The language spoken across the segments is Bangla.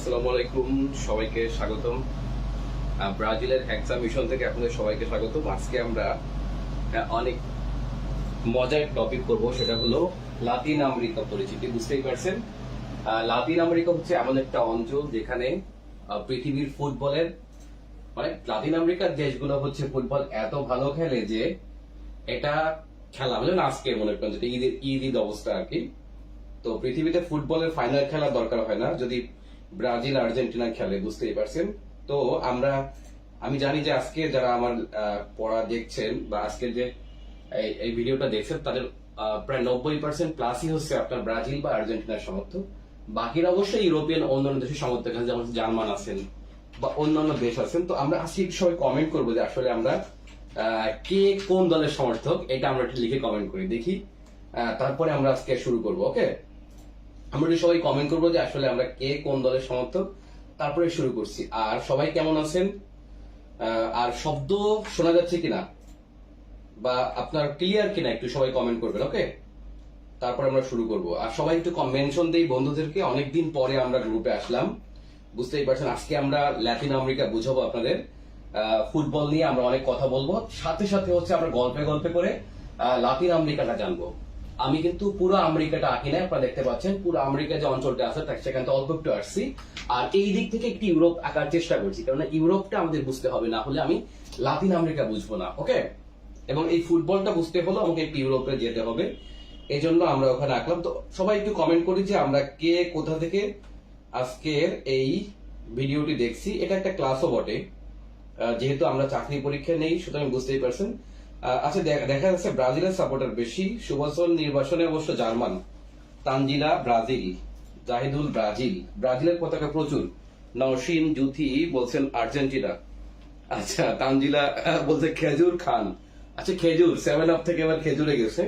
আসসালামু আলাইকুম, সবাইকে স্বাগতম। ব্রাজিলের হ্যাকসা মিশন থেকে আপনাদের সবাইকে স্বাগতম। আজকে আমরা অনেক মজার টপিক করব, সেটা হলো লাতিন আমেরিকা পরিচিতি। বুঝতেই পারছেন, লাতিন আমেরিকা হচ্ছে এমন একটা অঞ্চল যেখানে পৃথিবীর ফুটবলের মানে লাতিন আমেরিকার দেশগুলো হচ্ছে ফুটবল এত ভালো খেলে যে এটা খেলা হলে না আজকে মনে করেন যেটা ঈদ অবস্থা আর কি। তো পৃথিবীতে ফুটবলের ফাইনাল খেলার দরকার হয় না যদি ব্রাজিল আর্জেন্টিনা খেলে, বুঝতেই পারছেন। তো আমি জানি যে আজকে যারা আমার পড়া দেখছেন বা আজকের যে এই ভিডিওটা দেখছেন তাদের প্রায় 90% প্লাসই হচ্ছে আপনার ব্রাজিল বা আর্জেন্টিনার সমর্থক। বাকিরা অবশ্যই ইউরোপিয়ান অন্যান্য দেশের সমর্থক আছে, যেমন জার্মান আছেন বা অন্যান্য দেশ আছেন। তো আমরা আজকে সবাই কমেন্ট করবো যে আসলে আমরা কে কোন দলের সমর্থক, এটা আমরা একটু লিখে কমেন্ট করি দেখি। তারপরে আমরা আজকে শুরু করবো। ওকে, আমরা সবাই কমেন্ট করবো যে আসলে আমরা কে কোন দলের সমর্থক, তারপরে শুরু করছি। আর সবাই কেমন আছেন, আর শব্দ শোনা যাচ্ছে কিনা বা আপনার ক্লিয়ার কিনা একটু সবাই কমেন্ট করবেন। ওকে, তারপর আমরা শুরু করব। আর সবাই একটু মেনশন দেই বন্ধুদেরকে, অনেকদিন পরে আমরা গ্রুপে আসলাম, বুঝতেই পারছেন। আজকে আমরা লাতিন আমেরিকা বুঝাবো আপনাদের, ফুটবল নিয়ে আমরা অনেক কথা বলবো, সাথে সাথে হচ্ছে আমরা গল্পে গল্পে করে লাতিন আমেরিকাটা জানবো। আমি কিন্তু পুরো আমেরিকাটা আঁকি না, আপনারা দেখতে পাচ্ছেন পুরো আমেরিকা যে অঞ্চলটা আছে সেখান থেকে অল্প একটু আসছি, আর এই দিক থেকে একটি ইউরোপ আঁকার চেষ্টা করছি, কারণ ইউরোপটা আমাদের বুঝতে হবে, না হলে আমি লাতিন আমেরিকা বুঝবো না। ওকে, এবং এই ফুটবলটা বুঝতে হলো আমাকে একটু ইউরোপে যেতে হবে, এই জন্য আমরা ওখানে আঁকলাম। তো সবাই একটু কমেন্ট করি যে আমরা কে কোথা থেকে আজকের এই ভিডিওটি দেখছি। এটা একটা ক্লাসও বটে, যেহেতু আমরা চাকরি পরীক্ষা নেই, সুতরাং বুঝতেই পারছেন। আচ্ছা, দেখা যাচ্ছে ব্রাজিলের সাপোর্টার বেশি। সুবচন নির্বাচনে অবশ্য German, Tanzila Brazil, Zahidul Brazil, ব্রাজিলের পতাকা প্রচুর। নওশিন জুথি বলছেন আর্জেন্টিনা। আচ্ছা, তানজিলা বলছে খেজুর খান। আচ্ছা, খেজুর 7 আপ থেকে এবার খেজুরে গেছে।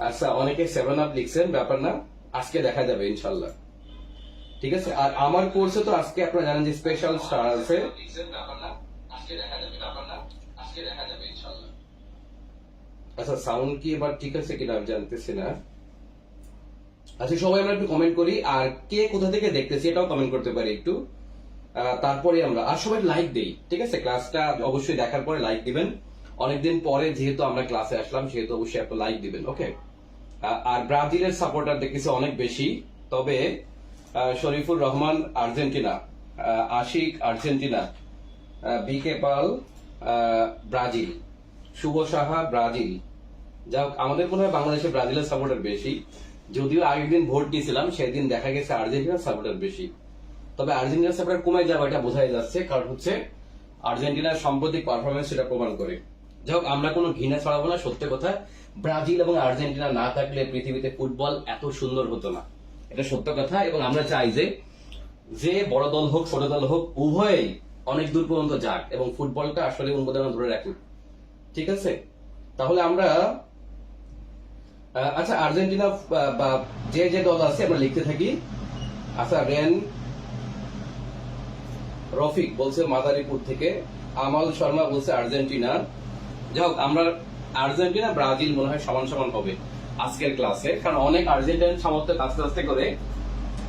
আচ্ছা, অনেকে 7 আপ লিখছেন, ব্যাপার না, আজকে দেখা যাবে ইনশাল্লাহ। ঠিক আছে, আর আমার কোর্সে তো আজকে আপনারা জানেন যে স্পেশাল স্টার আছে। আচ্ছা, সাউন্ড কি এবার ঠিক আছে কিনা আমি জানতেছি না। আচ্ছা, সবাই আমরা একটু কমেন্ট করি, আর কে কোথা থেকে দেখতেছি এটাও কমেন্ট করতে পারি একটু। তারপরে আমরা আর সবাই লাইক দেই, ঠিক আছে। ক্লাসটা অবশ্যই দেখার পরে লাইক দিবেন, অনেকদিন পরে যেহেতু আমরা ক্লাসে আসলাম সেহেতু অবশ্যই একটা লাইক দিবেন। ওকে, আর ব্রাজিলের সাপোর্টার দেখতেছি অনেক বেশি, তবে শরীফুর রহমান আর্জেন্টিনা, আশিক আর্জেন্টিনা, বিকে পাল ব্রাজিল, শুভ সাহা ব্রাজিল। যাই হোক, আমাদের মনে হয় বাংলাদেশে ব্রাজিলের সাপোর্টার বেশি, যদিও আগের দিন ভোট দিয়েছিলাম সেদিন দেখা গেছে আর্জেন্টিনার সাপোর্টার বেশি। তবে আর্জেন্টিনার সাপোর্টার কমে যাবে এটা বোঝাই যাচ্ছে, কারণ হচ্ছে আর্জেন্টিনার সাম্প্রতিক পারফরমেন্স সেটা প্রমাণ করে। যাই হোক, আমরা কোনো ঘৃণা ছড়াবো না, সত্যি কথা, ব্রাজিল এবং আর্জেন্টিনা না থাকলে পৃথিবীতে ফুটবল এত সুন্দর হতো না, এটা সত্য কথা। এবং আমরা চাই যে বড় দল হোক ছোট দল হোক উভয়ই অনেক দূর পর্যন্ত যাক এবং ফুটবলটা আসলে উন্মোদনা ধরে রাখুক, ঠিক আছে। তাহলে আমরা আচ্ছা, আর্জেন্টিনা বা যে দল আছে আমরা লিখতে থাকি। আচ্ছা, রফিক বলছে মাদারীপুর থেকে, আমাল শর্মা বলছে আর্জেন্টিনা। যাই হোক, আমরা আর্জেন্টিনা ব্রাজিল মনে হয় সমান সমান হবে আজকের ক্লাসে, কারণ অনেক আর্জেন্টিনার সমর্থক আস্তে আস্তে করে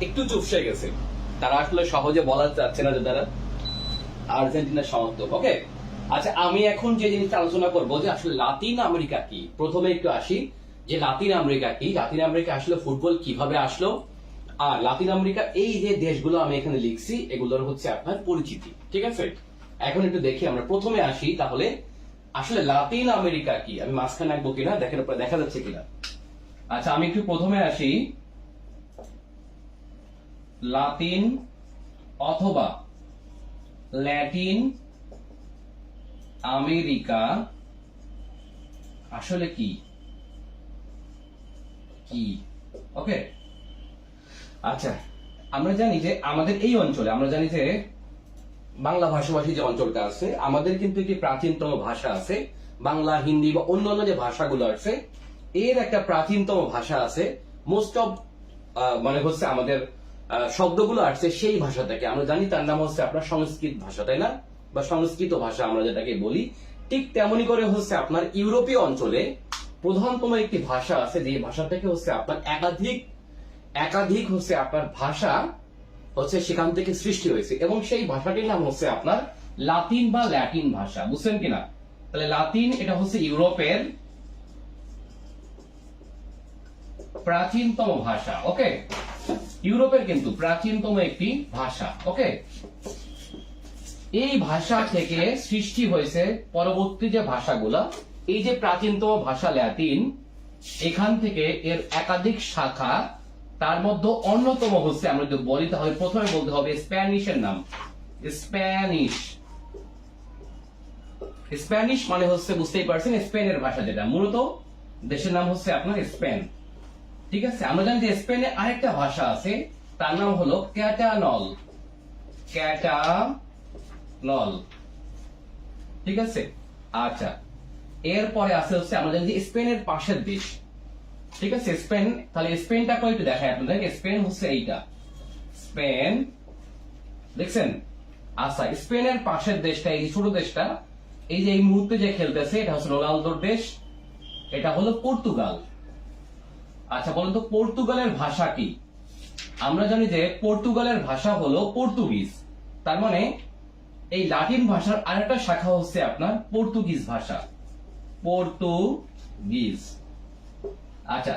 একটু চুপসে গেছে, তারা আসলে সহজে বলা যাচ্ছে না যে তারা আর্জেন্টিনার সমর্থক। ওকে, আচ্ছা, আমি এখন যে জিনিসটা আলোচনা করবো যে আসলে লাতিন আমেরিকা কি, প্রথমে একটু আসি যে লাতিন আমেরিকা কি, লাতিন আমেরিকা আসলে ফুটবল কিভাবে আসলো, আর লাতিন আমেরিকা এই যে দেশগুলো আমি এখানে লিখছি এগুলোর হচ্ছে আপনার পরিচিতি, ঠিক আছে। এখন একটু দেখি, আমরা প্রথমে আসি তাহলে আসলে লাতিন আমেরিকা কি। আমি মাঝখানে আঁকবো কিনা দেখেন, আপনারা দেখা যাচ্ছে কিনা। আচ্ছা, আমি একটু প্রথমে আসি, লাতিন অথবা ল্যাটিন আমেরিকা আসলে কি কি ওকে। আচ্ছা, আমরা জানি যে আমাদের এই অঞ্চলে, আমরা জানি যে বাংলা ভাষাভাষী যে অঞ্চলটা আছে আমাদের কিন্তু একটি প্রাচীনতম ভাষা আছে, বাংলা হিন্দি বা অন্যান্য যে ভাষাগুলো আছে এর একটা প্রাচীনতম ভাষা আছে। মোস্ট অফ মানে হচ্ছে আমাদের শব্দগুলো আসছে সেই ভাষা থেকে, আমরা জানি তার নাম হচ্ছে আপনার সংস্কৃত ভাষা, তাই না, বা সংস্কৃত ভাষা আমরা যেটাকে বলি। ঠিক তেমনি করে হচ্ছে আপনার ইউরোপীয় অঞ্চলে প্রধানতম একটি ভাষা আছে, যে ভাষা থেকে হচ্ছে আপনার একাধিক হচ্ছে আপনার ভাষা হচ্ছে সেখান থেকে সৃষ্টি হয়েছে, এবং সেই ভাষাটির নাম হচ্ছে আপনার লাতিন বা ল্যাটিন ভাষা। বুঝছেন কিনা? তাহলে লাতিন এটা হচ্ছে ইউরোপের প্রাচীনতম ভাষা। ওকে, ইউরোপের কিন্তু প্রাচীনতম একটি ভাষা। ওকে, এই ভাষা থেকে সৃষ্টি হয়েছে পরবর্তী যে ভাষাগুলা। এই যে প্রাচীনতম ভাষা ল্যাটিন, এখান থেকে এর একাধিক শাখা, তার মধ্যে অন্যতম হচ্ছে, আমরা যদি বলি তাহলে প্রথমে বলতে হবে স্প্যানিশের নাম। স্প্যানিশ, স্প্যানিশ মানে হচ্ছে বুঝতেই পারছেন স্পেনের ভাষা, যেটা মূলত দেশের নাম হচ্ছে আপনার স্পেন। ঠিক আছে, আমরা জানি যে স্পেনে আরেকটা ভাষা আছে, তার নাম হলো ক্যাটানল। ক্যাটানল, ঠিক আছে। আচ্ছা, এরপরে আছে হচ্ছে আমরা জানি যে স্পেনের পাশের দেশ, ঠিক আছে, স্পেন। তাহলে স্পেনটা একটু দেখাই আপনাদের। স্পেন হচ্ছে এইটা, স্পেন, দেখছেন? আচ্ছা, স্পেনের পাশের দেশটা, এই ছোট দেশটা, এই যে এই মুহূর্তে যে খেলতেছে, এটা হচ্ছে রোনালদোর দেশ, এটা হলো পর্তুগাল। আচ্ছা, বলুন তো পর্তুগালের ভাষা কি? আমরা জানি যে পর্তুগালের ভাষা হলো পর্তুগিজ। তার মানে এই লাতিন ভাষার আরেকটা শাখা হচ্ছে আপনার পর্তুগিজ ভাষা, পর্তুগিজ। আচ্ছা,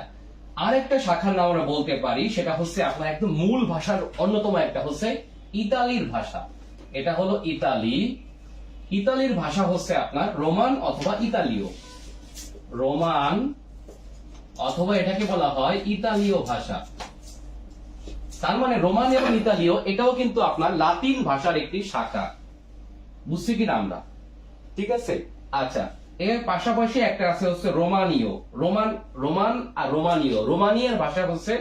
আরেকটা শাখার নাম আমরা বলতে পারি, সেটা হচ্ছে আপনার একদম মূল ভাষার অন্যতম একটা হচ্ছে ইতালির ভাষা। এটা হলো ইতালি। ইতালির ভাষা হচ্ছে আপনার রোমান অথবা ইতালীয়। রোমান অথবা এটাকে বলা হয় ইতালীয় ভাষা। তার মানে রোমান এবং ইতালীয় এটাও কিন্তু আপনার লাতিন ভাষার একটি শাখা। বুঝছি কিনা আমরা? ঠিক আছে। আচ্ছা, এর পাশাপাশি একটা আছে হচ্ছে রোমানীয়। রোমান আর রোমানীয়, রোমানিয়ার ভাষা হচ্ছে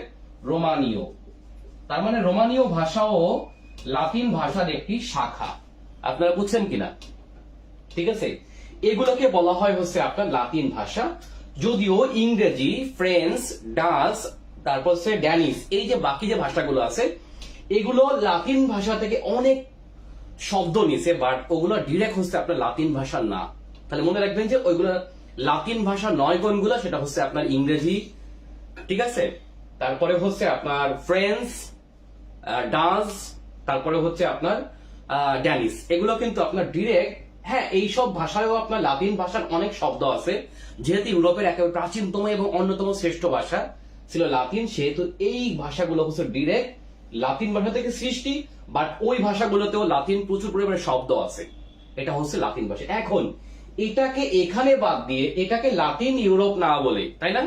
রোমানীয়। তার মানে রোমানীয় ভাষাও লাতিন ভাষার একটি শাখা। আপনারা বুঝছেন কিনা? ঠিক আছে, এগুলোকে বলা হয় হচ্ছে আপনার লাতিন ভাষা। যদিও ইংরেজি, ফ্রেঞ্চ, ডাচ, তারপর হচ্ছে ড্যানিশ, এই যে বাকি যে ভাষাগুলো আছে, এগুলো লাতিন ভাষা থেকে অনেক শব্দ নিছে, বাট ওগুলো ডিরেক্ট হচ্ছে আপনার লাতিন ভাষা না। তাহলে মনে রাখবেন যে ওইগুলো লাতিন ভাষা নয়, কোনগুলো? সেটা হচ্ছে আপনার ইংরেজি, ঠিক আছে, তারপরে হচ্ছে আপনার ফ্রেঞ্চ, ডাচ, তারপরে হচ্ছে আপনার ড্যানিশ। এগুলো কিন্তু আপনার ডিরেক্ট, হ্যাঁ, এইসব ভাষায়ও আপনার লাতিন ভাষার অনেক শব্দ আছে। যেহেতু ইউরোপের একেবারে প্রাচীনতম এবং অন্যতম শ্রেষ্ঠ ভাষা ছিল লাতিন, সেহেতু এই ভাষাগুলো হচ্ছে ডিরেক্ট লাতিন ভাষা থেকে সৃষ্টি, বাট ওই ভাষাগুলোতেও লাতিন প্রচুর পরিমাণে শব্দ আছে। এটা হচ্ছে লাতিন ভাষা। এখন এটাকে এখানে বাদ দিয়ে এটাকে লাতিন ইউরোপ না বলে, তাই না?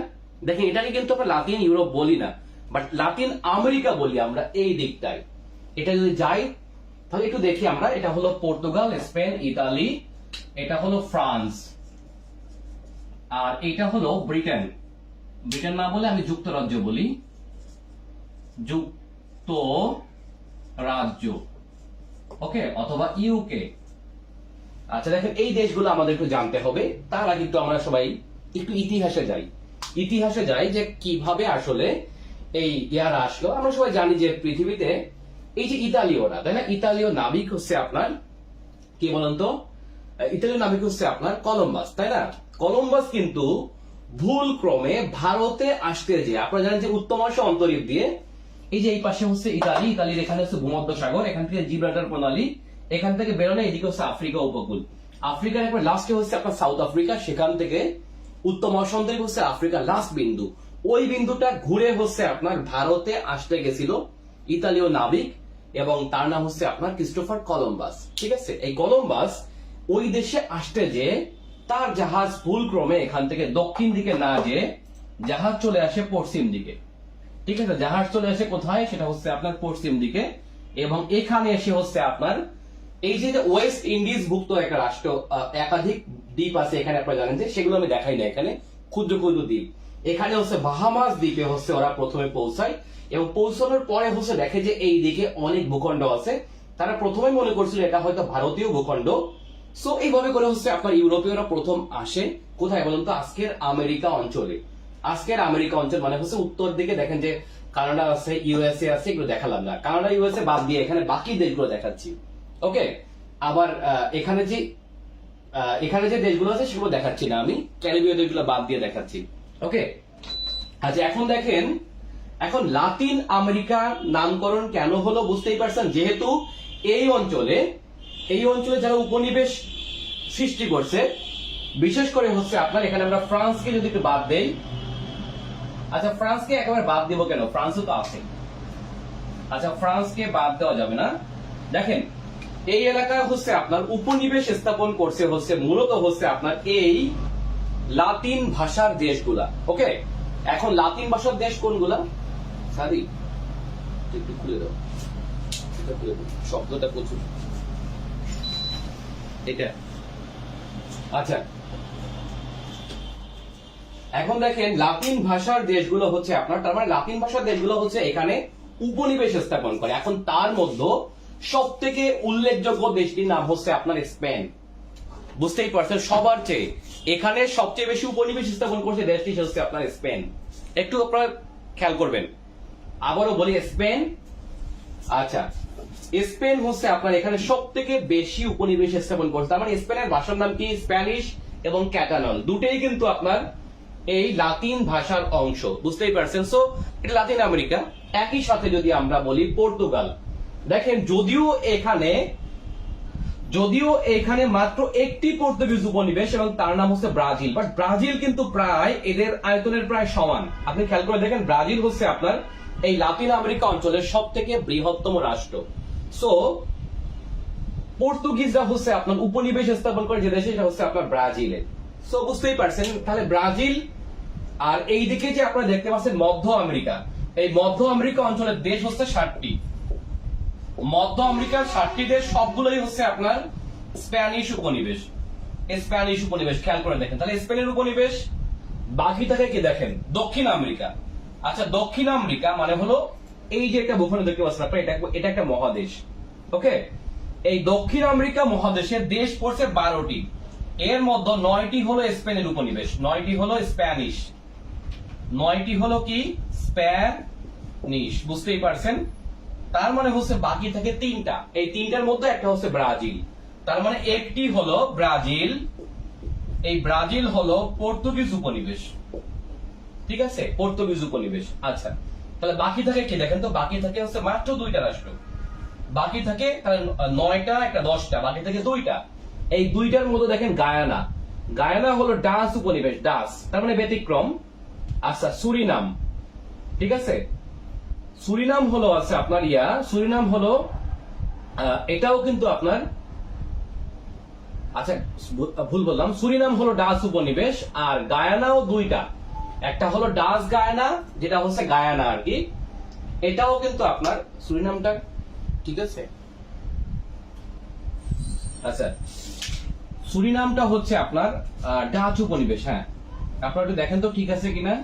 দেখেন, এটাকে কিন্তু আমরা লাতিন ইউরোপ বলি না, বাট লাতিন আমেরিকা বলি আমরা এই দিকটায়। এটা যদি যাই তাহলে একটু দেখি আমরা। এটা হলো পর্তুগাল, স্পেন, ইতালি, এটা হলো ফ্রান্স, আর এটা হলো ব্রিটেন। ব্রিটেন না বলে আমি যুক্তরাজ্য বলি, যুক্তরাজ্য, ওকে, অথবা ইউকে। আচ্ছা, দেখেন, এই দেশগুলো আমাদের একটু জানতে হবে। তার আগে একটু আমরা সবাই একটু ইতিহাসে যাই। ইতিহাসে যাই যে কিভাবে আসলে এই ইয়ারা আসলো। আমরা সবাই জানি যে পৃথিবীতে এই যে ইতালীয়রা, তাই না, ইতালীয় নাবিক হচ্ছে আপনার কি বলেন তো? ইতালীয় নাবিক হচ্ছে আপনার কলম্বাস, তাই না? কলম্বাস কিন্তু ভুল ক্রমে ভারতে আসতে যে, আপনারা জানেন যে উত্তমাংশ অন্তরীপ দিয়ে, এই যে এই পাশে হচ্ছে ইতালি, ইতালির এখানে হচ্ছে ভূমধ্য সাগর, এখান থেকে জিব্রাল্টার প্রণালী, এখান থেকে বেরোলে এদিকে হচ্ছে আফ্রিকা উপকূল, আফ্রিকার একবার লাস্টে হচ্ছে আপনার সাউথ আফ্রিকা, সেখান থেকে উত্তম অন্তরীপ হচ্ছে আফ্রিকা লাস্ট বিন্দু। ওই বিন্দুটা ঘুরে হচ্ছে আপনার ভারতে আসতে গেছিল ইতালীয় নাবিক, এবং তার নাম হচ্ছে আপনার ক্রিস্টোফার কলম্বাস। ঠিক আছে, এই কলম্বাস ওই দেশে আসতে যে তার জাহাজ ভুল ক্রমে এখান থেকে দক্ষিণ দিকে না যে জাহাজ চলে আসে পশ্চিম দিকে। ঠিক আছে, জাহাজ চলে আসে কোথায়? সেটা হচ্ছে আপনার পশ্চিম দিকে, এবং এখানে এসে হচ্ছে আপনার এই যে ওয়েস্ট ইন্ডিজ ভুক্ত একটা রাষ্ট্র, একাধিক দ্বীপ আছে এখানে, আপনারা জানেন যে সেগুলো আমি দেখাই না এখানে, ক্ষুদ্র ক্ষুদ্র দ্বীপ। এখানে হচ্ছে বাহামাস দ্বীপে হচ্ছে ওরা প্রথমে পৌঁছায়, এবং পৌঁছানোর পরে হচ্ছে দেখে যে এই দিকে অনেক ভূখণ্ড আছে। তারা প্রথমে মনে করছিল এটা হয়তো ভারতীয় ভূখণ্ড। সো এইভাবে করে হচ্ছে আপনার ইউরোপীয়রা প্রথম আসে কোথায় বলুন তো? আজকের আমেরিকা অঞ্চলে। আজকের আমেরিকা অঞ্চল মানে হচ্ছে উত্তর দিকে দেখেন যে কানাডা আছে, ইউএসএ আছে, এগুলো দেখালাম না। কানাডা, ইউএসএ বাদ দিয়ে এখানে বাকি দেশগুলো দেখাচ্ছি। ওকে, আবার এখানে যে দেশগুলো আছে সেগুলো দেখাচ্ছি না আমি, ক্যারিবীয় দেশগুলো বাদ দিয়ে দেখাচ্ছি। ওকে, আচ্ছা, এখন দেখেন এখন লাতিন আমেরিকা নামকরণ কেন হলো বুঝতেই পারছেন, যেহেতু এই অঞ্চলে যারা উপনিবেশ সৃষ্টি করছে, বিশেষ করে হচ্ছে আপনার এখানে আমরা ফ্রান্সকে যদি একটু বাদ দেই, আচ্ছা ফ্রান্সকে একেবারে বাদ দিব কেন, ফ্রান্সও তো আছে, আচ্ছা ফ্রান্সকে বাদ দেওয়া যাবে না। দেখেন এই এলাকায় হচ্ছে আপনার উপনিবেশ স্থাপন করছে হচ্ছে মূলত হচ্ছে আপনার এই লাতিন ভাষার দেশগুলা। ওকে, এখন লাতিন ভাষার দেশ কোনগুলা? সাদি একটু খুলে দাও, এটা খুলে দাও, শব্দটা প্রচুর এটা। আচ্ছা এখন দেখেন লাতিন ভাষার দেশগুলো হচ্ছে আপনার, তার মানে লাতিন ভাষার দেশগুলো হচ্ছে এখানে উপনিবেশ স্থাপন করে। এখন তার মধ্যে সব থেকে উল্লেখযোগ্য দেশটির নাম হচ্ছে আপনার স্পেন। বুঝতেই পারছেন, সবার চেয়ে এখানে সবচেয়ে বেশি উপনিবেশ স্থাপন করছে দেশটি হচ্ছে আপনার স্পেন। একটু আপনারা খেয়াল করবেন, আবারও বলি স্পেন। আচ্ছা স্পেন হচ্ছে আপনার এখানে সব থেকে বেশি উপনিবেশ স্থাপন করছে। তার মানে স্পেনের ভাষার নাম কি? স্প্যানিশ এবং ক্যাটালন, দুটেই কিন্তু আপনার এই লাতিন ভাষার অংশ। বুঝতেই পারছেন, সো এটা লাতিন আমেরিকা। একই সাথে যদি আমরা বলি পর্তুগাল, দেখেন যদিও এখানে মাত্র একটি পর্তুগিজ উপনিবেশ এবং তার নাম হচ্ছে ব্রাজিল, বাট ব্রাজিল কিন্তু প্রায় এদের আয়তনের প্রায় সমান। আপনি খেয়াল করে দেখেন ব্রাজিল হচ্ছে আপনার এই লাতিন আমেরিকা অঞ্চলের সব থেকে বৃহত্তম রাষ্ট্র। সো পর্তুগিজরা হচ্ছে আপনার উপনিবেশ স্থাপন করে যে দেশে, সেটা হচ্ছে আপনার ব্রাজিলে। সো বুঝতেই পারছেন, তাহলে ব্রাজিল আর এই দিকে যে আপনারা দেখতে পাচ্ছেন মধ্য আমেরিকা, এই মধ্য আমেরিকা অঞ্চলের দেশ হচ্ছে 60টি। মধ্য আমেরিকার 60টি দেশ সবগুলোই হচ্ছে আপনার স্প্যানিশ উপনিবেশ। স্প্যানিশ উপনিবেশ খেয়াল করে দেখেন, তাহলে স্পেনের উপনিবেশ। বাকিটাকে কি দেখেন? দক্ষিণ আমেরিকা। আচ্ছা দক্ষিণ আমেরিকা মানে হলো এই যে একটা ভূখণ্ড দেখতে পাচ্ছেন আপনারা, এটা একটা মহাদেশ। ওকে, এই দক্ষিণ আমেরিকা মহাদেশের দেশ পড়ছে 12টি, এর মধ্যে 9টি হলো স্পেনের উপনিবেশ, 9টি হলো স্প্যানিশ, 9টি হলো কি স্প্যানিশ। বুঝতেই পারছেন, তার মানে হচ্ছে বাকি থাকে 3টা, এই 3টার মধ্যে একটা হচ্ছে ব্রাজিল। তার মানে একটি হলো ব্রাজিল, এই ব্রাজিল হলো পর্তুগিজ উপনিবেশ। ঠিক আছে, পর্তুগিজ উপনিবেশ। আচ্ছা তাহলে বাকি থাকে কি দেখেন তো, বাকি থাকে হচ্ছে মাত্র 2টা রাষ্ট্র, বাকি থাকে তাহলে 9টা একটা 10টা, বাকি থাকে 2টা। এই 2টার মধ্যে দেখেন গায়ানা, গায়ানা হলো ডাচ উপনিবেশ, ডাচ তার মানে ব্যতিক্রম। আচ্ছা সুরিনাম, ঠিক আছে, সুরিনাম হলো আছে আপনার সুরিনাম হলো এটাও কিন্তু আপনার, আচ্ছা ভুল বললাম, সুরিনাম হলো ডাচ উপনিবেশ। আর গায়ানাও 2টা, একটা হলো ডাচ গায়ানা যেটা হচ্ছে গায়ানা আর কি, এটাও কিন্তু আপনার সুরিনামটা, ঠিক আছে। আচ্ছা সুরিনামটা হচ্ছে আপনার ডাচ উপনিবেশ। হ্যাঁ আপনারা একটু দেখেন তো ঠিক আছে কিনা।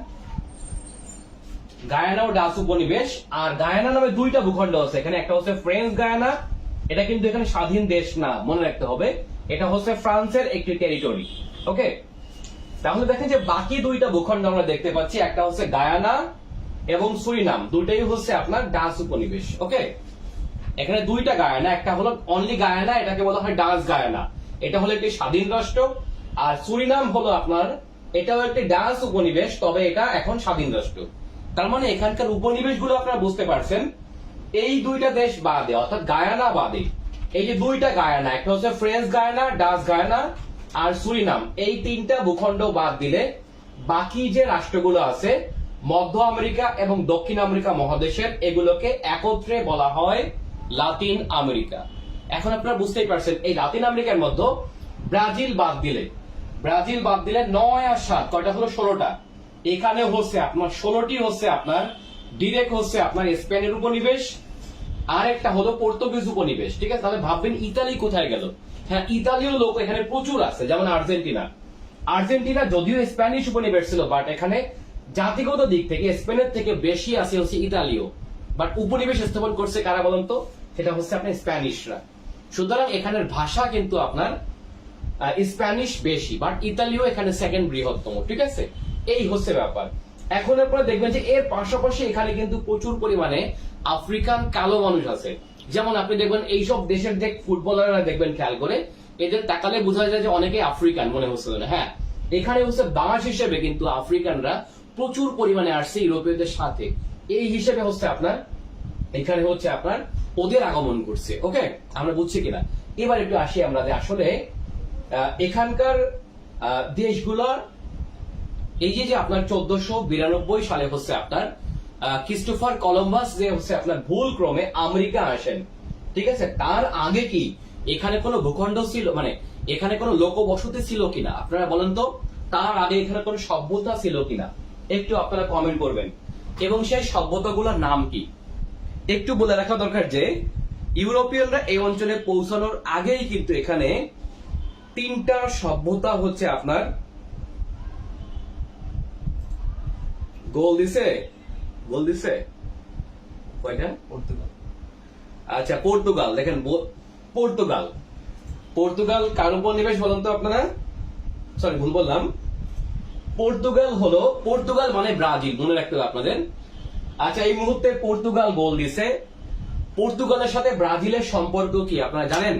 গায়ানাও ডাচ উপনিবেশ। আর গায়ানা নামে 2টা ভূখণ্ড আছে এখানে, একটা হচ্ছে ফ্রেঞ্চ গায়ানা, এটা কিন্তু এখানে স্বাধীন দেশ না, মনে রাখতে হবে, এটা হচ্ছে ফ্রান্সের একটি টেরিটরি। ওকে, তাহলে দেখেন যে বাকি 2টা ভূখণ্ড আমরা দেখতে পাচ্ছি, একটা হচ্ছে গায়ানা এবং সুরিনাম, দুটাই হচ্ছে আপনার ডাচ উপনিবেশ। ওকে, এখানে 2টা গায়ানা, একটা হলো অনলি গায়ানা, এটাকে বলা হয় ডাচ গায়ানা, এটা হলো একটি স্বাধীন রাষ্ট্র। আর সুরিনাম হলো আপনার, এটাও একটি ডাচ উপনিবেশ, তবে এটা এখন স্বাধীন রাষ্ট্র। তার মানে এখানকার উপনিবেশ গুলো আপনারা বুঝতে পারছেন, এই 2টা দেশ বাদে অর্থাৎ গায়ানা বাদে, এই যে 2টা গায়ানা, একটা হচ্ছে ফ্রেঞ্চ গায়ানা, ডাচ গায়ানা আর সুরিনাম, এই 3টা ভূখণ্ড বাদ দিলে বাকি যে রাষ্ট্রগুলো আছে মধ্য আমেরিকা এবং দক্ষিণ আমেরিকা মহাদেশের, এগুলোকে একত্রে বলা হয় লাতিন আমেরিকা। এখন আপনারা বুঝতেই পারছেন এই লাতিন আমেরিকার মধ্যে ব্রাজিল বাদ দিলে 9 আর 7 কয়টা হলো? 16টা। এখানে হচ্ছে আপনার 16টি হচ্ছে আপনার ডিরেক্ট হচ্ছে আপনার স্পেনের উপনিবেশ, আর একটা হলো পর্তুগিজ উপনিবেশ। ঠিক আছে, তাহলে ভাববেন ইতালি কোথায় গেল? হ্যাঁ ইতালীয় লোক এখানে প্রচুর আছে, যেমন আর্জেন্টিনা যদিও স্প্যানিশ উপনিবেশ ছিল, বাট এখানে জাতিগত দিক থেকে স্পেনের থেকে বেশি আছে হচ্ছে ইতালীয়, বাট উপনিবেশ স্থাপন করছে কারা বলেন তো? সেটা হচ্ছে আপনার স্প্যানিশরা। সুতরাং এখানের ভাষা কিন্তু আপনার স্প্যানিশ বেশি, বাট ইতালিও এখানে সেকেন্ড বৃহত্তম। ঠিক আছে, এই হচ্ছে ব্যাপার। এখন আপনারা দেখবেন যে এর পাশাপাশি এখানে কিন্তু প্রচুর পরিমাণে আফ্রিকান কালো মানুষ আছে। যেমন আপনি দেখবেন এইসব দেশের যে ফুটবলাররা দেখবেন খেয়াল করে, এদের তাকালে বোঝা যায় যে অনেকে আফ্রিকান মনে হচ্ছে না। হ্যাঁ এখানে হচ্ছে বাস হিসেবে কিন্তু আফ্রিকানরা প্রচুর পরিমাণে আসছে ইউরোপীয়দের সাথে। এই হিসেবে হচ্ছে আপনার এখানে হচ্ছে আপনার ওদের আগমন করছে। ওকে, আমরা বুঝছি কিনা? এবার একটু আসি আমরা যে আসলে এখানকার দেশগুলোর এই যে আপনার 1492 সালে হচ্ছে আপনার ক্রিস্টোফার কলম্বাস যে হচ্ছে আপনার ভুল ক্রমে আমেরিকা আসেন, ঠিক আছে? তার আগে কি এখানে কোনো ভূখণ্ড ছিল, মানে এখানে কোনো লোকবসতি ছিল কিনা আপনারা বলেন তো? তার আগে এখানে কোনো সভ্যতা ছিল কিনা একটু আপনারা কমেন্ট করবেন। এবং সেই সভ্যতাগুলোর নাম কি একটু বলে রাখা দরকার যে ইউরোপিয়ানরা এই অঞ্চলে পৌঁছানোর আগেই কিন্তু এখানে 3টা সভ্যতা হচ্ছে আপনার গোল দিছে কয়টা? পর্তুগাল। আচ্ছা, পর্তুগাল। দেখেন পর্তুগাল কার উপনিবেশ বলেন তো আপনারা? সরি, ভুল বললাম। পর্তুগাল মানে ব্রাজিল, মনে রাখতে হবে আপনাদের। আচ্ছা, এই মুহূর্তে পর্তুগাল গোল দিছে। পর্তুগালের সাথে ব্রাজিলের সম্পর্ক কি আপনারা জানেন?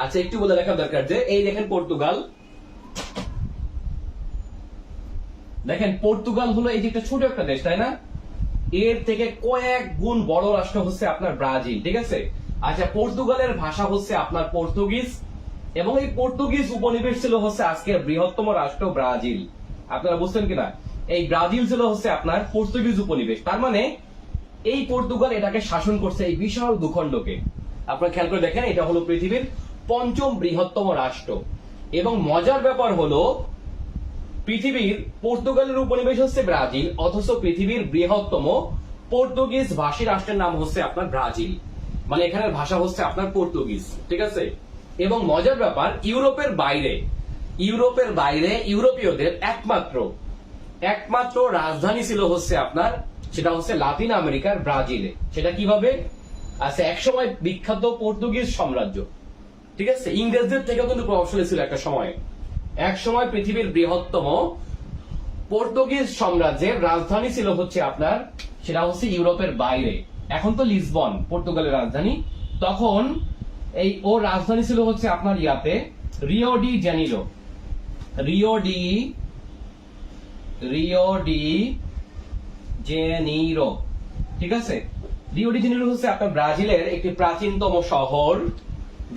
আচ্ছা, একটু বলে রাখা দরকার যে এই দেখেন পর্তুগাল হলো এই যে একটা ছোট একটা দেশ, তাই না? এর থেকে কয়েক গুণ বড় রাষ্ট্র হচ্ছে আপনার ব্রাজিল, ঠিক আছে? আচ্ছা, পর্তুগালের ভাষা হচ্ছে আপনার পর্তুগিজ, এবং এই পর্তুগিজ উপনিবেশ ছিল হচ্ছে আজকের বৃহত্তম রাষ্ট্র ব্রাজিল। আপনারা বুঝছেন কিনা? এই ব্রাজিল ছিল হচ্ছে আপনার পর্তুগিজ উপনিবেশ। তার মানে এই পর্তুগাল এটাকে শাসন করছে, এই বিশাল ভূখণ্ডকে। আপনারা খেয়াল করে দেখেন, এটা হলো পৃথিবীর 5ম বৃহত্তম রাষ্ট্র। এবং মজার ব্যাপার হলো পৃথিবীর পর্তুগালের উপনিবেশ হচ্ছে ব্রাজিল, অথচ পৃথিবীর বৃহত্তম পর্তুগিজ ভাষী রাষ্ট্রের নাম হচ্ছে আপনার ব্রাজিল। মানে এখানের ভাষা হচ্ছে আপনার পর্তুগিজ, ঠিক আছে? এবং মজার ব্যাপার, ইউরোপের বাইরে ইউরোপীয়দের একমাত্র রাজধানী ছিল হচ্ছে আপনার, সেটা হচ্ছে লাতিন আমেরিকার ব্রাজিলে। সেটা কিভাবে? আচ্ছা, একসময় বিখ্যাত পর্তুগিজ সাম্রাজ্য, ঠিক আছে? ইংরেজদের থেকেও কিন্তু প্রভাবশালী ছিল একটা সময়। এক সময় পৃথিবীর বৃহত্তম পর্তুগিজ সাম্রাজ্যের রাজধানী ছিল হচ্ছে আপনার, সেটা হচ্ছে ইউরোপের বাইরে। এখন তো লিসবন পর্তুগালের রাজধানী, তখন এই ওর রাজধানী ছিল হচ্ছে আপনার ইয়াতে রিও ডি জেনিরো, ঠিক আছে? রিও ডি জেনিরো হচ্ছে আপনার ব্রাজিলের একটি প্রাচীনতম শহর,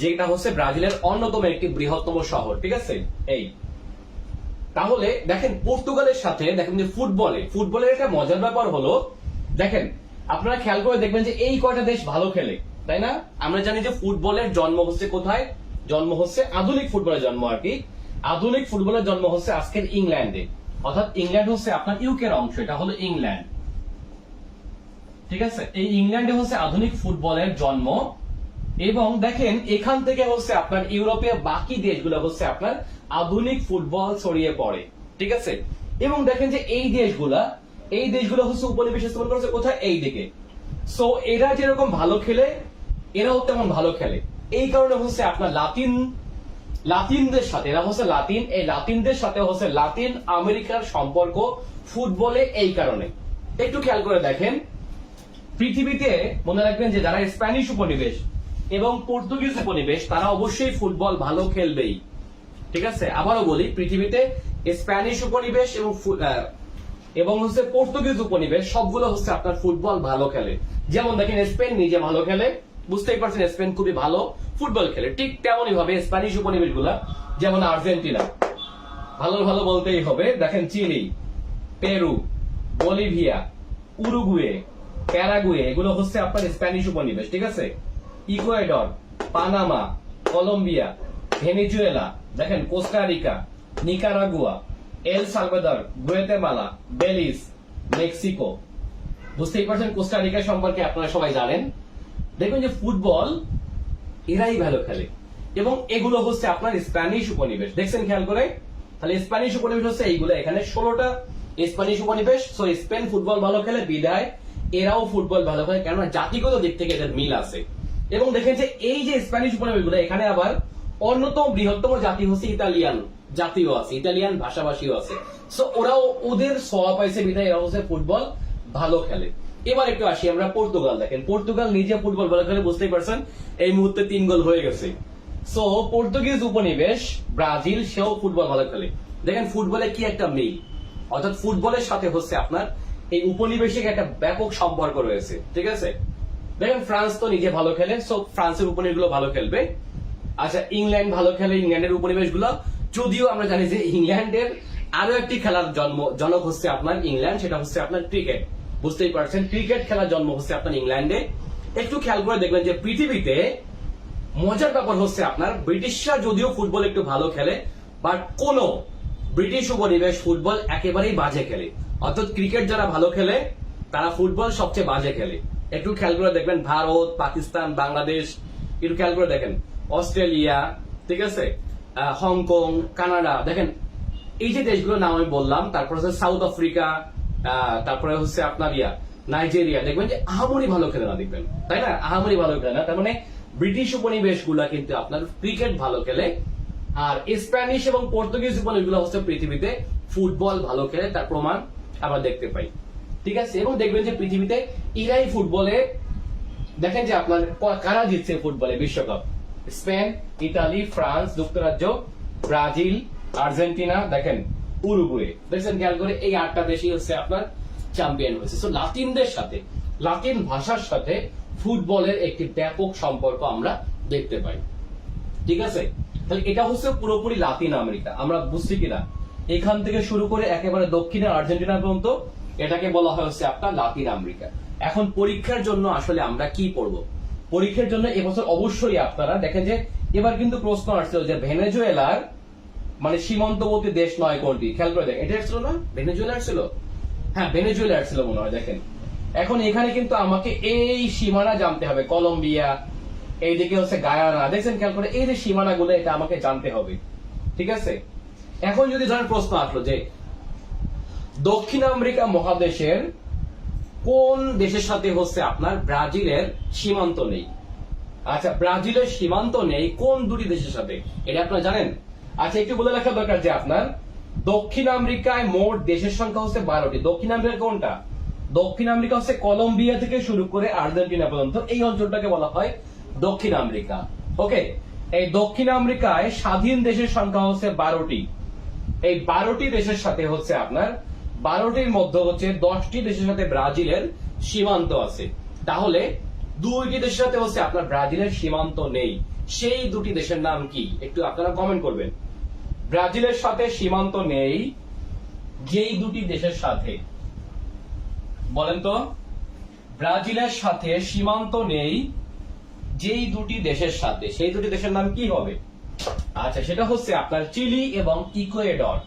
যেটা হচ্ছে ব্রাজিলের অন্যতম একটি বৃহত্তম শহর, ঠিক আছে? এই তাহলে দেখেন পর্তুগালের সাথে দেখেন যে ফুটবলের একটা মজার ব্যাপার হলো, দেখেন আপনারা খেয়াল করে দেখবেন যে এই কয়টা দেশ ভালো খেলে, তাই না? আমরা জানি যে ফুটবলের জন্ম হচ্ছে কোথায়? জন্ম হচ্ছে আধুনিক ফুটবলের জন্ম আর কি। আধুনিক ফুটবলের জন্ম হচ্ছে আজকের ইংল্যান্ডে, অর্থাৎ ইংল্যান্ড হচ্ছে আপনার ইউকের অংশ, এটা হলো ইংল্যান্ড, ঠিক আছে? এই ইংল্যান্ডে হচ্ছে আধুনিক ফুটবলের জন্ম। এবং দেখেন এখান থেকে হচ্ছে আপনার ইউরোপীয় বাকি দেশগুলো হচ্ছে আপনার আধুনিক ফুটবল ছড়িয়ে পড়ে, ঠিক আছে? এবং দেখেন যে এই দেশগুলো হচ্ছে উপনিবেশ স্থাপন করেছে কোথায়? এই দিকে। সো এরা যেরকম ভালো খেলে এরাও তেমন ভালো খেলে। এই কারণে হচ্ছে আপনার লাতিনদের সাথে, এরা হচ্ছে লাতিন, এই লাতিনদের সাথে হচ্ছে লাতিন আমেরিকার সম্পর্ক ফুটবলে। এই কারণে একটু খেয়াল করে দেখেন, পৃথিবীতে মনে রাখবেন যে যারা স্প্যানিশ উপনিবেশ এবং পর্তুগিজ উপনিবেশ, তারা অবশ্যই ফুটবল ভালো খেলবেই, ঠিক আছে? আবারও বলি, পৃথিবীতে স্প্যানিশ উপনিবেশ এবং হচ্ছে পর্তুগিজ উপনিবেশ সবগুলো হচ্ছে আপনার ফুটবল ভালো খেলে। যেমন দেখেন স্পেন নিজে ভালো খেলে, বুঝতেই পারছেন স্পেন খুবই ভালো ফুটবল খেলে। ঠিক তেমনই ভাবে স্প্যানিশ উপনিবেশ গুলা, যেমন আর্জেন্টিনা ভালো বলতেই হবে। দেখেন Chile, Peru, Bolivia, Uruguay, Paraguay, এগুলো হচ্ছে আপনার স্প্যানিশ উপনিবেশ, ঠিক আছে? ইকুয়েডর, পানামা, কলম্বিয়া, ভেনেজুয়েলা, দেখেন Costa Rica, Nicaragua, El Salvador, Guatemala, Belize, Mexico. বুঝতেই পারছেন কোস্টারিকা সম্পর্কে আপনারা সবাই জানেন। দেখবেন যে ফুটবল এরাই ভালো খেলে, এবং এগুলো হচ্ছে আপনার স্প্যানিশ উপনিবেশ। দেখছেন খেয়াল করে? তাহলে স্প্যানিশ উপনিবেশ হচ্ছে এইগুলো, এখানে 16টা স্প্যানিশ উপনিবেশ। সো স্পেন ফুটবল ভালো খেলে বিদায় এরাও ফুটবল ভালো খেলে, কেননা জাতিগত দিক থেকে এদের মিল আছে। এবং দেখেন যে এই যে স্প্যানিশ উপনিবেশগুলো, এখানে আবার অন্যতম বৃহত্তম জাতি হচ্ছে ইতালিয়ান জাতীয় আছে, ইতালিয়ান ভাষাভাষীও আছে। সো ওরাও ওদের সোয়া পাইছে বিদায় এরা হচ্ছে ফুটবল ভালো খেলে। এবার একটু আসি আমরা পর্তুগাল। দেখেন পর্তুগাল নিজে ফুটবল ভালো খেলে, বুঝতেই পারছেন এই মুহূর্তে 3 গোল হয়ে গেছে। সো পর্তুগিজ উপনিবেশ ব্রাজিল, সেও ফুটবল ভালো খেলে। দেখেন ফুটবলে কি একটা মিল, অর্থাৎ ফুটবলের সাথে হচ্ছে আপনার এই উপনিবেশিক একটা ব্যাপক সম্পর্ক রয়েছে, ঠিক আছে। দেখেন ফ্রান্স তো নিজে ভালো খেলে, সো ফ্রান্সের উপনিবেশ গুলো ভালো খেলবে। আচ্ছা, ইংল্যান্ড ভালো খেলে, ইংল্যান্ডের উপনিবেশ গুলো, যদিও আমরা জানি যে ইংল্যান্ডের আরো একটি খেলার জনক হচ্ছে আপনার ইংল্যান্ড, সেটা হচ্ছে আপনার ক্রিকেট। বুঝতেই পারছেন, ক্রিকেট খেলার জন্ম হচ্ছে আপনার ইংল্যান্ডে। একটু খেয়াল করে দেখবেন যে পৃথিবীতে মজার ব্যাপার হচ্ছে আপনার ব্রিটিশরা যদিও ফুটবল একটু ভালো খেলে, বাট কোন ব্রিটিশ উপনিবেশ ফুটবল একেবারেই বাজে খেলে। অর্থাৎ ক্রিকেট যারা ভালো খেলে তারা ফুটবল সবচেয়ে বাজে খেলে। একটু খেয়াল করে দেখবেন ভারত, পাকিস্তান, বাংলাদেশ, একটু খেয়াল করে দেখেন, অস্ট্রেলিয়া, ঠিক আছে, হংকং, কানাডা, দেখেন এই যে দেশগুলোর নাম আমি বললাম, তারপর হচ্ছে সাউথ আফ্রিকা, তারপরে হচ্ছে আপনার নাইজেরিয়া, দেখবেন যে আহামরি ভালো খেলে না, দেখবেন তাই না, আহামরি ভালো খেলে না। তার মানে ব্রিটিশ উপনিবেশ গুলা কিন্তু আপনার ক্রিকেট ভালো খেলে, আর স্প্যানিশ এবং পর্তুগিজ উপনিবেশ গুলো হচ্ছে পৃথিবীতে ফুটবল ভালো খেলে, তার প্রমাণ আমরা দেখতে পাই, ঠিক আছে। এবং দেখবেন যে পৃথিবীতে এরাই ফুটবলে, দেখেন যে আপনার কারা জিতছে ফুটবলে বিশ্বকাপ, স্পেন, ইতালি, ফ্রান্স, যুক্তরাজ্য, ব্রাজিল, আর্জেন্টিনা, দেখেন উরুগুয়ে, দেখছেন খেয়াল করে, এই 8টা দেশই হচ্ছে আপনার চ্যাম্পিয়ন হয়েছে। সো লাতিনদের সাথে, লাতিন ভাষার সাথে ফুটবলের একটি ব্যাপক সম্পর্ক আমরা দেখতে পাই, ঠিক আছে। তাহলে এটা হচ্ছে পুরোপুরি লাতিন আমেরিকা, আমরা বুঝছি কিনা, এখান থেকে শুরু করে একেবারে দক্ষিণে আর্জেন্টিনা পর্যন্ত এটাকে বলা হয় হচ্ছে আপনার লাতিন আমেরিকা। এখন পরীক্ষার জন্য আসলে আমরা কি পড়বো, পরীক্ষার জন্য এবছর অবশ্যই আপনারা দেখেন যে এবার কিন্তু প্রশ্ন আসছিল যে ভেনেজুয়েলার মানে সীমান্তবর্তী দেশ নয় কোনটি, খেয়াল করে দেখেন, এটা আসছিল না, ভেনেজুয়েলা আসছিল, হ্যাঁ ভেনেজুয়েলা আসছিল মনে হয়। দেখেন এখন এখানে কিন্তু আমাকে এই সীমানা জানতে হবে, কলম্বিয়া, এইদিকে হচ্ছে গায়ানা, দেখছেন খেয়াল করে, এই যে সীমানা গুলো এটা আমাকে জানতে হবে, ঠিক আছে। এখন যদি ধরেন প্রশ্ন আসলো যে দক্ষিণ আমেরিকা মহাদেশের কোন দেশের সাথে হচ্ছে আপনার ব্রাজিলের সীমান্ত নেই, আচ্ছা ব্রাজিলের সীমান্ত নেই কোন দুটি দেশের সাথে, এটা আপনারা জানেন। আচ্ছা একটু বলে রাখা দরকার যে আপনার দক্ষিণ আমেরিকায় মোট দেশের সংখ্যা হচ্ছে 12টি। দক্ষিণ আমেরিকা কোনটা? দক্ষিণ আমেরিকা হচ্ছে কলম্বিয়া থেকে শুরু করে আর্জেন্টিনা পর্যন্ত, এই অঞ্চলটাকে বলা হয় দক্ষিণ আমেরিকা। ওকে, এই দক্ষিণ আমেরিকায় স্বাধীন দেশের সংখ্যা হচ্ছে 12টি। এই 12টি দেশের সাথে হচ্ছে আপনার 12টির মধ্যে হচ্ছে 10টি দেশের সাথে ব্রাজিলের সীমান্ত আছে। তাহলে 2টি দেশের সাথে হচ্ছে আপনার ব্রাজিলের সীমান্ত নেই, সেই দুটি দেশের নাম কি একটু আপনারা কমেন্ট করবেন। ব্রাজিলের সাথে সীমান্ত নেই যেই দুটি দেশের সাথে, বলেন তো, ব্রাজিলের সাথে সীমান্ত নেই যেই দুটি দেশের সাথে, সেই দুটি দেশের নাম কি হবে? আচ্ছা সেটা হচ্ছে আপনার চিলি এবং ইকুয়েডর।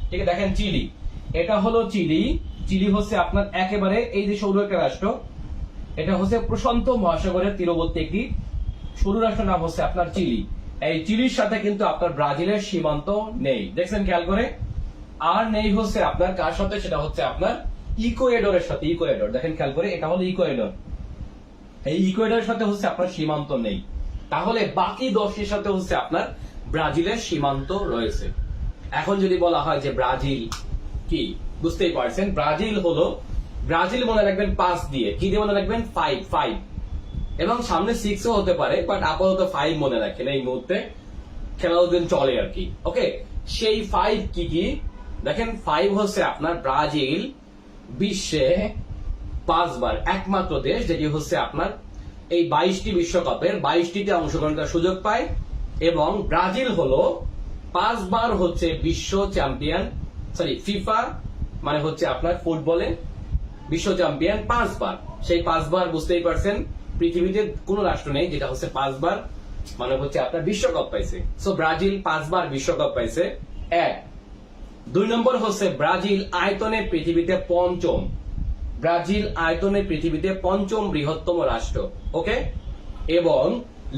ঠিক আছে, দেখেন চিলি, এটা হলো চিলি, চিলি হচ্ছে আপনার একেবারে এই যে সৌর একটা রাষ্ট্র, এটা হচ্ছে প্রশান্ত মহাসাগরের তীরবর্তী একটি সৌর রাষ্ট্র, নাম হচ্ছে আপনার চিলি। এই চিলির সাথে কিন্তু আপনার ব্রাজিলের সীমান্ত নেই, দেখছেন খেয়াল করে। আর নেই হচ্ছে আপনার কার সাথে, সেটা হচ্ছে আপনার ইকুয়েডরের সাথে। ইকুয়েডর দেখেন খেয়াল করে, এটা হলো ইকুয়েডর, এই ইকুয়েডরের সাথে হচ্ছে আপনার সীমান্ত নেই। তাহলে বাকি 10টির সাথে হচ্ছে আপনার ব্রাজিলের সীমান্ত রয়েছে। এখন যদি বলা হয় যে ব্রাজিল কি, বুঝতেই পারছেন, ব্রাজিল হলো, ব্রাজিল মনে রাখবেন 5 দিয়ে, কি দিয়ে মনে রাখবেন? 5 এবং সামনে 6ও হতে পারে, বাট আপাতত 5 মনে রাখেন, এই মুহূর্তে খেলা দিন চলে আর কি। ওকে, সেই 5 কি কি দেখেন, 5 হচ্ছে আপনার ব্রাজিল বিশ্বে 5 বার একমাত্র দেশ যেটি হচ্ছে আপনার এই 22টি বিশ্বকাপের 22টিতে অংশগ্রহণ করার সুযোগ পায়, এবং ব্রাজিল হলো 5 বার হচ্ছে বিশ্ব চ্যাম্পিয়ন, সরি ফিফা মানে হচ্ছে আপনার ফুটবলে বিশ্ব চ্যাম্পিয়ন 5 বার। সেই 5 বার বুঝতেই পারছেন পৃথিবীতে কোন রাষ্ট্র নেই যেটা হচ্ছে 5 বার মানে হচ্ছে আপনার বিশ্বকাপ পাইছে। সো ব্রাজিল 5 বার বিশ্বকাপ পাইছে। 1 2 নম্বর হচ্ছে ব্রাজিল আয়তনে পৃথিবীতে 5ম, ব্রাজিল আয়তনে পৃথিবীতে 5ম বৃহত্তম রাষ্ট্র। ওকে, এবং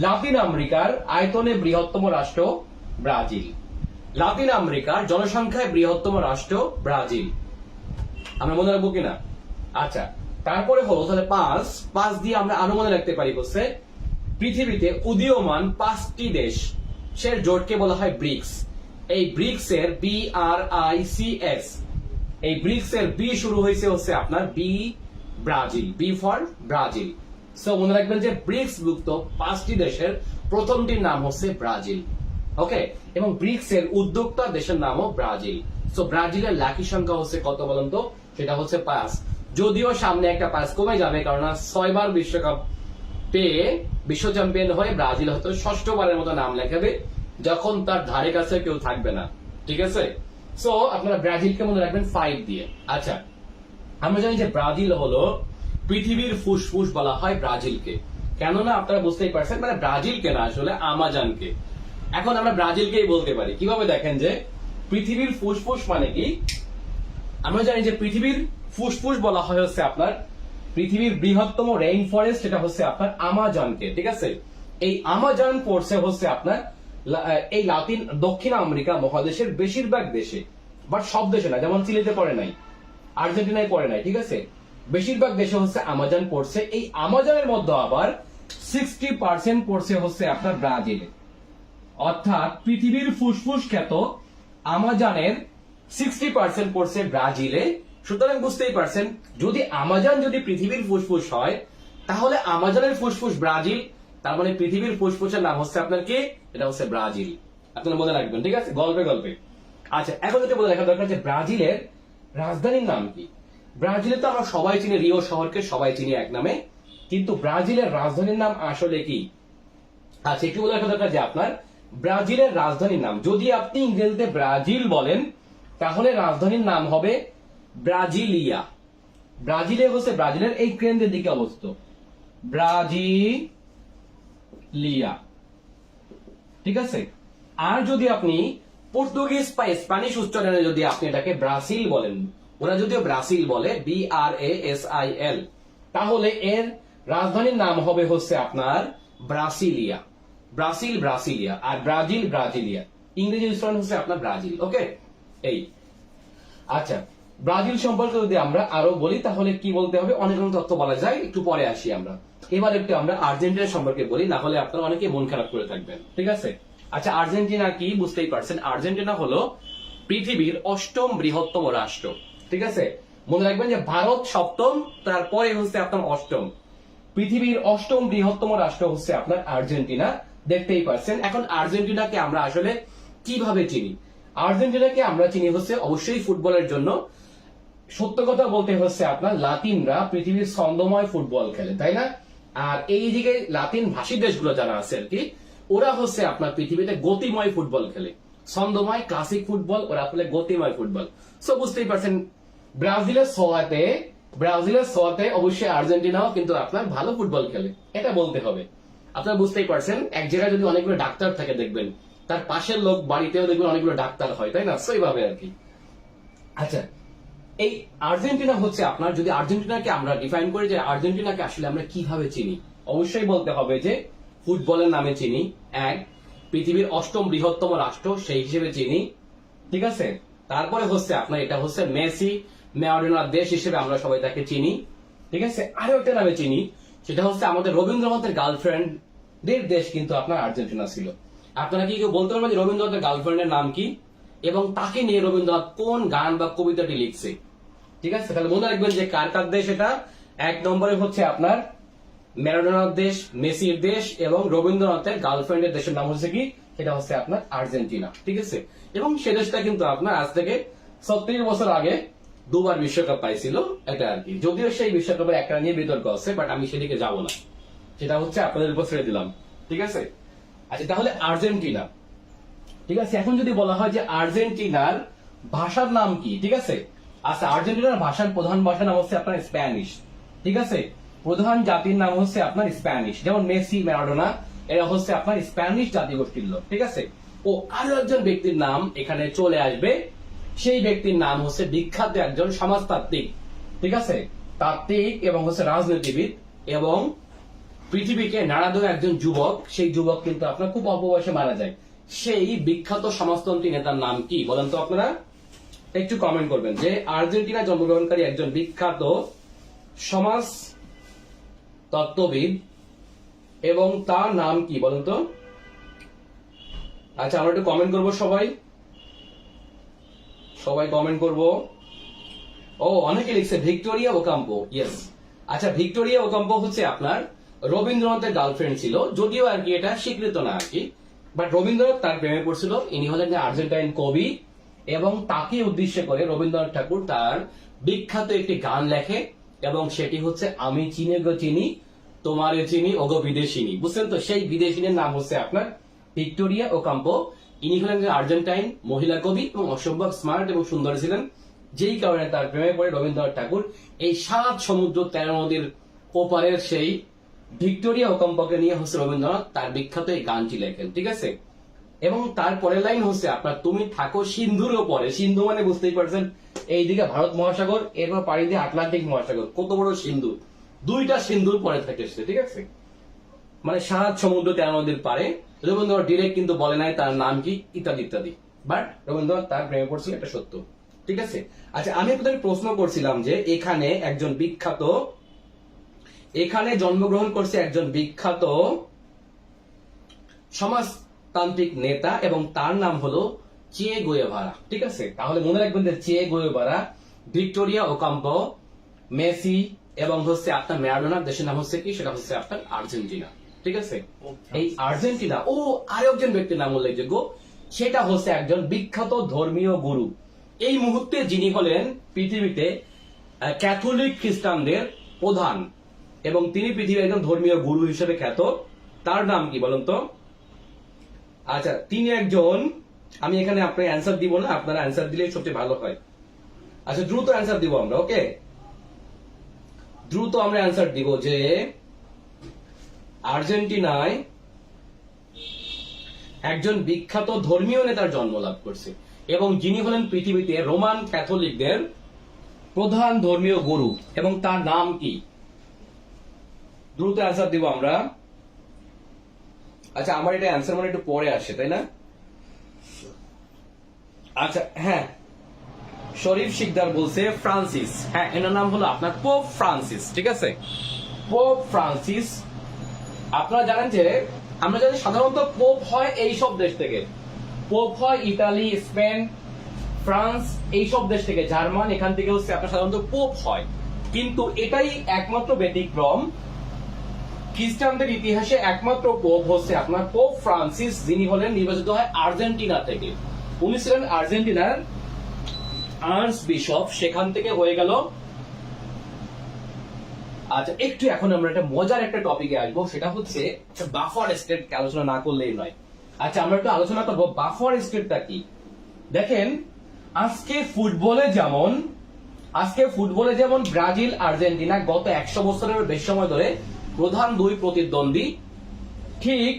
লাতিন আমেরিকার আয়তনে বৃহত্তম রাষ্ট্র ব্রাজিল, লাতিন আমেরিকার জনসংখ্যায় বৃহত্তম রাষ্ট্র ব্রাজিল। আমরা মনে রাখবো কিনা? আচ্ছা, তারপরে হলো তাহলে 5 দিয়ে আমরা আরো মনে রাখতে পারি হচ্ছে পৃথিবীতে উদীয়মান 5টি দেশ সের জোটকে বলা হয় ব্রিক্স। এই ব্রিক্স এর BRICS, এই ব্রিক্স এর বি শুরু হয়েছে হচ্ছে আপনার B Brazil, B for Brazil. So মনে রাখবেন যে ব্রিক্স যুক্ত 5টি দেশের প্রথমটির নাম হচ্ছে ব্রাজিল। ওকে, এবং ব্রিক্স এর উদ্যোক্তা দেশের নামও ব্রাজিল। সো ব্রাজিলের লাকি সংখ্যা হচ্ছে কত বলেন তো? সেটা হচ্ছে 5। যদিও সামনে একটা 5 কমে যাবে, কারণ 6 বার বিশ্বকাপ পেয়ে বিশ্ব চ্যাম্পিয়ন হয়ে ব্রাজিল হয়তো 6ষ্ঠবারের মতো নাম লেখাবে, যখন তার ধারে কাছে কেউ থাকবে না। ঠিক আছে, সো আপনারা ব্রাজিলকে মনে রাখবেন 5 দিয়ে। আচ্ছা, আমরা জানি যে ব্রাজিল হলো পৃথিবীর ফুসফুস বলা হয় ব্রাজিলকে। কেননা আপনারা বুঝতেই পারছেন, মানে ব্রাজিলকে না, আসলে আমাজনকে। এখন আমরা ব্রাজিলকেই বলতে পারি কিভাবে, দেখেন যে পৃথিবীর ফুসফুস মানে কি। আমরা জানি যে পৃথিবীর ফুসফুস বলা হয় হচ্ছে আপনার পৃথিবীর বৃহত্তম রেইন ফরেস্ট, এটা হচ্ছে আপনার আমাজনকে। ঠিক আছে, এই আমাজন পড়ছে হচ্ছে আপনার এই দক্ষিণ আমেরিকা মহাদেশের বেশিরভাগ দেশে, বাট সব দেশে না, যেমন চিলিতে পড়ে নাই, আর্জেন্টিনায় পড়ে নাই। ঠিক আছে, বেশিরভাগ দেশে হচ্ছে আমাজন পড়ছে। এই আমাজনের মধ্যে আবার 60% পড়ছে হচ্ছে আপনার ব্রাজিলে। অর্থাৎ পৃথিবীর ফুসফুস খ্যাত আমাজনের 60% পড়ছে ব্রাজিলে। সুতরাং বুঝতেই পারছেন, যদি আমাজন যদি পৃথিবীর ফুসফুস হয়, তাহলে আমাজনের ফুসফুস ব্রাজিল, তার মানে পৃথিবীর ফুসফুসের নাম হচ্ছে আপনার কি, এটা হচ্ছে ব্রাজিল। আপনারা মনে রাখবেন, ঠিক আছে, গল্পে গল্পে। আচ্ছা, এখন যদি বলে রাখা দরকার যে ব্রাজিলের রাজধানীর নাম কি। ব্রাজিলে তো আমরা সবাই চিনি, রিও শহরকে সবাই চিনি এক নামে, কিন্তু ব্রাজিলের রাজধানীর নাম আসলে কি। আচ্ছা, একটু বলে রাখা দরকার যে আপনার ব্রাজিলের রাজধানীর নাম, যদি আপনি ইংরেজিতে ব্রাজিল বলেন, তাহলে রাজধানীর নাম হবে ব্রাজিলিয়া। ব্রাজিলে হচ্ছে ব্রাজিলের এই কেন্দ্রের দিকে অবস্থিত, ব্রাজিলিয়া। ঠিক আছে, আর যদি আপনি পর্তুগিজ বা স্প্যানিশ উচ্চারণে যদি আপনি এটাকে ব্রাজিল বলেন, ওরা যদিও ব্রাজিল বলে, BRASIL, তাহলে এর রাজধানীর নাম হবে হচ্ছে আপনার ব্রাসিলিয়া। ব্রাজিলিয়া, আর ব্রাজিলিয়া। ইংরেজি উচ্চারণ হচ্ছে আপনার ব্রাজিল। ওকে, এই। আচ্ছা, ব্রাজিল সম্পর্কে যদি আমরা আরো বলি, তাহলে কি বলতে হবে, অনেক তথ্য বলা যায়, একটু পরে আসি আমরা। এবার একটু আমরা আর্জেন্টিনা সম্পর্কে বলি, না হলে আপনারা অনেকে মন খারাপ করে থাকবেন। ঠিক আছে, আচ্ছা, আর্জেন্টিনা কি বুঝতেই পারছেন। আর্জেন্টিনা হলো পৃথিবীর 8ম বৃহত্তম রাষ্ট্র। ঠিক আছে, মনে রাখবেন যে ভারত 7ম, তারপরে হচ্ছে আপনার 8ম। পৃথিবীর 8ম বৃহত্তম রাষ্ট্র হচ্ছে আপনার আর্জেন্টিনা, দেখতেই পাচ্ছেন। এখন আর্জেন্টিনাকে আমরা আসলে কিভাবে চিনি। আর্জেন্টিনাকে আমরা চিনি হচ্ছে অবশ্যই ফুটবলের জন্য। সত্য কথা বলতে হচ্ছে আপনার লাতিনরা পৃথিবীর ছন্দময় ফুটবল খেলে, তাই না। আর এই দিকে লাতিন ভাষী দেশগুলো যারা আছে আর কি, ওরা হচ্ছে আপনার পৃথিবীতে গতিময় ফুটবল খেলে। ছন্দময় ক্লাসিক ফুটবল, ওরা আসলে গতিময় ফুটবল। সো বুঝতেই পারছেন, ব্রাজিলের ছোঁয়াতে অবশ্যই আর্জেন্টিনাও কিন্তু আপনার ভালো ফুটবল খেলে, এটা বলতে হবে। আপনারা বুঝতেই পারছেন, এক জায়গায় যদি অনেকগুলো ডাক্তার থাকে, দেখবেন তার পাশের লোক বাড়িতেও দেখবেন অনেকগুলো ডাক্তার হয়, তাই না, সেইভাবে আর কি। আচ্ছা, এই আর্জেন্টিনা হচ্ছে আপনার, যদি আর্জেন্টিনাকে আমরা ডিফাইন করি যে আর্জেন্টিনাকে আসলে আমরা কিভাবে চিনি, অবশ্যই বলতে হবে যে ফুটবলের নামে চিনি, এক, পৃথিবীর 8ম বৃহত্তম রাষ্ট্র সেই হিসেবে চিনি। ঠিক আছে, তারপরে হচ্ছে আপনার এটা হচ্ছে মেসি ম্যারাডোনার দেশ হিসেবে আমরা সবাই তাকে চিনি। ঠিক আছে, আরো একটা নামে চিনি, সেটা হচ্ছে আমাদের রবীন্দ্রনাথের গার্লফ্রেন্ডের দেশ কিন্তু আপনার আর্জেন্টিনা ছিল। আপনারা কি কেউ বলতে পারবেন যে রবীন্দ্রনাথের গার্লফ্রেন্ডের নাম কি এবং তাকে নিয়ে রবীন্দ্রনাথ কোন গান বা কবিতাটি লিখছে। ঠিক আছে, তাহলে মনে রাখবেন যে কার কার দেশ এটা। 1 নম্বরে হচ্ছে আপনার ম্যারাডোনার দেশ, মেসির দেশ, এবং রবীন্দ্রনাথের গার্লফ্রেন্ডের দেশের নাম হচ্ছে কি, সেটা হচ্ছে আপনার আর্জেন্টিনা। ঠিক আছে, এবং সে দেশটা কিন্তু আপনার আজ থেকে 36 বছর আগে 2বার বিশ্বকাপ পাইছিল, এটা আর কি। যদিও সেই বিশ্বকাপের একটা নিয়ে বিতর্ক আছে, বাট আমি সেদিকে যাব না, সেটা হচ্ছে আপনাদের উপর ছেড়ে দিলাম। ঠিক আছে, আচ্ছা, তাহলে আর্জেন্টিনা। ঠিক আছে, এখন যদি বলা হয় যে আর্জেন্টিনার ভাষার নাম কি। ঠিক আছে, আচ্ছা, আর্জেন্টিনার প্রধান ভাষার নাম হচ্ছে আপনার স্প্যানিশ। ঠিক আছে, প্রধান জাতির নাম হচ্ছে আপনার স্প্যানিশ, যেমন মেসি ম্যারাডোনা এরা হচ্ছে আপনার স্প্যানিশ জাতিগোষ্ঠীর লোক। ঠিক আছে, ও আরো একজন ব্যক্তির নাম এখানে চলে আসবে, সেই ব্যক্তির নাম হচ্ছে বিখ্যাত একজন সমাজতাত্ত্বিক। ঠিক আছে, তাত্ত্বিক এবং হচ্ছে রাজনীতিবিদ এবং পৃথিবীকে নাড়া দেওয়া একজন যুবক। সেই যুবক কিন্তু আপনার খুব অল্প বয়সে মারা যায়। সেই বিখ্যাত সমাজতন্ত্রী নেতার নাম কি বলেন তো আপনারা, একটু কমেন্ট করবেন যে আর্জেন্টিনা জন্মগ্রহণকারী একজন বিখ্যাত সমাজ তত্ত্ববিদ এবং তার নাম কি বলেন তো। আচ্ছা, আমরা একটু কমেন্ট করবো, সবাই কমেন্ট করবো। ও, অনেকে লিখছে ভিক্টোরিয়া ওকাম্পো। ইয়েস, আচ্ছা, ভিক্টোরিয়া ওকাম্পো হচ্ছে আপনার রবীন্দ্রনাথের গার্লফ্রেন্ড ছিল, যদিও আর কি এটা স্বীকৃত না আর কি, বাট রবীন্দ্রনাথ তার প্রেমে পড়ছিল। ইনি হলেন আর্জেন্টাইন কবি, এবং তাকে উদ্দেশ্য করে রবীন্দ্রনাথ ঠাকুর তার বিখ্যাত একটি গান লেখে এবং সেটি হচ্ছে আমি চিনি গো চিনি তোমারে চিনি ওগো বিদেশিনী। বুঝছেন তো, সেই বিদেশিনীর নাম হচ্ছে আপনার ভিক্টোরিয়া ওকাম্পো। ইনি হলেন আর্জেন্টাইন মহিলা কবি এবং অসম্ভব স্মার্ট এবং সুন্দর ছিলেন, যেই কারণে তার প্রেমে পড়ে রবীন্দ্রনাথ ঠাকুর এই 7 সমুদ্র 13 নদীর ওপারের সেই ভিক্টোরিয়া ওকাম্পোকে নিয়ে হচ্ছে রবীন্দ্রনাথ তার বিখ্যাত এই গানটি লেখেন। ঠিক আছে, এবং তার পরের লাইন হচ্ছে আপনার তুমি থাকো সিন্ধুর ওপরে। সিন্ধু মানে বুঝতেই পারছেন এইদিকে ভারত মহাসাগর, এরপর পাড়ি দিয়ে আটলান্টিক মহাসাগর, কত বড় সিন্ধু, 2টা সিন্ধুর পরে থাকে সে। ঠিক আছে, মানে 7 সমুদ্র 13 নদীর পারে। রবীন্দ্রনাথ ডিরেক্ট কিন্তু বলে নাই তার নাম কি ইত্যাদি ইত্যাদি, বাট রবীন্দ্রনাথ তার প্রেমে পড়ছিল, এটা সত্য। ঠিক আছে, আচ্ছা আমি আপনাদের প্রশ্ন করছিলাম যে এখানে একজন বিখ্যাত, এখানে জন্মগ্রহণ করছে একজন বিখ্যাত সমাজতান্ত্রিক নেতা এবং তার নাম হলো চে গুয়েভারা। ঠিক আছে, তাহলে মনে রাখবেন যে চে গুয়েভারা, ভিক্টোরিয়া ওকাম্পো, মেসি এবং হচ্ছে আপনার ম্যারাডোনার দেশের নাম হচ্ছে কি, সেটা হচ্ছে আপনার আর্জেন্টিনা। ঠিক আছে, এই আর্জেন্টিনা ও আরেকজন ব্যক্তির নাম উল্লেখযোগ্য, সেটা হচ্ছে একজন বিখ্যাত ধর্মীয় গুরু এই মুহূর্তে, যিনি হলেন পৃথিবীতে ক্যাথলিক খ্রিস্টানদের প্রধান এবং তিনি পৃথিবীর একজন ধর্মীয় গুরু হিসেবে খ্যাত। তার নাম কি বলুন তো? আচ্ছা, তিনি একজন, আমি এখানে আপনার অ্যান্সার দিব না, আপনারা অ্যান্সার দিলেই সবচেয়ে ভালো হয়। আচ্ছা দ্রুত অ্যান্সার দিব আমরা, ওকে, দ্রুত আমরা অ্যান্সার দিব যে আর্জেন্টিনায় একজন বিখ্যাত ধর্মীয় নেতার জন্ম লাভ করছে এবং যিনি হলেন পৃথিবীতে রোমান ক্যাথলিকদের প্রধান ধর্মীয় গুরু, এবং তার নাম কি? দ্রুত অ্যান্সার দিব আমরা। আচ্ছা আমার এটা অ্যান্সার মানে একটু পরে আসে, তাই না? আচ্ছা হ্যাঁ, শরীফ শিকদার বলছে ফ্রান্সিস। হ্যাঁ, এনার নাম হলো আপনার পোপ ফ্রান্সিস। ঠিক আছে, পোপ ফ্রান্সিস। আপনারা জানেন যে আমরা জানি সাধারণত পোপ হয় এই সব দেশ থেকে, পোপ হয় ইতালি, স্পেন, ফ্রান্স, এই সব দেশ থেকে, জার্মান, এখান থেকে হচ্ছে আপনার সাধারণত পোপ হয়। কিন্তু এটাই একমাত্র ব্যতিক্রম, খ্রিস্টানদের ইতিহাসে একমাত্র পোপ হচ্ছে আপনার পোপ ফ্রান্সিস, যিনি হলেন নির্বাচিত হয় আর্জেন্টিনা থেকে। উনি ছিলেন আর্জেন্টিনার আর্চ বিশপ, সেখান থেকে হয়ে গেল। আচ্ছা একটু এখন আমরা একটা মজার একটা টপিকে আসবো, সেটা হচ্ছে বাফার স্টেট আলোচনা না করলেই নয়। আচ্ছা আমরা একটু আলোচনা করবো বাফার স্টেটটা কি। দেখেন আজকে ফুটবলে যেমন ব্রাজিল আর্জেন্টিনা গত 100 বছরের বেশি সময় ধরে প্রধান দুই প্রতিদ্বন্দ্বী, ঠিক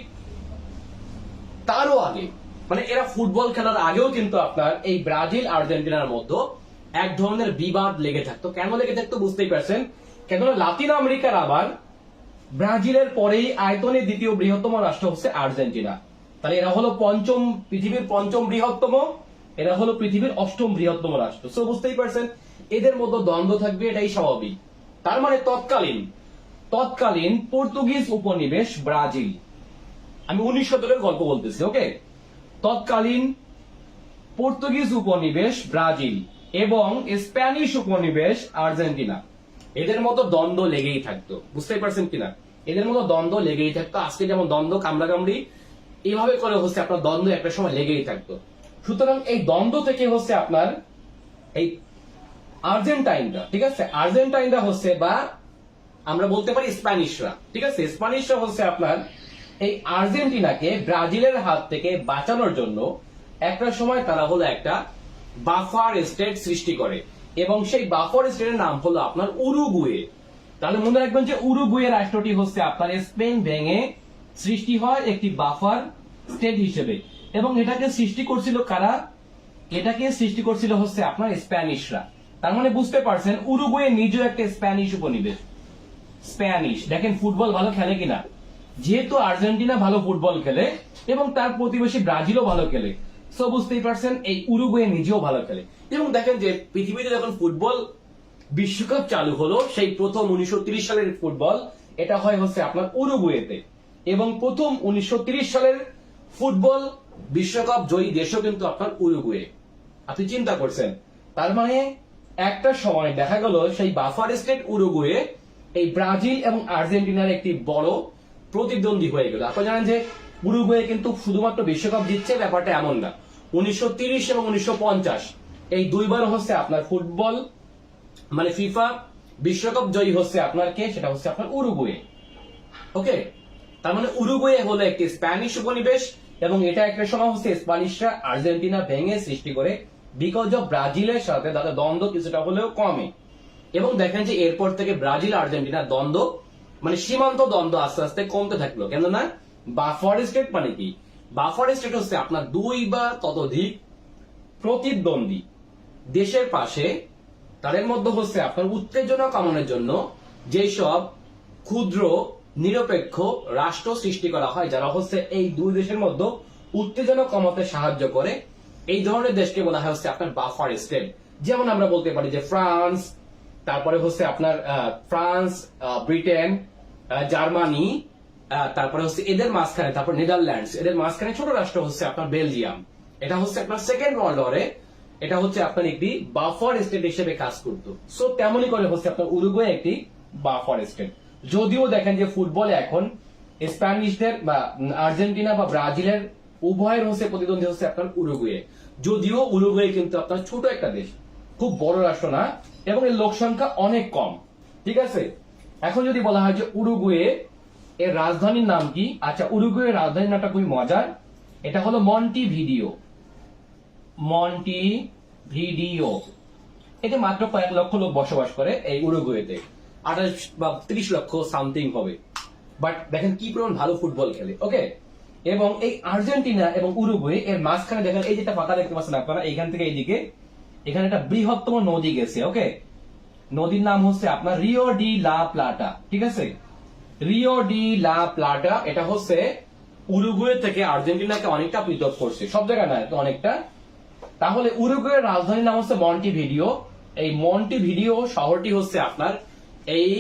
তারও আগে, মানে এরা ফুটবল খেলার আগেও কিন্তু আপনার এই ব্রাজিল আর্জেন্টিনার মধ্যে এক ধরনের বিবাদ লেগে থাকতো। কেন লেগে থাকতো বুঝতেই পারছেন, কেননা লাতিন আমেরিকার আবার ব্রাজিলের পরেই আয়তনে দ্বিতীয় বৃহত্তম রাষ্ট্র হচ্ছে আর্জেন্টিনা। তাহলে এরা হলো পৃথিবীর পঞ্চম বৃহত্তম, এরা হলো পৃথিবীর 8ম বৃহত্তম রাষ্ট্র। সো বুঝতেই পারছেন এদের মধ্যে দ্বন্দ্ব থাকবে, এটাই স্বাভাবিক। তার মানে তৎকালীন পর্তুগিজ উপনিবেশ ব্রাজিল, আমি 19 শতকের গল্প বলতেছি, ওকে, তৎকালীন পর্তুগিজ উপনিবেশ ব্রাজিল এবং স্প্যানিশ উপনিবেশ আর্জেন্টিনা, এদের মতো দ্বন্দ্ব লেগেই থাকতো। বুঝতেই পারছেন কিনা, এদের মতো দ্বন্দ্ব লেগেই থাকতো। আজকে যেমন দ্বন্দ্ব কামড়াকামড়ি, এইভাবে করে হচ্ছে আপনার দ্বন্দ্ব একটা সময় লেগেই থাকতো। সুতরাং এই দ্বন্দ্ব থেকে হচ্ছে আপনার এই আর্জেন্টাইনরা, ঠিক আছে, আর্জেন্টাইনরা হচ্ছে, বা আমরা বলতে পারি স্প্যানিশরা, ঠিক আছে, স্প্যানিশরা হচ্ছে আপনার এই আর্জেন্টিনাকে ব্রাজিলের হাত থেকে বাঁচানোর জন্য একটা সময় তারা হলো একটা বাফার স্টেট সৃষ্টি করে এবং সেই বাফার স্টেটের নাম হলো আপনার উরুগুয়ে। তাহলে মনে রাখবেন যে উরুগুয়ে রাষ্ট্রটি হচ্ছে আপনার স্পেন ভেঙে সৃষ্টি হয় একটি বাফার স্টেট হিসেবে, এবং এটাকে সৃষ্টি করছিল কারা? এটাকে সৃষ্টি করছিল হচ্ছে আপনার স্প্যানিশরা। তার মানে বুঝতে পারছেন উরুগুয়ে নিজেও একটা স্প্যানিশ উপনিবেশ। স্প্যানিশ দেখেন ফুটবল ভালো খেলে কিনা, যেহেতু আর্জেন্টিনা ভালো ফুটবল খেলে এবং তার প্রতিবেশী ব্রাজিলও ভালো খেলে, সো বুঝতেই পারছেন এই উরুগুয়ে নিজেও ভালো খেলে। এবং দেখেন যে পৃথিবীতে যখন ফুটবল বিশ্বকাপ চালু হলো, সেই প্রথম 1930 সালের ফুটবল, এটা হয় হচ্ছে আপনার উরুগুয়েতে, এবং প্রথম 1930 সালের ফুটবল বিশ্বকাপ জয়ী দেশও কিন্তু আপনার উরুগুয়ে। আপনি চিন্তা করছেন, তার মানে একটা সময় দেখা গেল সেই বাফার স্টেট উরুগুয়ে এই ব্রাজিল এবং আর্জেন্টিনার একটি বড় প্রতিদ্বন্দ্বী হয়ে গেল। আপনারা জানেন যে উরুগুয়ে কিন্তু শুধুমাত্র বিশ্বকাপ জিতছে, ব্যাপারটা এমন না। 1930 এবং 1950 এই দুইবার হচ্ছে আপনার ফুটবল মানে ফিফা বিশ্বকাপ জয়ী হচ্ছে আপনার কে, সেটা হচ্ছে আপনার উরুগুয়ে। ওকে, তার মানে উরুগুয়ে হলো একটি স্প্যানিশ উপনিবেশ, এবং এটা একটা সময় হচ্ছে স্প্যানিশরা আর্জেন্টিনা ভেঙে সৃষ্টি করে, বিকজ অফ ব্রাজিলের সাথে তাদের দ্বন্দ্ব কিছুটা হলেও কমে। এবং দেখেন যে এরপর থেকে ব্রাজিল আর্জেন্টিনার দ্বন্দ্ব, মানে সীমান্ত দ্বন্দ্ব আস্তে আস্তে কমতে থাকলো। কেননা বাফার স্টেট মানে কি, বাফার স্টেট হচ্ছে আপনার দুই বা ততোধিক প্রতিদ্বন্দ্বী দেশের পাশে, তাদের মধ্যে হচ্ছে আপনার উত্তেজনা কমানোর জন্য যেসব ক্ষুদ্র নিরপেক্ষ রাষ্ট্র সৃষ্টি করা হয়, যারা হচ্ছে এই দুই দেশের মধ্যে উত্তেজনা কমাতে সাহায্য করে, এই ধরনের দেশকে বলা হয় হচ্ছে আপনার বাফার স্টেট। যেমন আমরা বলতে পারি যে ফ্রান্স, তারপরে হচ্ছে আপনার ফ্রান্স, ব্রিটেন, জার্মানি, তারপরে হচ্ছে এদের মাঝখানে, তারপর নেদারল্যান্ডস, এদের মাঝখানে ছোট রাষ্ট্র হচ্ছে আপনার বেলজিয়াম। এটা হচ্ছে আপনার সেকেন্ড ওয়ার্ল্ড ওয়ারে এটা হচ্ছে আপনার একটি বাফার স্টেট হিসেবে কাজ করতো। সো তেমনই করে হচ্ছে আপনার উরুগুয়ে একটি বাফার স্টেট। যদিও দেখেন যে ফুটবলে এখন স্প্যানিশদের বা আর্জেন্টিনা বা ব্রাজিলের উভয়ের হচ্ছে প্রতিদ্বন্দ্বী হচ্ছে আপনার উরুগুয়ে। যদিও উরুগুয়ে কিন্তু আপনার ছোট একটা দেশ, খুব বড় রাষ্ট্র না, এবং এর লোক সংখ্যা অনেক কম। ঠিক আছে, এখন যদি বলা হয় যে উরুগুয়ে এর রাজধানীর নাম কি, আচ্ছা উরুগুয়ের রাজধানীর নামটা খুবই মজার, এটা হলো মন্টিভিডিও। মন্টিভিডিও, এতে মাত্র কয়েক লক্ষ লোক বসবাস করে এই উরুগুয়েতে, 28 বা 30 লক্ষ সামথিং হবে। বাট দেখেন কি পরিমাণ ভালো ফুটবল খেলে। ওকে, এবং এই আর্জেন্টিনা এবং উরুগুয়ে এর মাঝখানে দেখেন এই যেটা পাতা দেখতে পাচ্ছেন আপনারা, এইখান থেকে এইদিকে এখানে একটা বৃহত্তম নদী গেছে। ওকে, নদীর নাম হচ্ছে আপনার রিও ডি লা প্লাটা। ঠিক আছে, রিও ডি লা প্লাটা, এটা হচ্ছে উরুগুয়ে থেকে আর্জেন্টিনাকে অনেকটা পৃথক করছে, সব জায়গায় না তো অনেকটা। তাহলে উরুগুয়ের রাজধানীর নাম হচ্ছে মন্টিভিডিও। এই মন্টিভিডিও শহরটি হচ্ছে আপনার এই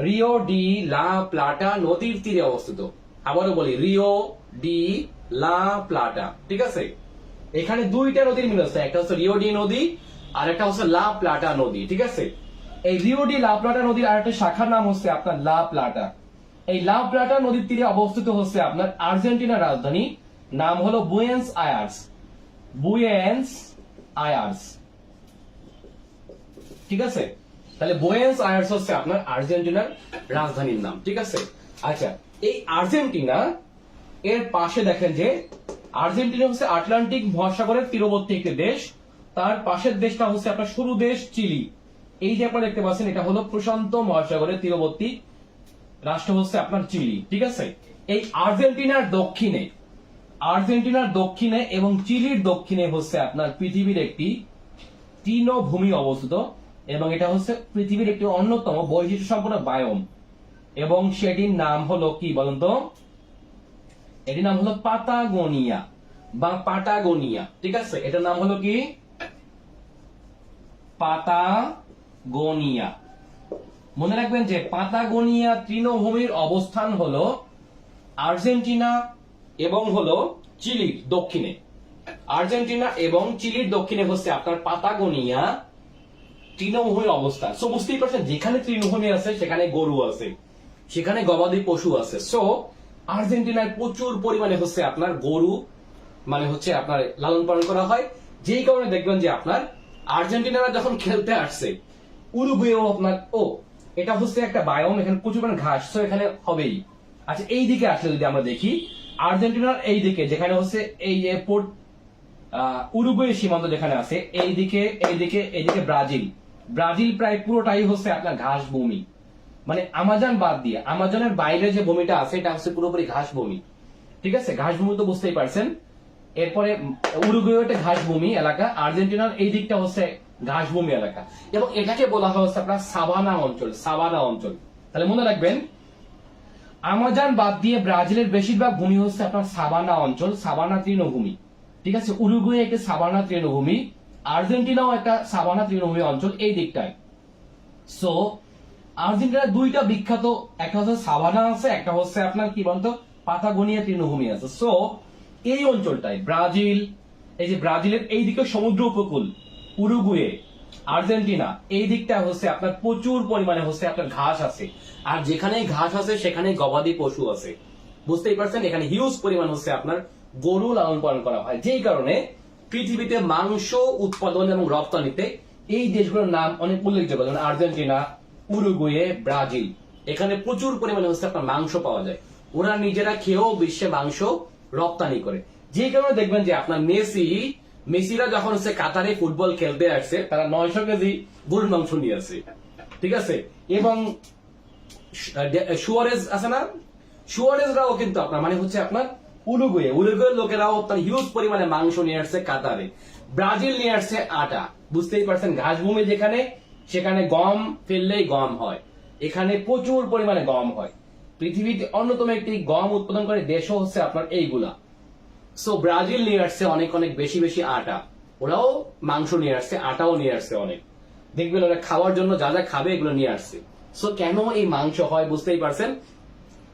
রিও ডি লা প্লাটা নদীর তীরে অবস্থিত। আবারও বলি, রিও ডি লা প্লাটা। ঠিক আছে, এখানে দুইটা নদীর মিল আছে, একটা হচ্ছে রিও ডি নদী আর একটা হচ্ছে লা প্লাটা নদী। ঠিক আছে, এই রিও ডি লা প্লাটা নদীর আরেকটা শাখার নাম হচ্ছে আপনার লা প্লাটা। এই লা প্লাটা নদীর তীরে অবস্থিত হচ্ছে আপনার আর্জেন্টিনার রাজধানী, নাম হলো বুয়েন্স আয়ার্স। বুয়েন্স আয়ার্স। ঠিক আছে, তাহলে বুয়েন্স আয়ার্স হচ্ছে আপনার আর্জেন্টিনার রাজধানীর নাম। ঠিক আছে, আচ্ছা এই আর্জেন্টিনা এর পাশে দেখেন যে আর্জেন্টিনা হচ্ছে আটলান্টিক মহাসাগরের তীরবর্তী একটি দেশ, তার পাশের দেশটা হচ্ছে আপনার সরু দেশ চিলি। এই যে আপনারা দেখতে পাচ্ছেন এটা হলো প্রশান্ত মহাসাগরের তীরবর্তী রাষ্ট্র হচ্ছে আপনার চিলি। ঠিক আছে, এই আর্জেন্টিনার দক্ষিণে এবং চিলির দক্ষিণে হচ্ছে আপনার পৃথিবীর একটি তৃণভূমি অবস্থিত, এবং এটা হচ্ছে পৃথিবীর একটি অন্যতম বৈশিষ্ট্য সম্পন্ন বায়োম, এবং সেটির নাম হলো কি বলুন তো, এটির নাম হলো পাতাগোনিয়া বা পাটাগোনিয়া। ঠিক আছে, এটার নাম হলো কি পাতাগোনিয়া। মনে রাখবেন যে পাতাগোনিয়া তৃণভূমির অবস্থান হলো আর্জেন্টিনা এবং হলো চিলির দক্ষিণে। আর্জেন্টিনা এবং চিলির দক্ষিণে হচ্ছে আপনার পাতাগোনিয়া তৃণভূমির অবস্থান। সো বুঝতেই পারছেন, যেখানে তৃণভূমি আছে সেখানে গরু আছে, সেখানে গবাদি পশু আছে। সো আর্জেন্টিনায় প্রচুর পরিমাণে হচ্ছে আপনার গরু মানে হচ্ছে আপনার লালন পালন করা হয়, যেই কারণে দেখবেন যে আপনার আর্জেন্টিনারা যখন খেলতে আসছে উরুগুয়েও আপনার এটা হচ্ছে একটা বায়োম, এখানে প্রচুর পরিমাণে ঘাস, তো এখানে হবেই। আচ্ছা এই দিকে আসলে যদি আমরা দেখি আর্জেন্টিনার এই দিকে যেখানে হচ্ছে এই পোর্ট উরুগুয়ে সীমান্ত যেখানে আছে, এইদিকে ব্রাজিল প্রায় পুরোটাই হচ্ছে আপনার ঘাস ভূমি, মানে আমাজন বাদ দিয়ে, আমাজনের বাইরে যে ভূমিটা আছে এটা হচ্ছে পুরোপুরি ঘাস ভূমি। ঠিক আছে, ঘাস ভূমি তো বুঝতেই পারছেন। এরপরে উরুগুয়েতে ঘাস ভূমি এলাকা, আর্জেন্টিনার এই দিকটা হচ্ছে ঘাস ভূমি এলাকা, এবং এটাকে বলা হয় হচ্ছে আপনার সাভানা অঞ্চল। তাহলে মনে রাখবেন, আমাজন বাদ দিয়ে ব্রাজিলের বেশিরভাগ ভূমি হচ্ছে আপনার সাভানা অঞ্চল, সাভানা তৃণভূমি। ঠিক আছে, উরুগুয়ে একটা সাভানা তৃণভূমি, আর্জেন্টিনাও একটা সাভানা তৃণভূমি অঞ্চল এই দিকটায়। সো আর্জেন্টিনার দুইটা বিখ্যাত, একটা হচ্ছে সাভানা আছে, একটা হচ্ছে আপনার কি বলতো পাতাগোনিয়া তৃণভূমি আছে। সো এই অঞ্চলটায় ব্রাজিল, এই যে ব্রাজিলের এই দিকে সমুদ্র উপকূল, উরুগুয়ে, আর্জেন্টিনা এই দিকটা হচ্ছে আপনার প্রচুর পরিমাণে হচ্ছে আপনার ঘাস আছে, আর যেখানে ঘাস আছে সেখানে গবাদি পশু আছে। বুঝতেই পারছেন, এখানে হিউজ পরিমাণ হচ্ছে আপনার গরু লালন পালন করা হয়, যেই কারণে পৃথিবীতে মাংস উৎপাদন এবং রপ্তানিতে এই দেশগুলোর নাম অনেক উল্লেখযোগ্য, যেমন আর্জেন্টিনা, উরুগুয়ে, ব্রাজিল। এখানে প্রচুর পরিমাণে হচ্ছে আপনার মাংস পাওয়া যায়। ওরা নিজেরা খেয়েও বিশ্বে মাংস রপ্তানি করে। যে কারণে দেখবেন যে আপনার মেসিরা যখন হচ্ছে কাতারে ফুটবল খেলতে আসছে, তারা 900 কেজি গরুর মাংস নিয়ে আসে, ঠিক আছে। এবং সুয়ারেজ আছে না, সুয়ারেজরাও কিন্তু আপনার মানে হচ্ছে আপনার উরুগুয়ের লোকেরাও আপনার হিউজ পরিমাণে মাংস নিয়ে আসছে কাতারে। ব্রাজিল নিয়ে আসছে আটা। বুঝতেই পারছেন, ঘাসভূমি যেখানে, সেখানে গম ফেললেই গম হয়। এখানে প্রচুর পরিমাণে গম হয়। পৃথিবীতে অন্যতম একটি গম উৎপাদনকারী দেশও হচ্ছে আপনার এইগুলা। সো ব্রাজিল নিয়ে আসছে অনেক অনেক বেশি বেশি আটা। ওরাও মাংস নিয়ে আসছে, আটাও নিয়ে আসছে অনেক। দেখবেন ওরা খাওয়ার জন্য যা যা খাবে এগুলো নিয়ে আসছে। সো কেন এই মাংস হয় বুঝতেই পারছেন।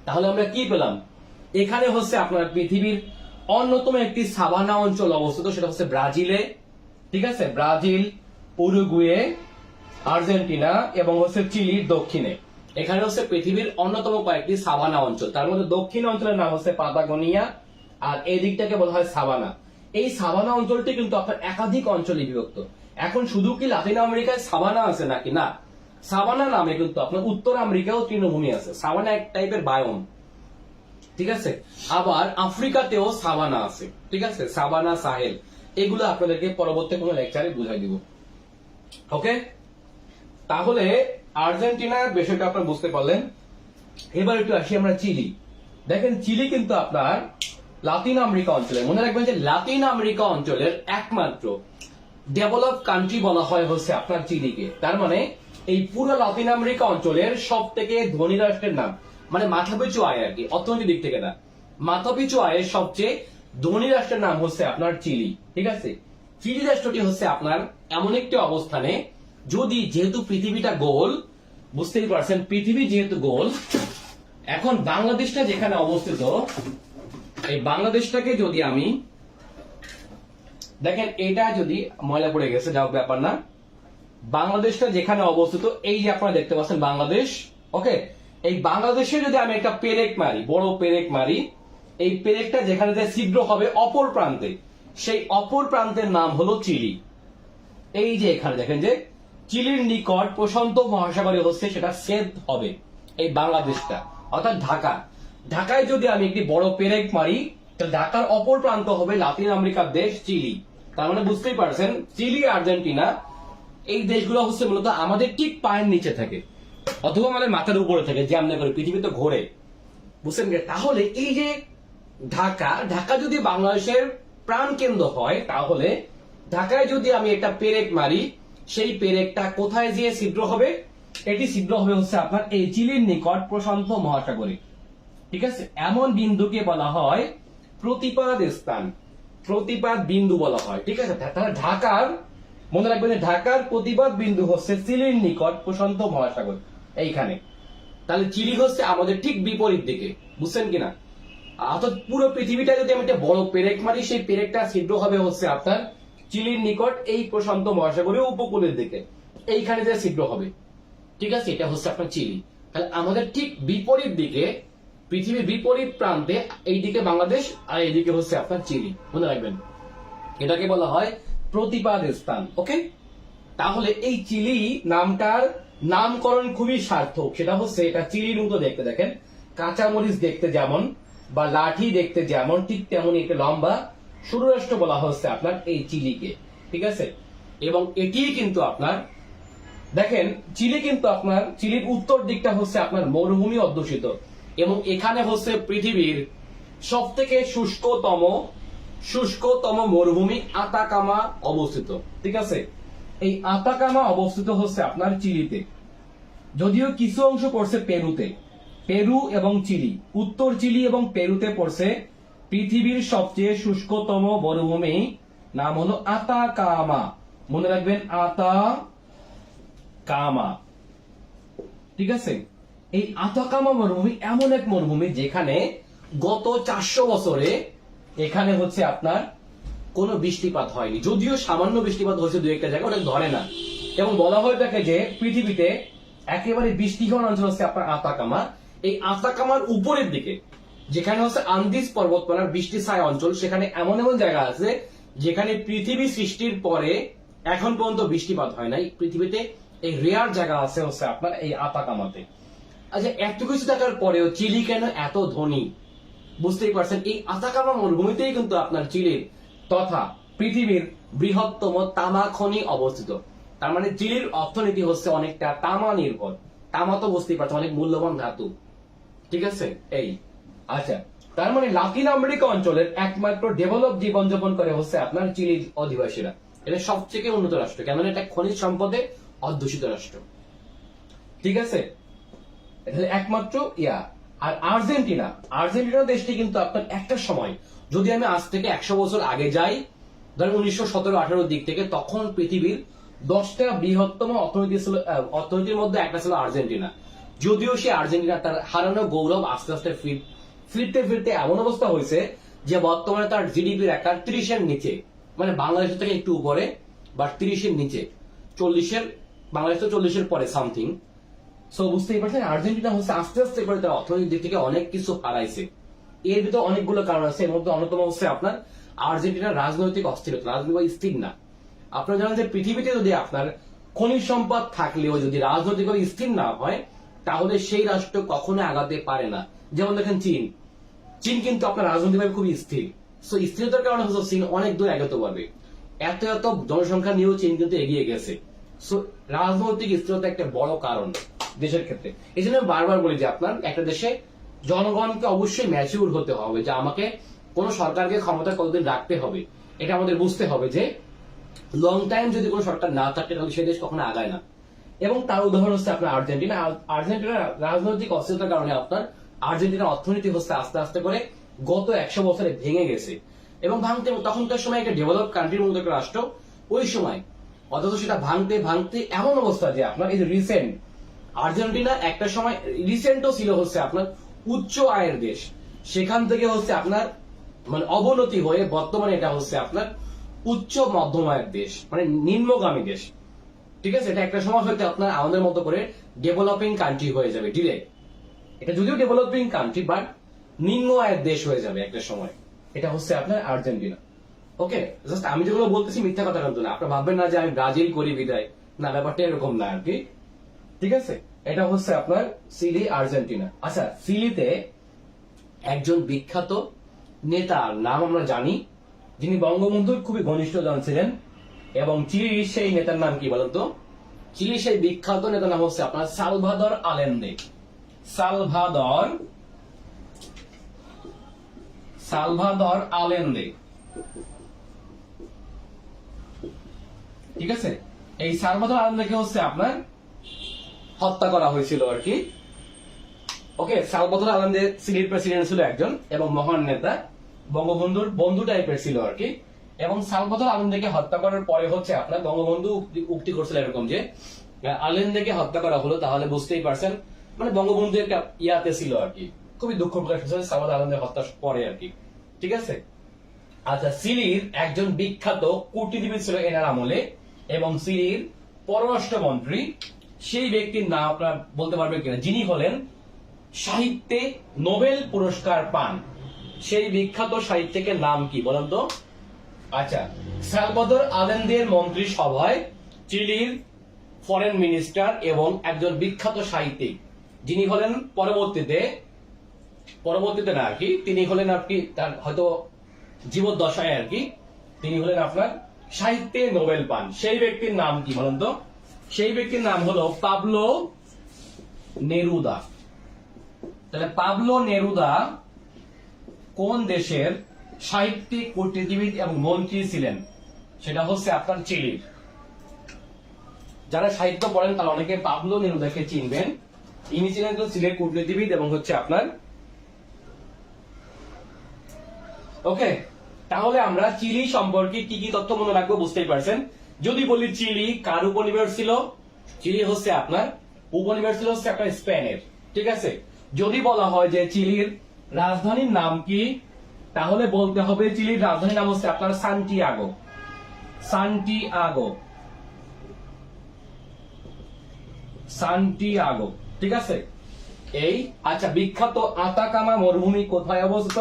তাহলে আমরা কি পেলাম, এখানে হচ্ছে আপনার পৃথিবীর অন্যতম একটি সাভানা অঞ্চল অবস্থিত, সেটা হচ্ছে ব্রাজিলে, ঠিক আছে। ব্রাজিল, উরুগুয়ে, আর্জেন্টিনা এবং হচ্ছে চিলির দক্ষিণে। এখানে হচ্ছে পৃথিবীর অন্যতম কয়েকটি সাভানা অঞ্চল। তার মধ্যে দক্ষিণ অঞ্চলের নাম হচ্ছে পাতাগোনিয়া, আর এই দিকটাকে বলা হয় সাভানা। এই সাভানা অঞ্চলটি কিন্তু আপনার একাধিক অঞ্চলে বিভক্ত। এখন শুধু কি লাতিন আমেরিকায় সাভানা আছে নাকি, না, সাভানা নামে কিন্তু আপনার উত্তর আমেরিকাও তৃণভূমি আছে। সাভানা এক টাইপের বায়োম, ঠিক আছে। আবার আফ্রিকাতেও সাভানা আছে, ঠিক আছে, সাভানা, সাহেল। এগুলো আপনাদেরকে পরবর্তী কোনো লেকচারে বুঝাই দিব, ওকে। তাহলে আর্জেন্টিনার বিষয়টা আপনারা বুঝতে পারলেন। এবার একটু আসি আমরা চিলি। দেখেন চিলি কিন্তু আপনার লাতিন আমেরিকা অঞ্চলে, মনে রাখবেন যে লাতিন আমেরিকা অঞ্চলের একমাত্র ডেভেলপ কান্ট্রি বলা হয় হচ্ছে আপনার চিলিকে। তার মানে এই পুরো লাতিন আমেরিকা অঞ্চলের সব থেকে ধনী রাষ্ট্রের নাম, মানে মাথাপিছু আয় আর কি, অর্থনৈতিক দিক থেকে না, মাথাপিছু আয়ের সবচেয়ে ধনী রাষ্ট্রের নাম হচ্ছে আপনার চিলি, ঠিক আছে। চিলি রাষ্ট্রটি হচ্ছে আপনার এমন একটি অবস্থানে, যেহেতু পৃথিবীটা গোল, বুঝতেই পারছেন, পৃথিবী যেহেতু গোল, এখন বাংলাদেশটা যেখানে অবস্থিত, এই বাংলাদেশটাকে যদি আমি দেখেন, এটা যদি ময়লা পড়ে গেছে, যাও ব্যাপার না, বাংলাদেশটা যেখানে অবস্থিত, এই যে আপনারা দেখতে পাচ্ছেন বাংলাদেশ, ওকে। এই বাংলাদেশে যদি আমি একটা পেরেক মারি, বড় পেরেক মারি, এই পেরেকটা যেখানে যে ছিদ্র হবে অপর প্রান্তে, সেই অপর প্রান্তের নাম হলো চিলি। এই যে এখানে দেখেন যে চিলির নিকট প্রশান্ত মহাসাগরে হচ্ছে সেটা ছেদ হবে এই বাংলাদেশটা, অর্থাৎ ঢাকায় যদি আমি একটি বড় পেরেক মারি, তাহলে ঢাকার অপর প্রান্ত হবে লাতিন আমেরিকার দেশ চিলি। তার মানে বুঝতেই পারছেন, চিলি, আর্জেন্টিনা, এই দেশগুলো হচ্ছে মূলত আমাদের ঠিক পায়ের নিচে থাকে, অথবা আমাদের মাথার উপরে থাকে, যে আমরা করে পৃথিবী তো ঘোরে, বুঝছেন। তাহলে এই যে ঢাকা যদি বাংলাদেশের প্রাণ কেন্দ্র হয়, তাহলে ঢাকায় যদি আমি একটা পেরেক মারি, সেই পেরেকটা কোথায় গিয়ে ছিদ্র হবে, এটি ছিদ্র হবে হচ্ছে আপনার এই চিলির নিকট প্রশান্ত মহাসাগরে, ঠিক আছে। এমন বিন্দুকে বলা হয় প্রতিপাদ স্থান, প্রতিপাদ বিন্দু বলা হয়, ঠিক আছে। তাহলে ঢাকার, মনে রাখবেন, ঢাকার প্রতিপাদ বিন্দু হচ্ছে চিলির নিকট প্রশান্ত মহাসাগর, এইখানে। তাহলে চিলি হচ্ছে আমাদের ঠিক বিপরীত দিকে, বুঝছেন কিনা। অর্থাৎ পুরো পৃথিবীটা যদি আমি একটা বড় পেরেক মারি, সেই পেরেকটা ছিদ্র হবে হচ্ছে আপনার চিলির নিকট এই প্রশান্ত মহাসাগরের উপকূলের দিকে, এইখানে যে ছিদ্র হবে, ঠিক আছে। এটা হচ্ছে আপনার চিলি। তাহলে আমাদের ঠিক বিপরীত দিকে, পৃথিবীর বিপরীত প্রান্তে, এইদিকে বাংলাদেশ আর এইদিকে হচ্ছে আপনার চিলি, মনে রাখবেন। এটাকে বলা হয় প্রতিপাদ স্থান, ওকে। তাহলে এই চিলি নামটার নামকরণ খুবই সার্থক। সেটা হচ্ছে, এটা চিলির মতো দেখতে, দেখেন কাঁচামরিচ দেখতে যেমন, বা লাঠি দেখতে যেমন, ঠিক তেমন একটা লম্বা সরু রাষ্ট্র বলা হচ্ছে আপনার এই চিলিকে, ঠিক আছে। এবং এটি কিন্তু আপনার দেখেন, চিলি কিন্তু আপনার, চিলির উত্তর দিকটা হচ্ছে আপনার মরুভূমি অধ্যুষিত, এবং এখানে হচ্ছে পৃথিবীর সব থেকে শুষ্কতম মরুভূমি আতাকামা অবস্থিত, ঠিক আছে। এই আতাকামা অবস্থিত হচ্ছে আপনার চিলিতে, যদিও কিছু অংশ পড়ছে পেরুতে। পেরু এবং চিলি, উত্তর চিলি এবং পেরুতে পড়ছে পৃথিবীর সবচেয়ে শুষ্কতম মরুভূমি, নাম হলো আতাকামা, মনে রাখবেন, আতাকামা, ঠিক আছে। এই আতাকামা মরুভূমি এমন এক মরুভূমি যেখানে গত 400 বছরে এখানে হচ্ছে আপনার কোনো বৃষ্টিপাত হয়নি, যদিও সামান্য বৃষ্টিপাত হয়েছে দু একটা জায়গায়, ওটা ধরে না। এবং বলা হয়ে থাকে যে পৃথিবীতে একেবারে বৃষ্টিহীন অঞ্চল হচ্ছে আপনার আতাকামা। এই আতাকামার উপরের দিকে, যেখানে হচ্ছে আন্দিজ পর্বতমালার বৃষ্টি ছায়া অঞ্চল, সেখানে এমন এমন জায়গা আছে যেখানে পৃথিবী সৃষ্টির পরে এখন পর্যন্ত বৃষ্টিপাত হয় নাই পৃথিবীতে। এই রেয়ার জায়গা আছে হচ্ছে আপনার এই আতাকামাতে। আচ্ছা, এত কিছু থাকার পরেও চিলি কেন এত ধনী? বুঝতেই পারছেন, এই আতাকামা মরুভূমিতেই কিন্তু আপনার চিলির তথা পৃথিবীর বৃহত্তম তামা খনি অবস্থিত। তার মানে চিলির অর্থনীতি হচ্ছে অনেকটা তামা নির্ভর। তামা তো বুঝতেই পারছেন অনেক মূল্যবান ধাতু, ঠিক আছে। এই আচ্ছা, তার মানে লাতিন আমেরিকা অঞ্চলের একমাত্র ডেভেলপ জীবনযাপন করে হচ্ছে আপনার চিলির অধিবাসীরা। এটা সবথেকে উন্নত রাষ্ট্র, কেননা এটা খনিজ সম্পদে অধ্যুষিত রাষ্ট্র, ঠিক আছে। এটা একমাত্র ইয়া। আর আর্জেন্টিনা, আর্জেন্টিনা দেশটি কিন্তু আপনার একটা সময়, যদি আমি আজ থেকে 100 বছর আগে যাই, ধরেন 1917-18 দিক থেকে, তখন পৃথিবীর 10টা বৃহত্তম অর্থনীতি ছিল, অর্থনীতির মধ্যে একটা ছিল আর্জেন্টিনা। যদিও সে আর্জেন্টিনা তার হারানো গৌরব আস্তে আস্তে ফিরতে ফিরতে এমন অবস্থা হয়েছে যে বর্তমানে তার জিডিপির একটা 30-এর নিচে, মানে বাংলাদেশ থেকে একটু উপরে, বা 30-এর নিচে, 40-এর, বাংলাদেশ তো 40-এর পরে সামথিং। সো বুঝতেই পারছেন আর্জেন্টিনা হচ্ছে আস্তে আস্তে করে তার অর্থনৈতিক দিক থেকে অনেক কিছু হারাইছে। এর ভিতরে অনেকগুলো কারণ আছে, এর মধ্যে অন্যতম হচ্ছে আপনার আর্জেন্টিনার রাজনৈতিক অস্থিরতা, রাজনৈতিক স্থির না। আপনারা জানেন যে পৃথিবীতে যদি আপনার খনিজ সম্পদ থাকলেও যদি রাজনৈতিকভাবে স্থির না হয়, তাহলে সেই রাষ্ট্র কখনো আগাতে পারে না। যেমন দেখেন চীন, চীন কিন্তু আপনার রাজনৈতিকভাবে খুবই স্থির। সো স্থিরতার কারণে হচ্ছে চীন অনেক দূর এগোতে পারবে। এত এত জনসংখ্যা নিয়েও চীন কিন্তু এগিয়ে গেছে। সো রাজনৈতিক স্থিরতা একটা বড় কারণ দেশের ক্ষেত্রে। এই জন্য বারবার বলি যে আপনার একটা দেশে জনগণকে অবশ্যই ম্যাচিউর হতে হবে, যে আমাকে কোন সরকারকে ক্ষমতা কতদিন রাখতে হবে, এটা আমাদের বুঝতে হবে যে লং টাইম যদি কোনো সরকার না থাকে তাহলে সেই দেশ কখনো আগায় না। এবং তার উদাহরণ হচ্ছে আপনার আর্জেন্টিনা। আর্জেন্টিনার রাজনৈতিক অস্থিরতার কারণে আপনার আর্জেন্টিনার অর্থনীতি হচ্ছে আস্তে আস্তে করে গত 100 বছরে ভেঙে গেছে এবং ভাঙতে, তখনকার সময় একটা ডেভেলপ কান্ট্রির মতো একটা রাষ্ট্র ওই সময়, অথচ সেটা ভাঙতে ভাঙতে এমন অবস্থা যে আপনার এই যে রিসেন্ট আর্জেন্টিনা একটা সময় রিসেন্টও ছিল হচ্ছে আপনার উচ্চ আয়ের দেশ, সেখান থেকে হচ্ছে আপনার মানে অবনতি হয়ে বর্তমানে এটা হচ্ছে আপনার উচ্চ মধ্যম আয়ের দেশ, মানে নিম্নগামী দেশ, ঠিক আছে। এটা একটা সময় হয়তো আপনার আমাদের মতো করে ডেভেলপিং কান্ট্রি হয়ে যাবে ডিরেক্ট। এটা যদিও ডেভেলপিং কান্ট্রি, বাট নিম্ন আয়ের দেশ হয়ে যাবে একটা সময়। এটা হচ্ছে আপনার আর্জেন্টিনা। ওকে, জাস্ট আমি যেগুলো বলতেছি মিথ্যা কথা কিন্তু না, আপনারা ভাববেন না যে আমি ব্রাজিল করি বিদায়, না, ব্যাপারটা এরকম না আর কি, ঠিক আছে। এটা হচ্ছে আপনার চিলি, আর্জেন্টিনা। আচ্ছা, চিলিতে একজন বিখ্যাত নেতার নাম আমরা জানি, যিনি বঙ্গবন্ধুর খুবই ঘনিষ্ঠ জন ছিলেন, এবং চিলির সেই নেতার নাম কি বলতো? চিলির সেই বিখ্যাত নেতার নাম হচ্ছে আপনার সালভাদর আলেন্দে। সালভাদর আলেন্দে, ঠিক আছে। এই সালভাদর আলেন্দেকে হচ্ছে আপনার হত্যা করা হয়েছিল আর কি। ওকে, সালভাদর আলেন্দে চিলির প্রেসিডেন্ট ছিল একজন এবং মহান নেতা, বঙ্গবন্ধুর বন্ধু টাইপের ছিল আর কি। এবং সালভাদর আলেন্দেকে হত্যা করার পরে হচ্ছে আপনার বঙ্গবন্ধু উক্তি করছিল এরকম যে আলেন্দেকে হত্যা করা হলো, তাহলে বুঝতেই পারছেন মানে বঙ্গবন্ধু একটা ইয়াতে ছিল আর কি, খুবই দুঃখ প্রকাশ করেছে সালভাদর আলেন্দের হত্যার পরে আর কি, ঠিক আছে। আচ্ছা, চিলির একজন বিখ্যাত কূটনীতিবিদ ছিল এনার আমলে, এবং চিলির পররাষ্ট্রমন্ত্রী, সেই ব্যক্তির নাম আপনারা বলতে পারবেন কিনা, যিনি হলেন সাহিত্যে নোবেল পুরস্কার পান, সেই বিখ্যাত সাহিত্যিকের নাম কি বলেন তো? আচ্ছা, সালভাদর আলেন্দের মন্ত্রী সভায় চিলির ফরেন মিনিস্টার এবং একজন বিখ্যাত সাহিত্যিক, যিনি হলেন পরবর্তীতে না আর কি, তিনি হলেন আর কি তার হয়তো জীবদ্দশায় আর কি, তিনি হলেন আপনার সাহিত্যে নোবেল পান, সেই ব্যক্তির নাম কি বলেন তো? সেই ব্যক্তির নাম হলো পাবলো নেরুদা। তাহলে পাবলো নেরুদা কোন দেশের সাহিত্যিক, কূটনীতিবিদ এবং মন্ত্রী ছিলেন? সেটা হচ্ছে আপনার চিলির। যারা সাহিত্য পড়েন তারা অনেকে পাবলো নেরুদাকে চিনবেন। ইনি ছিলেন চিলির কূটনীতিবিদ এবং হচ্ছে আপনার, ওকে। তাহলে আমরা চিলি সম্পর্কে কি কি তথ্য মনে রাখবো বুঝতেই পারছেন। যদি বলি চিলি কার উপনিবেশ ছিল, চিলি হচ্ছে আপনার উপনিবেশ ছিল হচ্ছে আপনার স্পেনের, ঠিক আছে। যদি বলা হয় যে চিলির রাজধানীর নাম কি, তাহলে বলতে হবে চিলির রাজধানীর নাম হচ্ছে আপনার সান্টিয়াগো। সান্টিয়াগো, ঠিক আছে। এই আচ্ছা, বিখ্যাত আতাকামা মরুভূমি কোথায় অবস্থিত?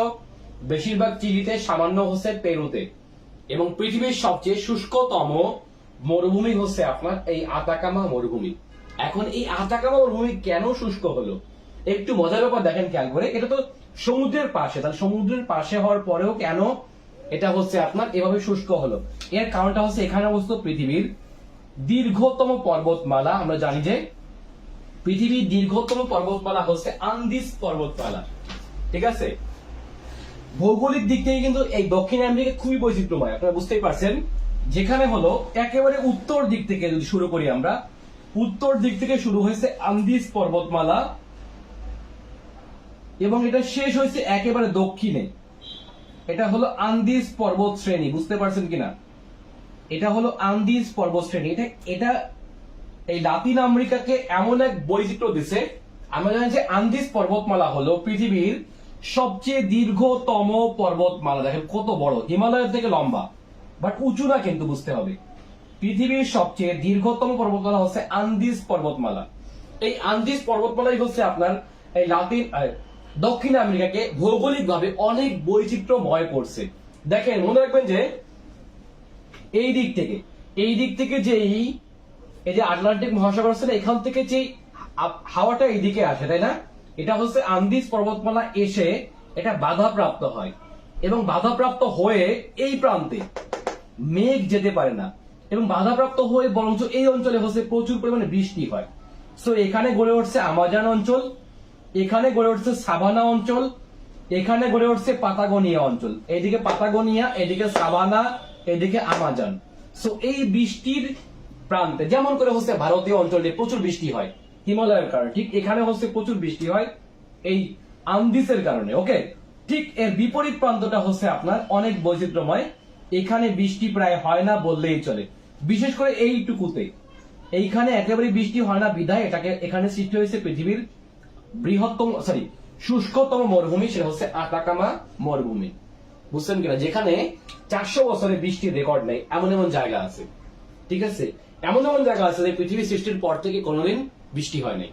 বেশিরভাগ চিলিতে, সামান্য হচ্ছে পেরুতে। এবং পৃথিবীর সবচেয়ে শুষ্কতম মরুভূমি হচ্ছে আপনার এই আতাকামা মরুভূমি। এখন এই আতাকামা মরুভূমি কেন শুষ্ক হলো, একটু মজার ব্যাপার দেখেন খেয়াল করে। এটা তো সমুদ্রের পাশে, তাহলে সমুদ্রের পাশে হওয়ার পরেও কেন এটা হচ্ছে আপনার এভাবে শুষ্ক হলো? এর কারণটা হচ্ছে এখানে অবস্থিত পৃথিবীর দীর্ঘতম পর্বতমালা। আমরা জানি যে পৃথিবীর দীর্ঘতম পর্বতমালা হচ্ছে আন্দিজ পর্বতমালা, ঠিক আছে। ভৌগোলিক দিক থেকে কিন্তু এই দক্ষিণ আমেরিকা খুবই বৈচিত্র্যময়, আপনারা বুঝতেই পারছেন। যেখানে হলো একেবারে উত্তর দিক থেকে যদি শুরু করি আমরা, উত্তর দিক থেকে শুরু হয়েছে আন্দিজ পর্বতমালা এবং এটা শেষ হয়েছে একেবারে দক্ষিণে, এটা হলো আন্দিজ পর্বত শ্রেণী, বুঝতে পারছেন কিনা? এটা হলো আন্দিজ পর্বত শ্রেণী। এটা এই লাতিন আমেরিকাকে এমন এক বৈচিত্র্য দিছে। আমরা জানি যে আন্দিজ পর্বতমালা হলো পৃথিবীর সবচেয়ে দীর্ঘতম পর্বতমালা। দেখেন কত বড়, হিমালয়ের থেকে লম্বা, বাট উঁচু না কিন্তু, বুঝতে হবে। পৃথিবীর সবচেয়ে দীর্ঘতম পর্বতমালা হচ্ছে আন্দিজ পর্বতমালা। এই আন্দিজ পর্বতমালাই হচ্ছে আপনার এই দক্ষিণ আমেরিকাকে ভৌগোলিকভাবে অনেক বৈচিত্র্যময় করছে। দেখেন মনে রাখবেন যে এই দিক থেকে যে এই যে আটলান্টিক মহাসাগর আছে না, এখান থেকে যে হাওয়াটা এইদিকে আসে, তাই না? এটা হচ্ছে আন্দিজ পর্বতমালা এসে এটা বাধাপ্রাপ্ত হয় এবং বাধাপ্রাপ্ত হয়ে এই প্রান্তে মেঘ যেতে পারে না এবং বাধাপ্রাপ্ত হয়ে বরঞ্চ এই অঞ্চলে হচ্ছে প্রচুর পরিমাণে বৃষ্টি হয়। সো এখানে গড়ে উঠছে আমাজন অঞ্চল, এখানে গড়ে উঠছে সাভানা অঞ্চল, এখানে গড়ে উঠছে পাতাগোনিয়া অঞ্চল। এইদিকে পাতাগোনিয়া, এদিকে সাভানা, এদিকে আমাজন। সো এই বৃষ্টির প্রান্তে যেমন করে হচ্ছে ভারতীয় অঞ্চলে প্রচুর বৃষ্টি হয় হিমালয়ের কারণে, ঠিক এখানে হচ্ছে প্রচুর বৃষ্টি হয় এই আন্দিজের কারণে। ওকে, ঠিক এর বিপরীত প্রান্তটা হচ্ছে আপনার অনেক বৈচিত্র্যময়, এখানে বৃষ্টি প্রায় হয় না বললেই চলে। বিশেষ করে এইটুকুতে এইখানে একেবারে বৃষ্টি হয় না বিধায় এখানে সৃষ্টি হয়েছে পৃথিবীর শুষ্কতম মরুভূমি, সেটা হচ্ছে আতাকামা মরুভূমি। বুঝছেন কিনা? যেখানে 400 বছরে বৃষ্টির রেকর্ড নেই, এমন এমন জায়গা আছে, ঠিক আছে। এমন এমন জায়গা আছে যে পৃথিবী সৃষ্টির পর থেকে কোনোদিন বৃষ্টি হয় নাই।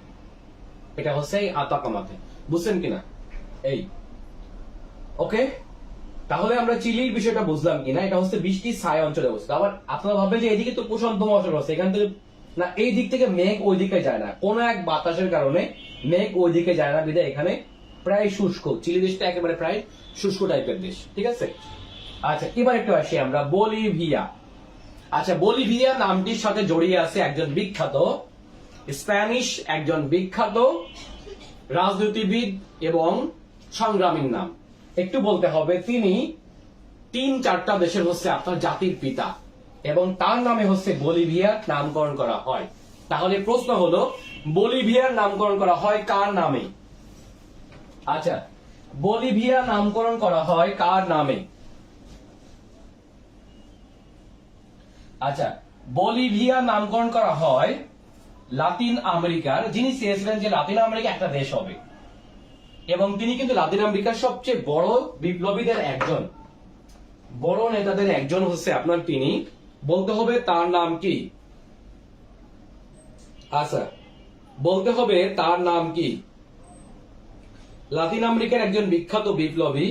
এটা হচ্ছে এই আতাকামাতে, বুঝছেন কিনা? এই ওকে, তাহলে আমরা চিলির বিষয়টা বুঝলাম কিনা। এটা হচ্ছে বৃষ্টির ছায়া অঞ্চলে অবস্থিত। আবার আপনারা ভাববেন যে এইদিকে তো প্রশান্ত মহাসাগর আছে, এখান থেকে না, এই দিক থেকে মেঘ ওই দিকে যায় না, কোন এক বাতাসের কারণে মেঘ ওই দিকে যায় না বিধায় এখানে প্রায় শুষ্ক। চিলি দেশটা একেবারে প্রায় শুষ্ক টাইপের দেশ, ঠিক আছে। আচ্ছা, এবার একটু আসি আমরা বলিভিয়া। আচ্ছা, বলিভিয়া নামটির সাথে জড়িয়ে আছে একজন বিখ্যাত স্প্যানিশ রাজনীতিবিদ এবং সংগ্রামীর নাম। একটু বলতে হবে, তিনি 3-4টা দেশের হচ্ছে আপনার জাতির পিতা এবং তার নামে হচ্ছে বলিভিয়ার নামকরণ করা হয়। তাহলে প্রশ্ন হলো, বলিভিয়ার নামকরণ করা হয় কার নামে? আচ্ছা, বলিভিয়া নামকরণ করা হয় কার নামে? আচ্ছা, বলিভিয়া নামকরণ করা হয় লাতিন আমেরিকার, যিনি চেয়েছিলেন যে লাতিন আমেরিকা একটা দেশ হবে এবং তিনি কিন্তু লাতিন আমেরিকার সবচেয়ে বড় বিপ্লবীদের একজন, বড় নেতাদের একজন হচ্ছে আপনার তিনি। বলতে হবে তার নাম কি? আচ্ছা, বলতে হবে তার নাম কি? লাতিন আমেরিকার একজন বিখ্যাত বিপ্লবী,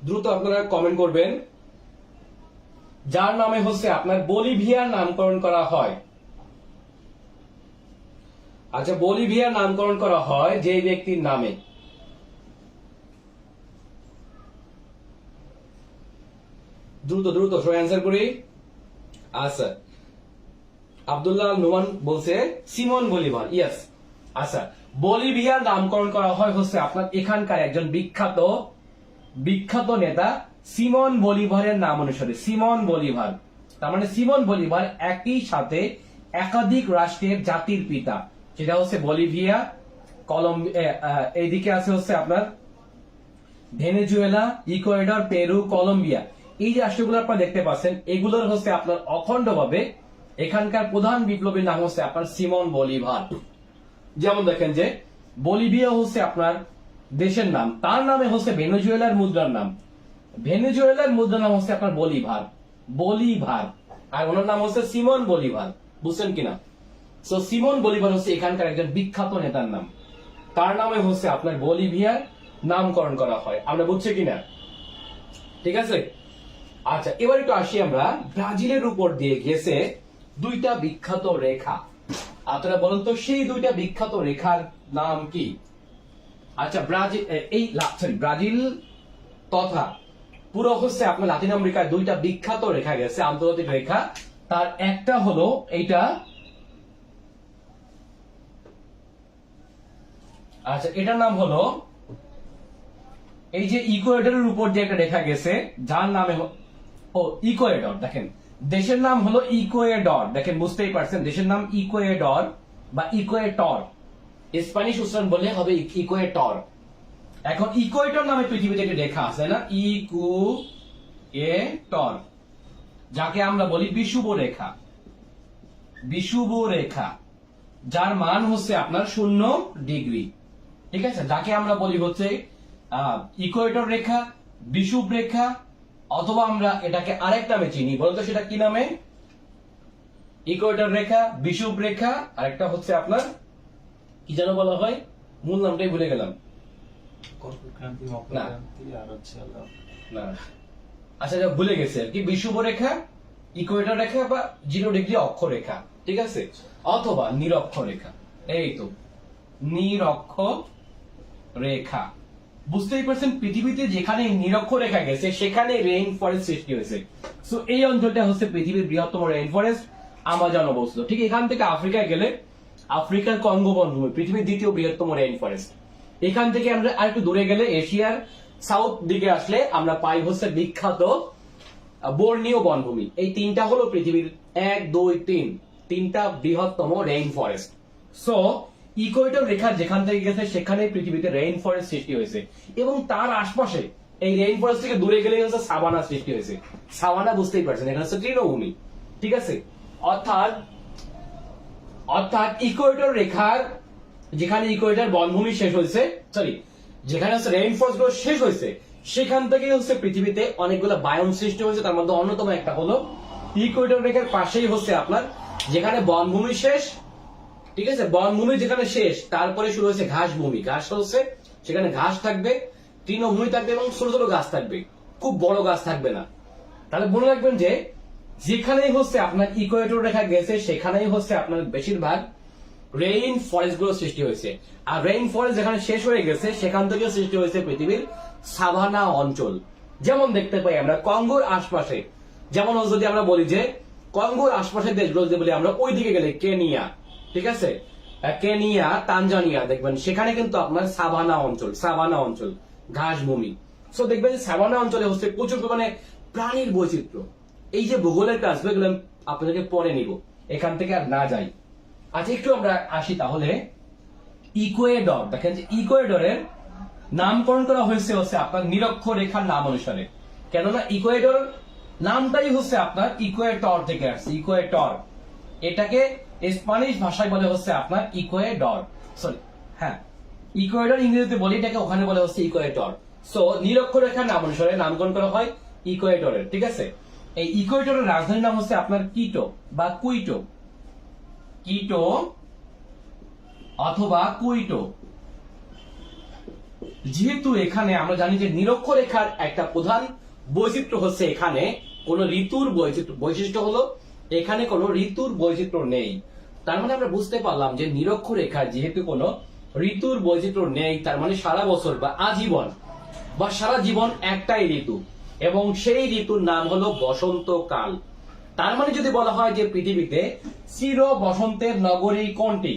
দ্রুত আপনারা কমেন্ট করবেন, যার নামে হচ্ছে আপনার বলিভিয়ার নামকরণ করা হয়। আচ্ছা, বলিভিয়ার নামকরণ করা হয় যে ব্যক্তির নামে। দ্রুত সবাই অ্যান্সার করি। আচ্ছা, আব্দুল্লাহ নোমান বলছে সিমন বলিভার, ইয়েস। আচ্ছা, বলিভিয়ার নামকরণ করা হয় হচ্ছে আপনার এখানকার একজন বিখ্যাত নেতা সিমন বলিভারের নাম অনুসারে। সিমন বলিভার, তার মানে সিমন বলিভার একই সাথে একাধিক রাষ্ট্রের জাতির পিতা, সেটা হচ্ছে বলিভিয়া, এইদিকে আছে হচ্ছে আপনার ভেনেজুয়েলা, ইকুয়েডর, পেরু, কলম্বিয়া। এই যে রাষ্ট্রগুলো আপনারা দেখতে পাচ্ছেন, এগুলোর হচ্ছে আপনার অখণ্ডভাবে এখানকার প্রধান বিপ্লবীর নাম হচ্ছে আপনার সিমন বলিভার। যেমন দেখেন যে বলিভিয়া হচ্ছে আপনার দেশের নাম, তার নামে হচ্ছে ভেনেজুয়েলার মুদ্রার নাম, ভেনেজুয়েলার মুদ্রার নাম হচ্ছে আপনার বলিভার, আর ওনার নাম হচ্ছে সিমন বলিভার। বুঝছেন কিনা? সো সিমন বলিভার হচ্ছে এখানকার একজন বিখ্যাত নেতার নাম, তার নামে হচ্ছে আপনার বলিভিয়ার নামকরণ করা হয়। আমরা বুঝছি কিনা? ঠিক আছে। আচ্ছা, এবার একটু আসি আমরা ব্রাজিলের উপর দিয়ে গেছে দুইটা বিখ্যাত রেখা। আপনারা বলুন তো সেই দুইটা বিখ্যাত রেখার নাম কি? আচ্ছা, ব্রাজিল তথা পুরো হচ্ছে আপনার লাতিন আমেরিকায় দুইটা বিখ্যাত রেখা গেছে, আন্তর্জাতিক রেখা। তার একটা হলো এইটা, আচ্ছা এটার নাম হলো এই যে ইকুয়েডরের উপর যে একটা রেখা গেছে, যার নামে ইকুয়েডর। দেখেন দেশের নাম হলো ইকুয়েডর, দেখেন বুঝতেই পারছেন দেশের নাম ইকুয়েডর বা ইকুয়েটর, স্প্যানিশ উচ্চারণ বললে হবে ইকুয়েটর। এখন ইকুয়েটর নামে পৃথিবীতে একটি রেখা আছে না, ইকুয়েটর, যাকে আমরা বলি বিষুব রেখা। বিষুব রেখা যার মান হচ্ছে আপনার 0°, ঠিক আছে, যাকে আমরা বলি হচ্ছে ইকুয়েটর রেখা, বিষুব রেখা, অথবা আমরা এটাকে আরেক নামে চিনি। বলতো সেটা কি নামে? ইকুয়েটর রেখা, বিষুব রেখা, আরেকটা হচ্ছে আপনার কি যেন বলা হয়, মূল নামটাই ভুলে গেলাম। না না, আচ্ছা যা ভুলে গেছে আর কি, বিষুব রেখা, ইকুয়েটর রেখা বা 0° অক্ষরেখা, ঠিক আছে, অথবা নিরক্ষরেখা। এই তো নিরক্ষ রেখা। বুঝতেই পারছেন পৃথিবীতে যেখানে নিরক্ষরেখা গেছে সেখানে রেইন ফরেস্ট সৃষ্টি হয়েছে। সো এই অঞ্চলটা হচ্ছে পৃথিবীর বৃহত্তম রেইন ফরেস্ট, আমাজন অবস্থিত। ঠিক এখান থেকে আফ্রিকায় গেলে আফ্রিকার কঙ্গো বনভূমি পৃথিবীর দ্বিতীয় বৃহত্তম রেইন ফরেস্ট। এখান থেকে আমরা আরেকটু দূরে গেলে এশিয়ার সাউথ দিকে আসলে আমরা পাই হচ্ছে বিখ্যাত বোর্নিও বনভূমি। এই তিনটা হলো পৃথিবীর 1, 2, 3 তিনটা বৃহত্তম রেইন ফরেস্ট। সো ইকুয়েটর রেখা যেখান থেকে গেছে সেখানে পৃথিবীতে রেইন ফরেস্ট সৃষ্টি হয়েছে, এবং তার আশপাশে এই রেইন ফরেস্ট থেকে দূরে গেলে হচ্ছে সাভানা সৃষ্টি হয়েছে। সাভানা বুঝতেই পারছেন এখানে হচ্ছে তৃণভূমি, ঠিক আছে। অর্থাৎ ইকুয়েটর রেখার যেখানে ইকুয়েটর বনভূমি শেষ হয়েছে, সরি যেখানে হচ্ছে রেইন ফরেস্ট গুলো শেষ হয়েছে, সেখান থেকে হচ্ছে পৃথিবীতে অনেকগুলো বায়োম সৃষ্টি হয়েছে। তার মধ্যে অন্যতম একটা হলো ইকুয়েটর রেখার পাশেই হচ্ছে আপনার যেখানে বনভূমি শেষ, ঠিক আছে, বনভূমি যেখানে শেষ তারপরে শুরু হয়েছে ঘাস ভূমি। ঘাস হচ্ছে সেখানে ঘাস থাকবে, তৃণভূমি থাকবে এবং ছোট ছোট গাছ থাকবে, খুব বড় গাছ থাকবে না। তাহলে মনে রাখবেন যে যেখানেই হচ্ছে আপনার ইকুয়েটর রেখা গেছে সেখানেই হচ্ছে আপনার বেশিরভাগ রেইন ফরেস্ট গুলো সৃষ্টি হয়েছে। আর রেইন ফরেস্ট যেখানে শেষ হয়ে গেছে সেখান থেকে সৃষ্টি হয়েছে পৃথিবীর সাভানা অঞ্চল। যেমন দেখতে পাই আমরা কঙ্গোর আশপাশে, যেমন যদি আমরা বলি যে কঙ্গোর আশপাশের দেশগুলো যদি বলি আমরা, ওই দিকে গেলে কেনিয়া, ঠিক আছে, কেনিয়া, তানজানিয়া, দেখবেন সেখানে কিন্তু আপনার সাভানা অঞ্চল, ঘাস ভূমি। সো দেখবেন যে সাভানা অঞ্চলে হচ্ছে প্রচুর পরিমাণে প্রাণীর বৈচিত্র্য। এই যে ভূগোলের ক্লাস এগুলো আপনাদেরকে পরে নিব, এখান থেকে আর না যাই। আচ্ছা একটু আমরা আসি তাহলে ইকুয়েডর। দেখেন যে ইকুয়েডরের নামকরণ করা হয়েছে হচ্ছে আপনার নিরক্ষর রেখার নাম অনুসারে। কেননা ইকুয়েডর নামটাই হচ্ছে আপনার ইকুয়েটর থেকে আসছে, ইকুয়েটর। এটাকে স্প্যানিশ ভাষায় বলে হচ্ছে আপনার ইকুয়েডর, সরি হ্যাঁ ইকুয়েডর ইংরেজিতে বলি, এটাকে ওখানে বলে হচ্ছে ইকুয়েটর। সো নিরক্ষর রেখার নাম অনুসারে নামকরণ করা হয় ইকুয়েটরের, ঠিক আছে। এই ইকুয়েটরের রাজধানীর নাম হচ্ছে আপনার কিটো বা কুইটো, কিটো অথবা কুইটো। যেহেতু এখানে আমরা জানি যে নিরক্ষরেখার একটা প্রধান বৈচিত্র্য হচ্ছে এখানে কোন ঋতুর বৈশিষ্ট্য হলো এখানে কোন ঋতুর বৈচিত্র্য নেই। তার মানে আমরা বুঝতে পারলাম যে নিরক্ষরেখার যেহেতু কোনো ঋতুর বৈচিত্র্য নেই, তার মানে সারা বছর বা আজীবন বা সারা জীবন একটাই ঋতু, এবং সেই ঋতুর নাম হলো বসন্তকাল। তার মানে যদি বলা হয় যে পৃথিবীতে চির বসন্তের নগরী কোনটি,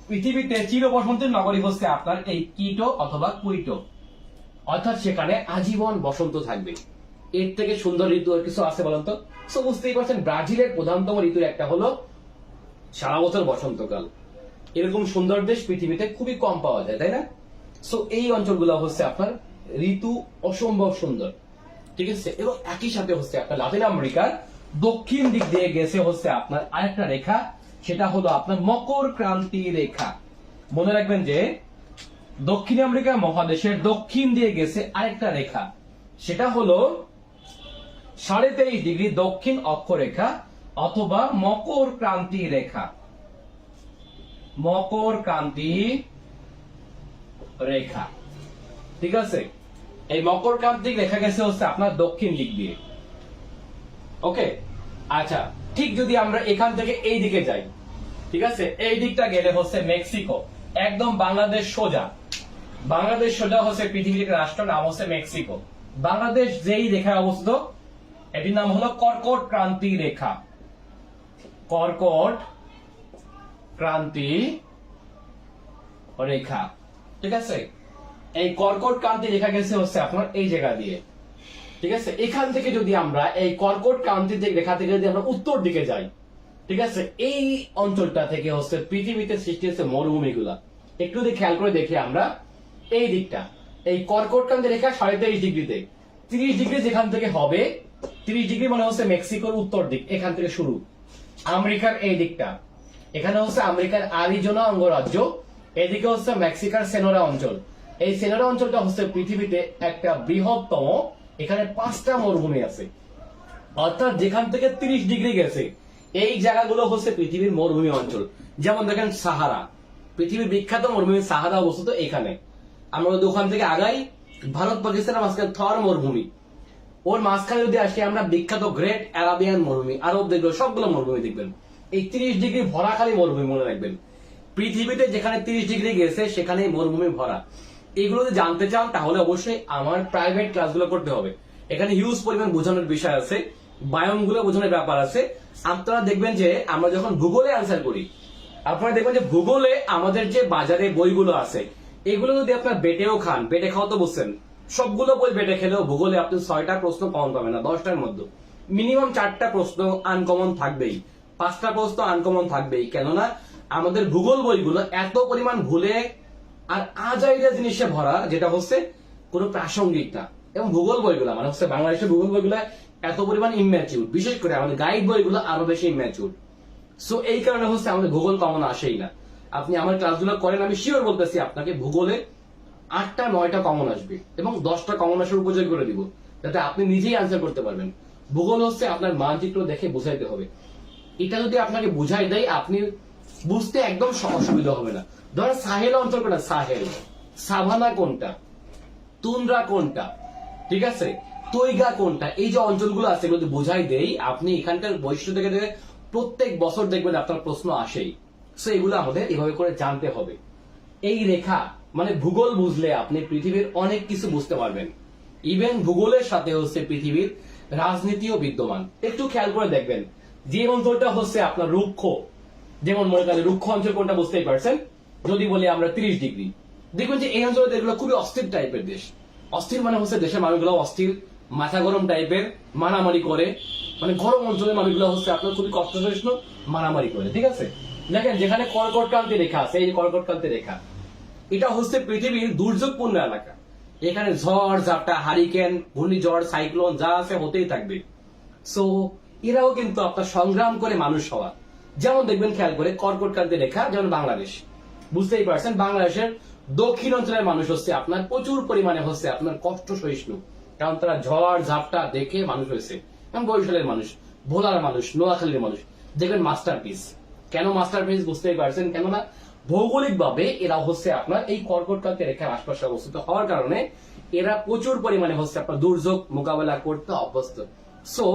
পৃথিবীতে চির বসন্তের নগরী হচ্ছে আপনার এই কিটো অথবা কুইটো, অর্থাৎ সেখানে আজীবন বসন্ত থাকবে। এর থেকে সুন্দর ঋতু আর কিছু আছে বলেন তো? সো বুঝতেই পারছেন ব্রাজিলের প্রধানতম ঋতুর একটা হলো সারা বছর বসন্তকাল। এরকম সুন্দর দেশ পৃথিবীতে খুবই কম পাওয়া যায়, তাই না? সো এই অঞ্চলগুলো হচ্ছে আপনার ঋতু অসম্ভব সুন্দর, ঠিক আছে। এবং একই সাথে হচ্ছে আপনার লাতিন আমেরিকার দক্ষিণ দিক দিয়ে গেছে হচ্ছে আপনার আরেকটা রেখা, সেটা হলো আপনার মকর ক্রান্তি রেখা। মনে রাখবেন যে দক্ষিণ আমেরিকা মহাদেশের দক্ষিণ দিয়ে গেছে আরেকটা রেখা, সেটা হলো 23.5° দক্ষিণ অক্ষরেখা অথবা মকর ক্রান্তি রেখা। মকর ক্রান্তি রেখা, ঠিক আছে। এই মকর ক্রান্তি রেখা গেছে হচ্ছে আপনার দক্ষিণ দিক দিয়ে, ওকে, আচ্ছা, ঠিক যদি আমরা এখান থেকে এই দিকে যাই, ঠিক আছে, এই দিকটা গেলে হচ্ছে মেক্সিকো, একদম বাংলাদেশ সোজা, বাংলাদেশ সোজা হচ্ছে পৃথিবীর একটা রাষ্ট্র, নাম হচ্ছে মেক্সিকো। বাংলাদেশ যেই রেখায় অবস্থিত, এটির নাম হলো কর্কট ক্রান্তি রেখা, কর্কট ক্রান্তি রেখা, ঠিক আছে। এই কর্কট ক্রান্তি রেখা গেছে হচ্ছে আপনার এই জায়গা দিয়ে, ঠিক আছে। এখান থেকে যদি আমরা এই কর্কট ক্রান্তি রেখা থেকে যদি আমরা উত্তর দিকে যাই, ঠিক আছে, এই অঞ্চলটা থেকে হচ্ছে পৃথিবীতে সৃষ্টি হচ্ছে মরুভূমিগুলা। একটু যদি খেয়াল করে দেখি আমরা, এই দিকটা, এই কর্কট ক্রান্তি রেখা 23.5 ডিগ্রিতে, 30 ডিগ্রি যেখান থেকে হবে, 30 ডিগ্রি মানে হচ্ছে মেক্সিকোর উত্তর দিক, এখান থেকে শুরু। আমেরিকার এই দিকটা, এখানে হচ্ছে আমেরিকার আরিজোনা অঙ্গরাজ্য, এদিকে হচ্ছে মেক্সিকার সেনোরা অঞ্চল। এই সেনোরা অঞ্চলটা হচ্ছে পৃথিবীতে একটা বৃহত্তম, এখানে 5টা মরুভূমি আছে, অর্থাৎ যেখান থেকে 30 ডিগ্রি গেছে এই জায়গাগুলো হচ্ছে পৃথিবীর মরুভূমি অঞ্চল। যেমন দেখেন সাহারা, পৃথিবীর বিখ্যাত মরুভূমি সাহারা অবস্থিত এখানে। আমরা যদি ওখান থেকে আগাই, ভারত পাকিস্তানের মাঝখানে থর মরুভূমি, ওর মাঝখানে যদি আসি আমরা বিখ্যাত গ্রেট আরাবিয়ান মরুভূমি, আরব দেখবেন সবগুলো মরুভূমি দেখবেন। এই 30 ডিগ্রি ভরা খালি মরুভূমি, মনে রাখবেন পৃথিবীতে যেখানে 30 ডিগ্রি গেছে সেখানে মরুভূমি ভরা। এগুলো যদি জানতে চান তাহলে অবশ্যই আমার প্রাইভেট ক্লাসগুলো করতে হবে, এখানে হিউজ পরিমাণ বোঝানোর বিষয় আছে, বায়োমগুলো বোঝানোর ব্যাপার আছে। আপনারা দেখবেন যে আমরা যখন ভূগোলে আনসার করি, আপনারা দেখবেন যে ভূগোলে আমাদের যে বাজারে বইগুলো আছে, এগুলো যদি আপনার বেটেও খান, বেটে খাওয়া তো বুঝছেন, সবগুলো বই বেটে খেলেও ভূগোলে আপনি 6টা প্রশ্ন কমন পাবেন না, 10টার মধ্যে মিনিমাম 4টা প্রশ্ন আনকমন থাকবেই, 5টা প্রশ্ন আনকমন থাকবেই। কেননা আমাদের ভূগোল বইগুলো এত পরিমাণ ভুলে আর আজাইরা জিনিসে ভরা, যেটা হচ্ছে কোনো প্রাসঙ্গিক না। এবং ভূগোল বইগুলো মানে হচ্ছে বাংলাদেশের ভূগোল বইগুলো এত পরিমাণ ইম্যাচিউর, বিশেষ করে আমাদের গাইড বইগুলো আরো বেশি ইম্যাচিউর। সো এই কারণে হচ্ছে আমাদের ভূগোল কমন আসেই না। আপনি আমার ক্লাসগুলো করেন, আমি শিওর বলতেছি আপনাকে ভূগোলে 8টা 9টা কমন আসবে এবং 10টা কমন আসার উপযোগ করে দিব, যাতে আপনি নিজেই আনসার করতে পারবেন। ভূগোল হচ্ছে আপনার মানচিত্র দেখে বুঝাইতে হবে, এটা যদি আপনাকে বুঝাই দেয় আপনি বুঝতে একদম অসুবিধা হবে না। ধরেন সাহেল অঞ্চল কোনটা, সাহেল, সাভানা কোনটা, তুন্দ্রা কোনটা, ঠিক আছে, তৈগা কোনটা, এই যে অঞ্চলগুলো আছে এগুলো যদি বোঝাই দেই, আপনি এখানকার বৈশিষ্ট্য থেকে প্রত্যেক বছর দেখবেন আপনার প্রশ্ন আসেই। সো এগুলো আমাদের এভাবে করে জানতে হবে। এই রেখা মানে ভূগোল বুঝলে আপনি পৃথিবীর অনেক কিছু বুঝতে পারবেন। ইভেন ভূগোলের সাথে হচ্ছে পৃথিবীর রাজনীতিও বিদ্যমান। একটু খেয়াল করে দেখবেন, যে অঞ্চলটা হচ্ছে আপনার রুক্ষ, যেমন মনে করেন রুক্ষ অঞ্চল কোনটা বুঝতেই পারছেন, যদি বলি আমরা 30 ডিগ্রি, দেখবেন যে এই অঞ্চলে এগুলো খুবই অস্থির টাইপের দেশ। অস্থির মানে হচ্ছে দেশের মানুষগুলো অস্থির, মাথা গরম টাইপের, মারামারি করে, মানে গরম অঞ্চলের মানুষগুলো হচ্ছে আপনার খুবই কষ্টসহিষ্ণু, মারামারি করে, ঠিক আছে। দেখেন যেখানে কর্কট ক্রান্তি রেখা আছে, এই যে কর্কট ক্রান্তি রেখা, এটা হচ্ছে পৃথিবীর দুর্যোগপূর্ণ এলাকা। এখানে ঝড় ঝাপটা, হারিকেন, ঘূর্ণিঝড়, সাইক্লোন যা আছে হতেই থাকবে। সো এরাও কিন্তু আপনার সংগ্রাম করে মানুষ হওয়া। যেমন দেখবেন খেয়াল করে কর্কট ক্রান্তি রেখা, যেমন বাংলাদেশ, বুঝতেই পারছেন বাংলাদেশের দক্ষিণ অঞ্চলের মানুষ হচ্ছে আপনার প্রচুর পরিমাণে হচ্ছে আপনার কষ্ট সহিষ্ণু, কারণ তারা ঝড় ঝাপটা দেখে মানুষ হয়েছে। এবং বরিশালের মানুষ, ভোলার মানুষ, নোয়াখালীর মানুষ দেখবেন মাস্টারপিস। কেন মাস্টারপিস বুঝতেই পারছেন, কেননা ভৌগোলিক ভাবে এরা হচ্ছে আপনার এই কর্কট ক্রান্তি রেখার আশপাশে অবস্থিত হওয়ার কারণে এরা প্রচুর পরিমাণে হচ্ছে আপনার দুর্যোগ মোকাবেলা করতে অভ্যস্ত। সো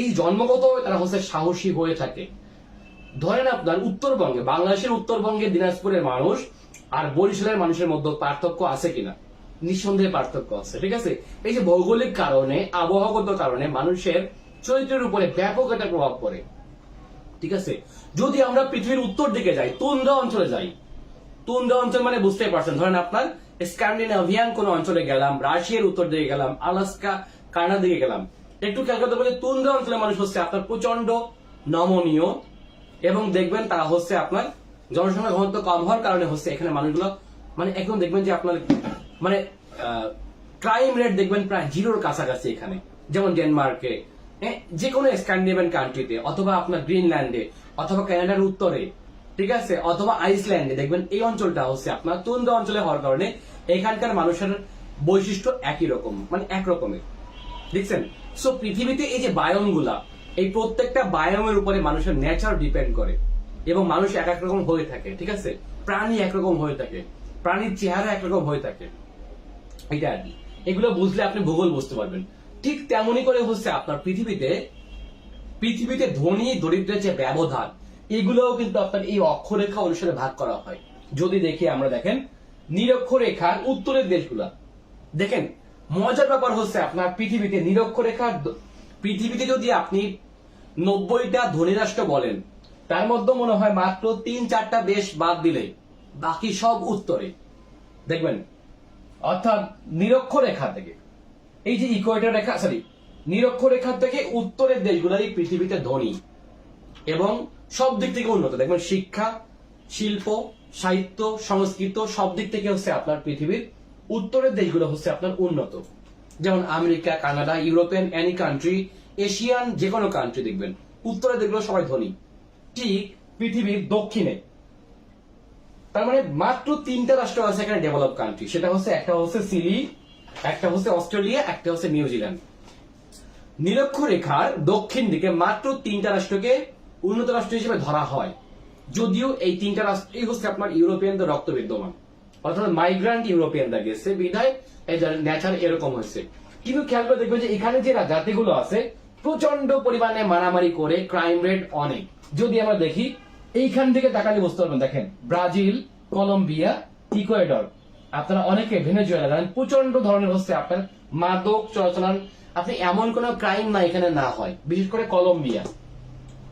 এই জন্মগত তারা হচ্ছে সাহসী হয়ে থাকে। ধরেন আপনার উত্তরবঙ্গে, বাংলাদেশের উত্তরবঙ্গে দিনাজপুরের মানুষ আর বরিশালের মানুষের মধ্যে পার্থক্য আছে কিনা, নিঃসন্দেহে পার্থক্য আছে, ঠিক আছে। এই যে ভৌগোলিক কারণে, আবহাওয়াগত কারণে মানুষের চরিত্রের উপরে ব্যাপক একটা প্রভাব পড়ে, ঠিক আছে। যদি আমরা পৃথিবীর উত্তর দিকে যাই, তুন্দ্রা অঞ্চলে যাই, তুন্দ্রা অঞ্চল মানে বুঝতেই পারছেন, ধরেন আপনার স্ক্যান্ডিনেভিয়ান কোন অঞ্চলে গেলাম, রাশিয়ার উত্তর দিকে গেলাম, আলাস্কা, কানাডা দিকে গেলাম, একটু খেয়াল করতে পারলে তুন্দ্রা অঞ্চলের মানুষ হচ্ছে আপনার প্রচন্ড নমনীয়, এবং দেখবেন তারা হচ্ছে আপনার জনসংখ্যা ঘনত্ব কম হওয়ার কারণে হচ্ছে এখানে মানুষগুলো মানে একদম দেখবেন যে আপনার মানে ক্রাইম রেট দেখবেন প্রায় 0-র কাছাকাছি এখানে। যেমন ডেনমার্কে, যে কোনো স্ক্যান্ডিনেভিয়ান কান্ট্রিতে, অথবা আপনার গ্রিনল্যান্ডে, অথবা কানাডার উত্তরে, ঠিক আছে, অথবা আইসল্যান্ডে দেখবেন এই অঞ্চলটা হচ্ছে আপনার তুন্দ্রা অঞ্চলে হওয়ার কারণে এখানকার মানুষের বৈশিষ্ট্য একই রকম, মানে একরকমের, দেখছেন। সো পৃথিবীতে এই যে বায়োমগুলা, এই প্রত্যেকটা বায়োমের উপরে মানুষের নেচার ডিপেন্ড করে এবং মানুষ এক এক রকম হয়ে থাকে, ঠিক আছে। প্রাণী একরকম হয়ে থাকে, প্রাণীর চেহারা একরকম হয়ে থাকে, এটা আর কি। এগুলো বুঝলে আপনি ভূগোল বুঝতে পারবেন। ঠিক তেমনই করে হচ্ছে আপনার পৃথিবীতে পৃথিবীতে ধনী দরিদ্রের যে ব্যবধান, এগুলোও কিন্তু আপনার এই অক্ষরেখা অনুসারে ভাগ করা হয়। যদি দেখি আমরা, দেখেন নিরক্ষরেখার উত্তরের দেশগুলা, দেখেন মজার ব্যাপার হচ্ছে আপনার পৃথিবীতে নিরক্ষরেখার পৃথিবীতে যদি আপনি 90টা ধনী রাষ্ট্র বলেন, তার মধ্যে মনে হয় মাত্র 3-4টা দেশ বাদ দিলে বাকি সব উত্তরে দেখবেন। অর্থাৎ নিরক্ষরেখা থেকে, এই যে ইকুয়েটর রেখা, সরি নিরক্ষরেখা থেকে উত্তরের দেশগুলোই পৃথিবীতে ধনী এবং সব দিক থেকে উন্নত। দেখবেন শিক্ষা, শিল্প, সাহিত্য, সংস্কৃত সব দিক থেকে হচ্ছে আপনার পৃথিবীর উত্তরের দেশগুলো হচ্ছে আপনার উন্নত। যেমন America, Canada, European any country, Asian যে কোনো কান্ট্রি দেখবেন উত্তরের দেশগুলো সবাই ধনী। ঠিক পৃথিবীর দক্ষিণে, তার মানে মাত্র 3টা রাষ্ট্র আছে এখানে ডেভেলপ কান্ট্রি, সেটা হচ্ছে একটা হচ্ছে চিলি, একটা হচ্ছে অস্ট্রেলিয়া, একটা হচ্ছে নিউজিল্যান্ড। নিরক্ষরেখার দক্ষিণ দিকে মাত্র 3টা রাষ্ট্রকে উন্নত রাষ্ট্র হিসেবে ধরা হয়, যদিও এই 3টা রাষ্ট্রই হচ্ছে আপনার ইউরোপিয়ানদের রক্ত বিদ্যমান, অর্থাৎ মাইগ্রান্ট ইউরোপিয়ানরা গেছে বিধায় এই নেচার এরকম হয়েছে। কিন্তু খেয়াল করে দেখবেন যে এখানে যে জাতিগুলো আছে প্রচন্ড পরিমাণে মারামারি করে, ক্রাইম রেট অনেক। যদি আমরা দেখি এইখান থেকে তাকালে বুঝতে পারবেন, দেখেন ব্রাজিল, কলম্বিয়া, ইকুয়েডর, আপনারা অনেকে ভেনেজুয়েলা জানেন, প্রচন্ড ধরনের হচ্ছে আপনার মাদক চলাচল। আপনি এমন কোন ক্রাইম না এখানে না হয়। বিশেষ করে কলম্বিয়া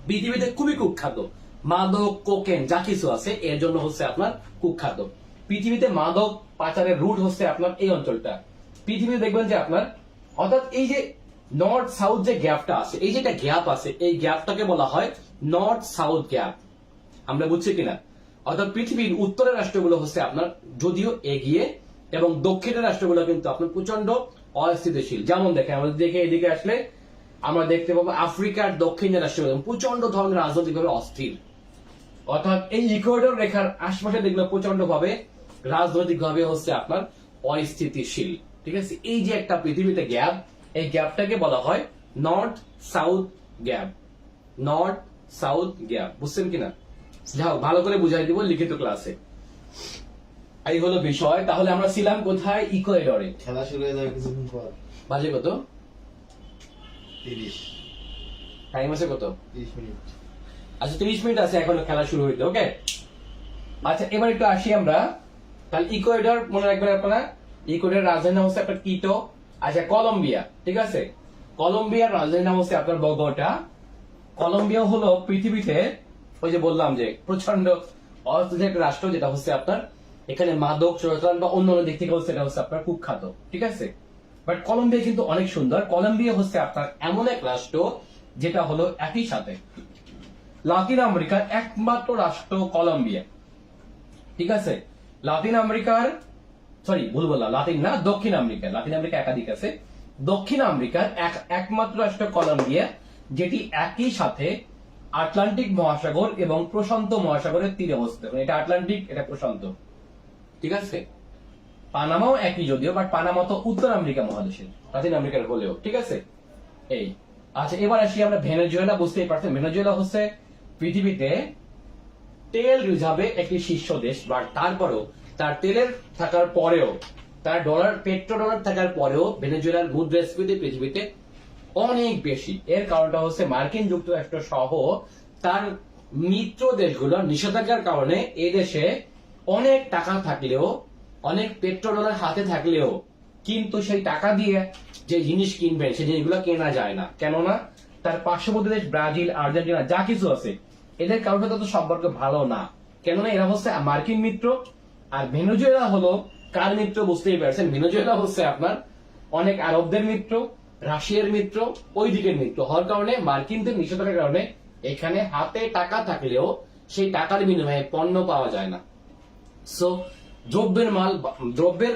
পৃথিবীতে খুবই কুখ্যাত, মাদক, কোকেন যা কিছু আছে এর জন্য হচ্ছে আপনার কুখ্যাত। পৃথিবীতে মাদক পাচারের রুট হচ্ছে আপনার এই অঞ্চলটা। পৃথিবীতে দেখবেন যে আপনার, অর্থাৎ এই যে নর্থ সাউথ যে গ্যাপটা আছে, এই যে একটা গ্যাপ আছে, এই গ্যাপটাকে বলা হয় নর্থ সাউথ গ্যাপ। আমরা বুঝছি কিনা? অর্থাৎ পৃথিবীর উত্তরের রাষ্ট্রগুলো হচ্ছে আপনার যদিও এগিয়ে এবং দক্ষিণের রাষ্ট্রগুলো কিন্তু আপনার প্রচন্ড অস্থিতিশীল। যেমন দেখেন, আমাদের দেখে এদিকে আসলে আমরা দেখতে পাবো আফ্রিকার দক্ষিণের রাষ্ট্রগুলো প্রচন্ড ধরনের রাজনৈতিকভাবে অস্থির। অর্থাৎ এই ইকুয়েডর রেখার আশপাশে দেখলে প্রচন্ড ভাবে রাজনৈতিকভাবে হচ্ছে আপনার অস্থিতিশীল। ঠিক আছে, এই যে একটা পৃথিবীতে গ্যাপ, এই গ্যাপটাকে বলা হয় north south gap. North south gap, বুঝছেন কিনা? যাও ভালো করে বুঝাই দিব লিখিত ক্লাসে। এই হলো বিষয়। তাহলে আমরা ছিলাম কোথায়? ইকুয়েডরে। খেলা শুরু হয়ে যাবে কিছুক্ষণ পর। বাজে কত? 30 টাইম আছে কত? 30 মিনিট। আচ্ছা 30 মিনিট আছে এখনো খেলা শুরু হইতে। ওকে, আচ্ছা এবার একটু আসি আমরা। তাহলে ইকুয়েডর মনে রাখবেন আপনারা, ইকুয়েডরের রাজধানী নাম হচ্ছে আপনার কিটো। আচ্ছা কলম্বিয়া, ঠিক আছে, কলম্বিয়ার রাজধানী নাম হচ্ছে আপনার বগোটা। কলম্বিয়া হলো পৃথিবীতে ওই যে বললাম যে প্রচন্ড অস্থিতিশীল একটা রাষ্ট্র, যেটা হচ্ছে আপনার এখানে মাদক চোরাচালান বা অন্যান্য দিক থেকে হচ্ছে এটা হচ্ছে আপনার কুখ্যাত। ঠিক আছে, বাট কলম্বিয়া কিন্তু অনেক সুন্দর। কলম্বিয়া হচ্ছে আপনার এমন এক রাষ্ট্র যেটা হলো একই সাথে লাতিন আমেরিকার একমাত্র রাষ্ট্র কলম্বিয়া। ঠিক আছে, লাতিন আমেরিকার, সরি ভুল বললাম, লাতিন না, দক্ষিণ আমেরিকা। লাতিন আমেরিকা একাধিক আছে, দক্ষিণ আমেরিকার একমাত্র রাষ্ট্র কলম্বিয়া, যেটি একই সাথে আটলান্টিক মহাসাগর এবং প্রশান্ত মহাসাগরের তীরে অবস্থিত। এটা আটলান্টিক, এটা প্রশান্ত। ঠিক আছে, পানামাও একই যদিও, বাট পানামা তো উত্তর আমেরিকা মহাদেশের, লাতিন আমেরিকার হলেও। ঠিক আছে, এই আচ্ছা এবার আসি আমরা ভেনেজুয়েলা। বুঝতেই পারছেন ভেনেজুয়েলা হচ্ছে পৃথিবীতে তেল রিজার্ভে একটি শীর্ষ দেশ, বাট তারপরেও তার তেলের থাকার পরেও, তার ডলার, পেট্রো ডলার থাকার পরেও ভেনেজুয়েলার মুদ্রাস্ফীতি পৃথিবীতে অনেক বেশি। এর কারণটা হচ্ছে মার্কিন যুক্তরাষ্ট্র সহ তার মিত্র দেশগুলোর নিষেধাজ্ঞার কারণে এই দেশে অনেক টাকা থাকলেও, অনেক পেট্রো ডলার হাতে থাকলেও কিন্তু সেই টাকা দিয়ে যে জিনিস কিনবেন সেই জিনিসগুলো কেনা যায় না। কেননা তার পার্শ্ববর্তী দেশ ব্রাজিল, আর্জেন্টিনা যা কিছু আছে এদের কারোর সাথে তো সম্পর্ক ভালো না। কেননা এরা হচ্ছে মার্কিন মিত্র, আর ভেনেজুয়েলা হলো কার মিত্র? বুঝতেই পারছেন, ভেনেজুয়েলা হচ্ছে আপনার অনেক আরবদের মিত্র, রাশিয়ার মিত্র, ওই দিকের মিত্র হওয়ার কারণে মার্কিনদের নিষেধাজ্ঞার কারণে এখানে হাতে টাকা থাকলেও সেই টাকার বিনিময়ে পণ্য পাওয়া যায় না। সো দ্রব্যের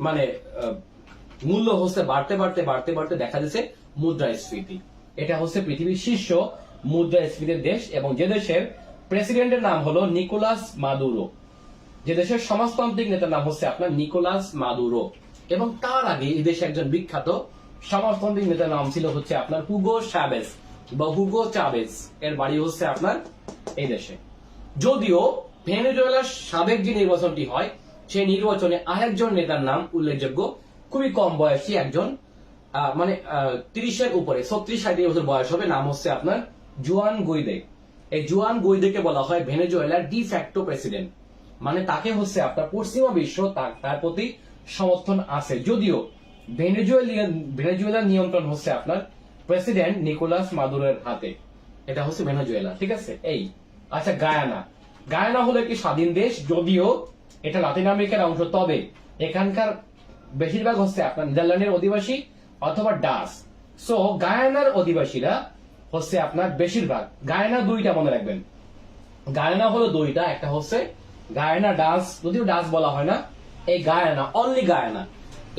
মানে মূল্য হচ্ছে বাড়তে বাড়তে বাড়তে বাড়তে দেখা যাচ্ছে মুদ্রাস্ফীতি। এটা হচ্ছে পৃথিবীর শীর্ষ মুদ্রাস্ফীতির দেশ, এবং যে দেশের প্রেসিডেন্টের নাম হলো নিকোলাস মাদুরো, যে দেশের সমাজতান্ত্রিক নেতার নাম হচ্ছে আপনার নিকোলাস মাদুরো। এবং তার আগে এই দেশে একজন বিখ্যাত সমাজতান্ত্রিক নেতার নাম ছিল হচ্ছে আপনার হুগো চাভেজ বা হুগো চাভেজ। এর বাড়ি হচ্ছে আপনার এই দেশে। যদিও ভেনেজুয়েলার সাবেক যে নির্বাচনটি হয় সেই নির্বাচনে আরেকজন নেতার নাম উল্লেখযোগ্য, খুবই কম বয়সী একজন মানে 30-এর উপরে 36-37 বছর বয়স হবে। নাম হচ্ছে আপনার জুয়ান গুইদে। এই জুয়ান গুইদেকে বলা হয় ভেনেজুয়েলার ডি ফ্যাক্টো প্রেসিডেন্ট। মানে তাকে হচ্ছে আপনার পশ্চিমা বিশ্ব তার প্রতি সমর্থন আছে, যদিও ভেনেজুয়েলার নিয়ন্ত্রণ হচ্ছে আপনার প্রেসিডেন্ট নিকোলাস মাদুরোর হাতে। এটা হচ্ছে ভেনেজুয়েলা, ঠিক আছে। এই আচ্ছা, গায়ানা হলো একটি স্বাধীন দেশ, যদিও এটা লাতিন আমেরিকার অংশ, তবে এখানকার বেশিরভাগ হচ্ছে আপনার নেদারল্যান্ডের অধিবাসী অথবা ডাচ। সো গায়ানার অধিবাসীরা হচ্ছে আপনার বেশিরভাগ। গায়ানা দুইটা মনে রাখবেন, গায়ানা হলো দুইটা, একটা হচ্ছে গায়ানা ডাচ, যদিও ডাচ বলা হয় না, এই গায়ানা অনলি গায়ানা,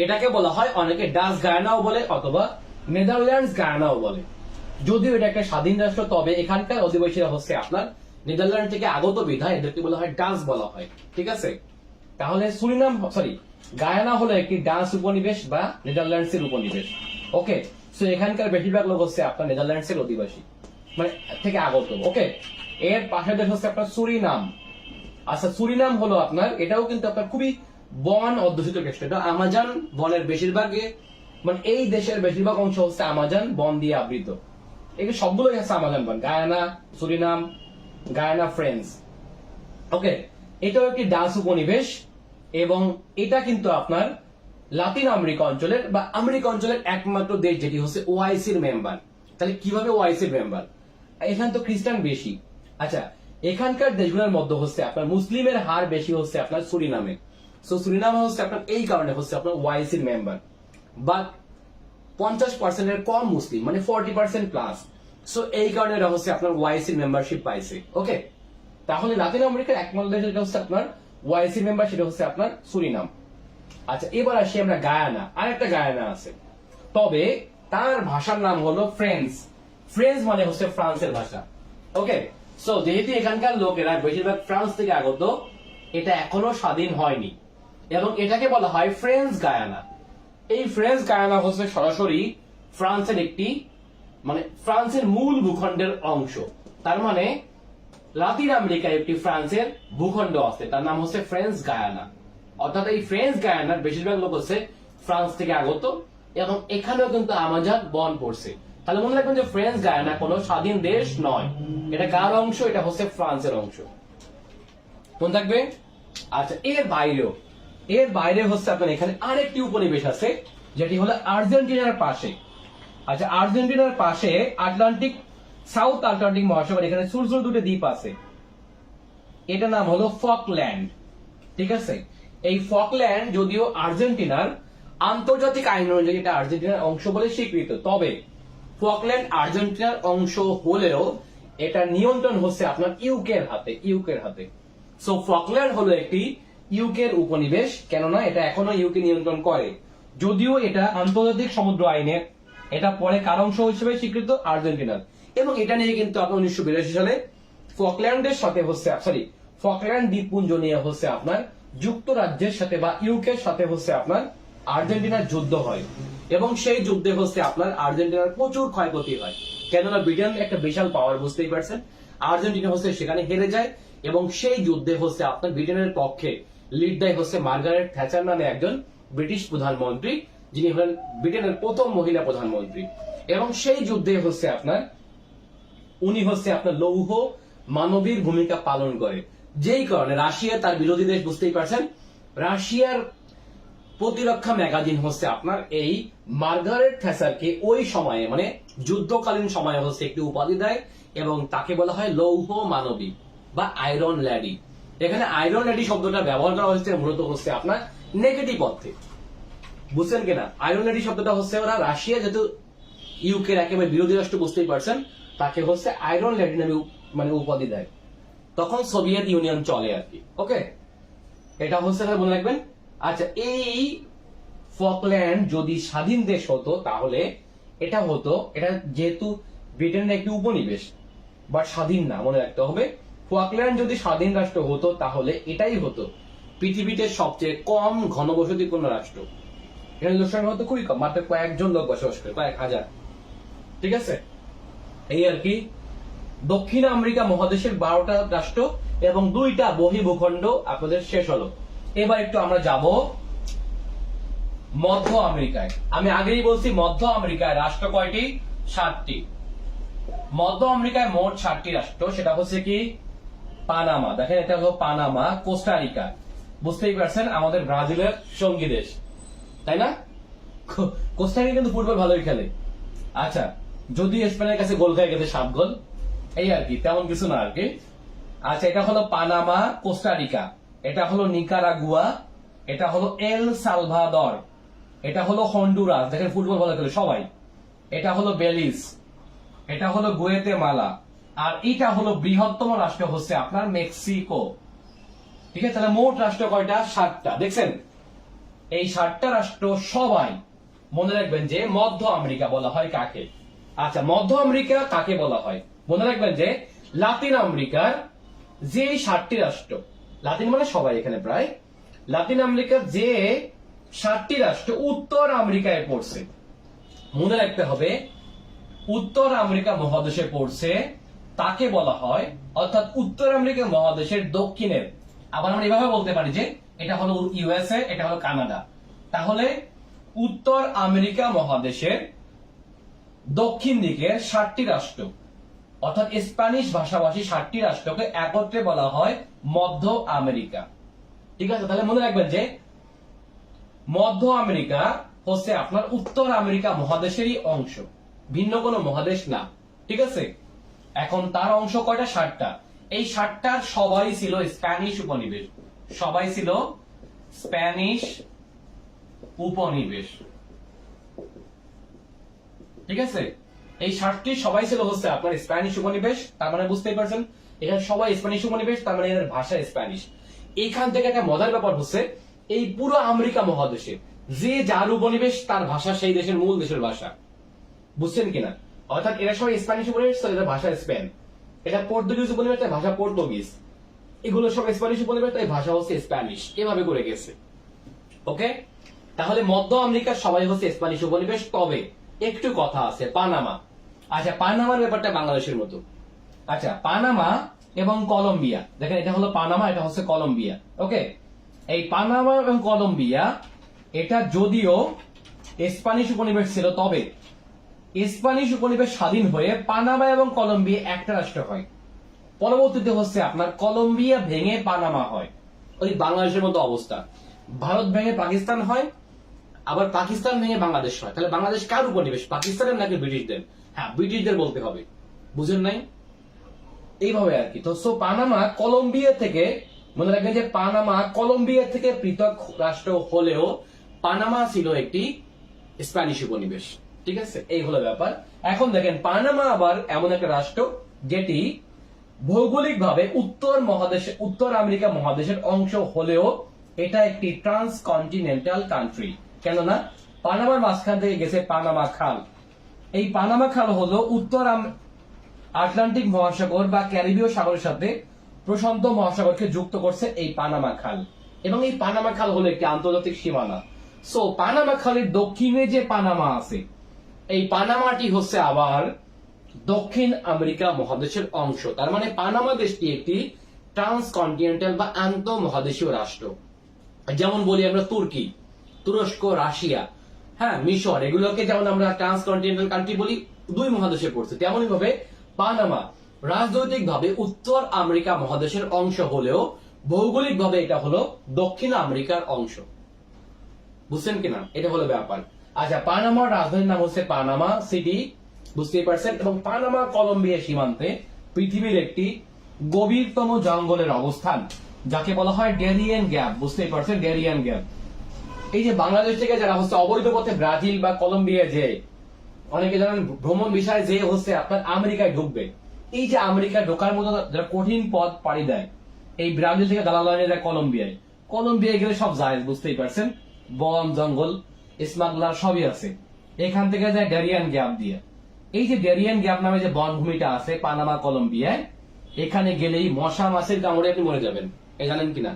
এটাকে বলা হয় অনেকে ডাচ গায়ানাও বলে অথবা নেদারল্যান্ডস গায়ানাও বলে। যদিও এটা একটা স্বাধীন রাষ্ট্র, তবে এখানকার অধিবাসীরা হচ্ছে আপনার নেদারল্যান্ড থেকে আগত বিধায় এদেরকে বলা হয় ডাচ বলা হয়, ঠিক আছে। তাহলে গায়ানা হলো একটি ডাচ উপনিবেশ বা নেদারল্যান্ডস এর উপনিবেশ। ওকে, সো এখানকার বেশিরভাগ লোক হচ্ছে আপনার নেদারল্যান্ডস এর অধিবাসী, মানে থেকে আগত। ওকে, এর পাশের দেশ হচ্ছে আপনার সুরিনাম। আচ্ছা, সুরিনাম হলো আপনার, এটাও কিন্তু আপনার খুবই বন অধ্যুষিত দেশ। এটা আমাজন বনের বেশিরভাগে, মানে এই দেশের বেশিরভাগ অংশ হচ্ছে আমাজন বন দিয়ে আবৃত। এই সবগুলোই হচ্ছে আমাজন বন। Guyana, Suriname, Guyana French. Okay, এটাও একটি ডাচ উপনিবেশ এবং এটা কিন্তু আপনার লাতিন আমেরিকা অঞ্চলের বা আমেরিকা অঞ্চলের একমাত্র দেশ যেটি হচ্ছে ওআইসির মেম্বার। তাহলে কিভাবে ওআইসির মেম্বার? এখানে তো খ্রিস্টান বেশি। আচ্ছা, এখানকার দেশগুলোর মধ্যে হচ্ছে আপনার মুসলিমের হার বেশি হচ্ছে আপনার সুরিনামে। সো সুরিনাম হচ্ছে আপনার এই কারণে হচ্ছে আপনার ওআইসির মেম্বার, বাট 50%-এর কম মুসলিম, মানে 40% প্লাস। সো এই কারণে এরা হচ্ছে আপনার ওআইসির মেম্বারশিপ পাইছে। ওকে, তাহলে লাতিন আমেরিকার একমাত্র দেশ যেটা হচ্ছে আপনার ওআইসি মেম্বার, সেটা হচ্ছে আপনার সুরিনাম। আচ্ছা, এবার আসি আমরা গায়ানা। আরেকটা গায়ানা আছে, তবে তার ভাষার নাম হলো ফ্রেঞ্চ। ফ্রেঞ্চ মানে হচ্ছে ফ্রান্সের ভাষা। ওকে, সো যেহেতু এখানকার লোকেরা বেশিরভাগ ফ্রান্স থেকে আগত, এটা এখনো স্বাধীন হয়নি এবং এটাকে বলা হয় ফ্রেঞ্চ গায়ানা। এই ফ্রেঞ্চ গায়ানা হচ্ছে সরাসরি ফ্রান্সের একটি, মানে ফ্রান্সের মূল ভূখণ্ডের অংশ। তার মানে লাতিন আমেরিকায় একটি ফ্রান্সের ভূখণ্ড আছে, তার নাম হচ্ছে ফ্রেঞ্চ গায়ানা। অর্থাৎ এই ফ্রেঞ্চ গায়ানার বেশিরভাগ লোক হচ্ছে ফ্রান্স থেকে আগত এবং এখানেও কিন্তু আমাজন বন পড়ছে। তাহলে মনে রাখবেন যে ফ্রেঞ্চ গায়ানা কোনো স্বাধীন দেশ নয়, এটা কার অংশ? এটা হচ্ছে ফ্রান্সের অংশ, মনে থাকবে। আচ্ছা, এর বাইরে হচ্ছে আপনার এখানে আরেকটি উপনিবেশ আছে, যেটি হলো আর্জেন্টিনার পাশে। আচ্ছা, আর্জেন্টিনার পাশে সাউথ আটলান্টিক মহাসাগর, এখানে ছোট ছোট দুটো দ্বীপ আছে, এটা নাম হলো ফকল্যান্ড, ঠিক আছে। এই ফকল্যান্ড যদিও আর্জেন্টিনার আন্তর্জাতিক আইন অনুযায়ী এটা আর্জেন্টিনার অংশ বলে স্বীকৃত, তবে ফকল্যান্ড আর্জেন্টিনার অংশ হলেও এটা নিয়ন্ত্রণ হচ্ছে আপনার ইউকের হাতে। সো ফকল্যান্ড হলো একটি ইউকের উপনিবেশ, কেননা এটা এখনো ইউকে নিয়ন্ত্রণ করে, যদিও এটা আন্তর্জাতিক সমুদ্র আইনের, এটা পরে কার অংশ হিসেবে স্বীকৃত? আর্জেন্টিনার। এবং এটা নিয়ে কিন্তু আপনার 1982 সালে ফকল্যান্ডের সাথে হচ্ছে ফকল্যান্ড দ্বীপপুঞ্জ নিয়ে হচ্ছে আপনার যুক্তরাজ্যের সাথে বা ইউকের সাথে হচ্ছে আপনার আর্জেন্টিনার যুদ্ধ হয় এবং সেই যুদ্ধে হচ্ছে আপনার আর্জেন্টিনার প্রচুর ক্ষয়ক্ষতি হয়, কেননা ব্রিটেন একটা বিশাল পাওয়ার, বুঝতেই পারছেন। আর্জেন্টিনা হচ্ছে সেখানে হেরে যায় এবং সেই যুদ্ধে হচ্ছে আপনার ব্রিটেনের পক্ষে লিড দেয় হচ্ছে মার্গারেট থ্যাচার নামে একজন ব্রিটিশ প্রধানমন্ত্রী, যিনি হলেন ব্রিটেনের প্রথম মহিলা প্রধানমন্ত্রী। এবং সেই যুদ্ধে হচ্ছে আপনার উনি হচ্ছে আপনার লৌহ মানবীর ভূমিকা পালন করে, যেই কারণে রাশিয়া তার বিরোধী দেশ, বুঝতেই পারছেন, রাশিয়ার প্রতিরক্ষা ম্যাগাজিন হচ্ছে আপনার এই মার্গারেট থ্যাচারকে ওই সময়ে, মানে যুদ্ধকালীন সময়ে হচ্ছে একটি উপাধি দেয় এবং তাকে বলা হয় লৌহ মানবী বা আয়রন ল্যাডি। এখানে আয়রন ল্যাডি শব্দটা ব্যবহার করা হচ্ছে মূলত হচ্ছে আপনার নেগেটিভ অর্থে, বুঝছেন কিনা। আয়রন ল্যাডি শব্দটা হচ্ছে ওরা রাশিয়া যেহেতু ইউকের একেবারে বিরোধী রাষ্ট্র, বুঝতেই পারছেন, তাকে হচ্ছে আয়রন ল্যাডি নামে মানে উপাধি দেয়। তখন সোভিয়েত ইউনিয়ন চলে আর কি। ওকে, এটা হচ্ছে মনে রাখবেন। আচ্ছা, এই ফকল্যান্ড যদি স্বাধীন দেশ হতো তাহলে এটা যেহেতু ব্রিটেনের একটি উপনিবেশ বা স্বাধীন না, মনে রাখতে হবে। ফকল্যান্ড যদি স্বাধীন রাষ্ট্র হতো তাহলে এটাই হতো পৃথিবীতে সবচেয়ে কম ঘনবসতিপূর্ণ রাষ্ট্র। এখানে লোকসংখ্যা হতো খুবই কম, মাত্র কয়েকজন লোক বসবাস করে, কয়েক হাজার, ঠিক আছে। এই আর কি দক্ষিণ আমেরিকা মহাদেশের 12টা রাষ্ট্র এবং 2টা বহির্ভূখণ্ড আপনাদের শেষ হলো। এবার একটু আমরা যাব মধ্য আমেরিকায়। আমি আগেই বলছি মধ্য আমেরিকায় রাষ্ট্র কয়টি? 7টি। মধ্য আমেরিকায় মোট 7টি রাষ্ট্র। সেটা হচ্ছে কি পানামা, দেখেন এটা হলো পানামা, কোস্টারিকা, বুঝতেই পারছেন আমাদের ব্রাজিলের সঙ্গী দেশ, তাই না? কোস্টারিকা কিন্তু ফুটবল ভালোই খেলে। আচ্ছা, যদি স্পেনের কাছে গোল খেয়ে গেছে 7 গোল, এই আর কি, তেমন কিছু না আর কি। আচ্ছা, এটা হলো পানামা, কোস্টারিকা, এটা হলো নিকারাগুয়া, এটা হলো এল সালভাদর, এটা হলো হন্ডুরাস, দেখেন ফুটবল ভালো খেলে সবাই, এটা হলো বেলিজ, এটা হলো গুয়েতেমালা, আর এটা হলো বৃহত্তম রাষ্ট্র হচ্ছে আপনার মেক্সিকো। ঠিক আছে, তাহলে মোট রাষ্ট্র কয়টা? 7টা। দেখছেন, এই 7টা রাষ্ট্র সবাই মনে রাখবেন যে মধ্য আমেরিকা বলা হয় কাকে। আচ্ছা, মধ্য আমেরিকা কাকে বলা হয়? মনে রাখবেন যে লাতিন আমেরিকার যে 7টি রাষ্ট্র, লাতিন মানে সবাই এখানে প্রায়, লাতিন আমেরিকার যে 7টি রাষ্ট্র উত্তর আমেরিকায় পড়ছে, মনে রাখতে হবে উত্তর আমেরিকা মহাদেশে পড়ছে তাকে বলা হয়, অর্থাৎ উত্তর আমেরিকা মহাদেশের দক্ষিণের, আবার আমরা এভাবে বলতে পারি যে এটা হলো ইউএসএ, এটা হলো কানাডা। তাহলে উত্তর আমেরিকা মহাদেশের দক্ষিণ দিকের 7টি রাষ্ট্র, অর্থাৎ স্প্যানিশ ভাষাভাষী 7টি রাষ্ট্রকে একত্রে বলা হয় মধ্য আমেরিকা। ঠিক আছে, তাহলে মনে রাখবেন যে মধ্য আমেরিকা হচ্ছে আপনার উত্তর আমেরিকা মহাদেশেরই অংশ, ভিন্ন কোনো মহাদেশ না। ঠিক আছে, এখন তার অংশ কয়টা? 7টা। এই 7টার সবাই ছিল স্প্যানিশ উপনিবেশ, সবাই ছিল স্প্যানিশ উপনিবেশ। ঠিক আছে, এই 7টি সবাই ছিল হচ্ছে আপনার স্প্যানিশ উপনিবেশ। তার মানে বুঝতেই পারছেন এখানে সবাই স্প্যানিশ উপনিবেশ, তার মানে এদের ভাষা স্প্যানিশ। এখান থেকে একটা মজার ব্যাপার হচ্ছে এই পুরো আমেরিকা মহাদেশে যে যার উপনিবেশ তার ভাষা সেই দেশের মূল দেশের ভাষা, বুঝছেন কিনা? অর্থাৎ এরা সবাই স্প্যানিশ উপনিবেশ, তো এদের ভাষা স্পেন। এটা পর্তুগিজ উপনিবেশ, তাই ভাষা পর্তুগিজ। এগুলো সব স্প্যানিশ উপনিবেশ, তাই ভাষা হচ্ছে স্প্যানিশ। এভাবে করে গেছে। ওকে, তাহলে মধ্য আমেরিকার সবাই হচ্ছে স্প্যানিশ উপনিবেশ। তবে একটু কথা আছে, পানামা। আচ্ছা, পানামার ব্যাপারটা বাংলাদেশের মতো। আচ্ছা, পানামা এবং কলম্বিয়া, দেখেন এটা হলো পানামা, এটা হচ্ছে কলম্বিয়া। ওকে, এই পানামা এবং কলম্বিয়া এটা যদিও স্প্যানিশ উপনিবেশ ছিল, তবে স্প্যানিশ উপনিবেশ স্বাধীন হয়ে পানামা এবং কলম্বিয়া একটা রাষ্ট্র হয়। পরবর্তীতে হচ্ছে আপনার কলম্বিয়া ভেঙে পানামা হয়। ওই বাংলাদেশের মতো অবস্থা, ভারত ভেঙে পাকিস্তান হয়, আবার পাকিস্তান ভেঙে বাংলাদেশ হয়। তাহলে বাংলাদেশ কার উপনিবেশ, পাকিস্তানের নাকি ব্রিটিশদের? হ্যাঁ, ব্রিটিশদের বলতে হবে, বুঝেন নাই? এইভাবে আর কি। তো পানামা কলম্বিয়া থেকে, মনে রাখবেন যে পানামা কলম্বিয়া থেকে পৃথক রাষ্ট্র হলেও পানামা ছিল একটি স্প্যানিশ উপনিবেশ। ঠিক আছে, এই হলো ব্যাপার। এখন দেখেন, পানামা আবার এমন একটা রাষ্ট্র যেটি ভৌগোলিকভাবে উত্তর আমেরিকা মহাদেশের অংশ হলেও এটা একটি ট্রান্সকন্টিনেন্টাল কান্ট্রি। কেননা পানামার মাঝখান থেকে গেছে পানামা খাল। এই পানামা খাল হলো উত্তর আটলান্টিক মহাসাগর বা ক্যারিবীয় সাগরের সাথে প্রশান্ত মহাসাগরকে যুক্ত করছে এই পানামা খাল, এবং এই পানামা খাল হলো একটি আন্তর্জাতিক সীমানা। সো পানামা খালের দক্ষিণে যে পানামা আছে, এই পানামাটি হচ্ছে আবার দক্ষিণ আমেরিকা মহাদেশের অংশ। তার মানে পানামা দেশটি একটি ট্রান্সকন্টিনেন্টাল বা আন্তঃ মহাদেশীয় রাষ্ট্র। যেমন বলি আমরা তুর্কি, তুরস্ক, রাশিয়া, হ্যাঁ, মিশর, এগুলোকে যেমন আমরা ট্রান্সকন্টিনেন্টাল কান্ট্রি বলি, 2 মহাদেশে পড়ছে। তেমনই ভাবে পানামা রাজনৈতিকভাবে উত্তর আমেরিকা মহাদেশের অংশ হলেও ভৌগোলিকভাবে এটা হলো দক্ষিণ আমেরিকার অংশ। বুঝছেন কিনা? এটা হলো ব্যাপার। আচ্ছা, পানামার রাজধানীর নাম হচ্ছে পানামা সিটি, বুঝতেই পারছেন। এবং পানামা কলম্বিয়া সীমান্তে পৃথিবীর একটি গভীরতম জঙ্গলের অবস্থান, যাকে বলা হয় ডেরিয়ান গ্যাপ। বুঝতেই পারছেন, ডেরিয়ান গ্যাপ। এই যে বাংলাদেশ থেকে যারা হচ্ছে অবৈধ পথে ব্রাজিল বা কলম্বিয়া যে, অনেকে জানেন ভ্রমণ বিষয়ে যে হচ্ছে আপনার আমেরিকায় ঢুকবে, এই যে আমেরিকায় ঢোকার মতো যারা কঠিন পথ পাড়ি দেয়, এই ব্রাজিল থেকে দালাল নিয়ে যায় কলম্বিয়ায়। কলম্বিয়ায় গেলে সব যায়, বুঝতেই পারছেন, বন জঙ্গল, স্মাগলার সবই আছে। এখান থেকে যায় ডেরিয়ান গ্যাপ দিয়ে। এই যে ডেরিয়ান গ্যাপ নামে যে বনভূমিটা আছে পানামা কলম্বিয়ায়, এখানে গেলেই মশা মাছের কামড়ে আপনি মরে যাবেন, এই জানেন কিনা?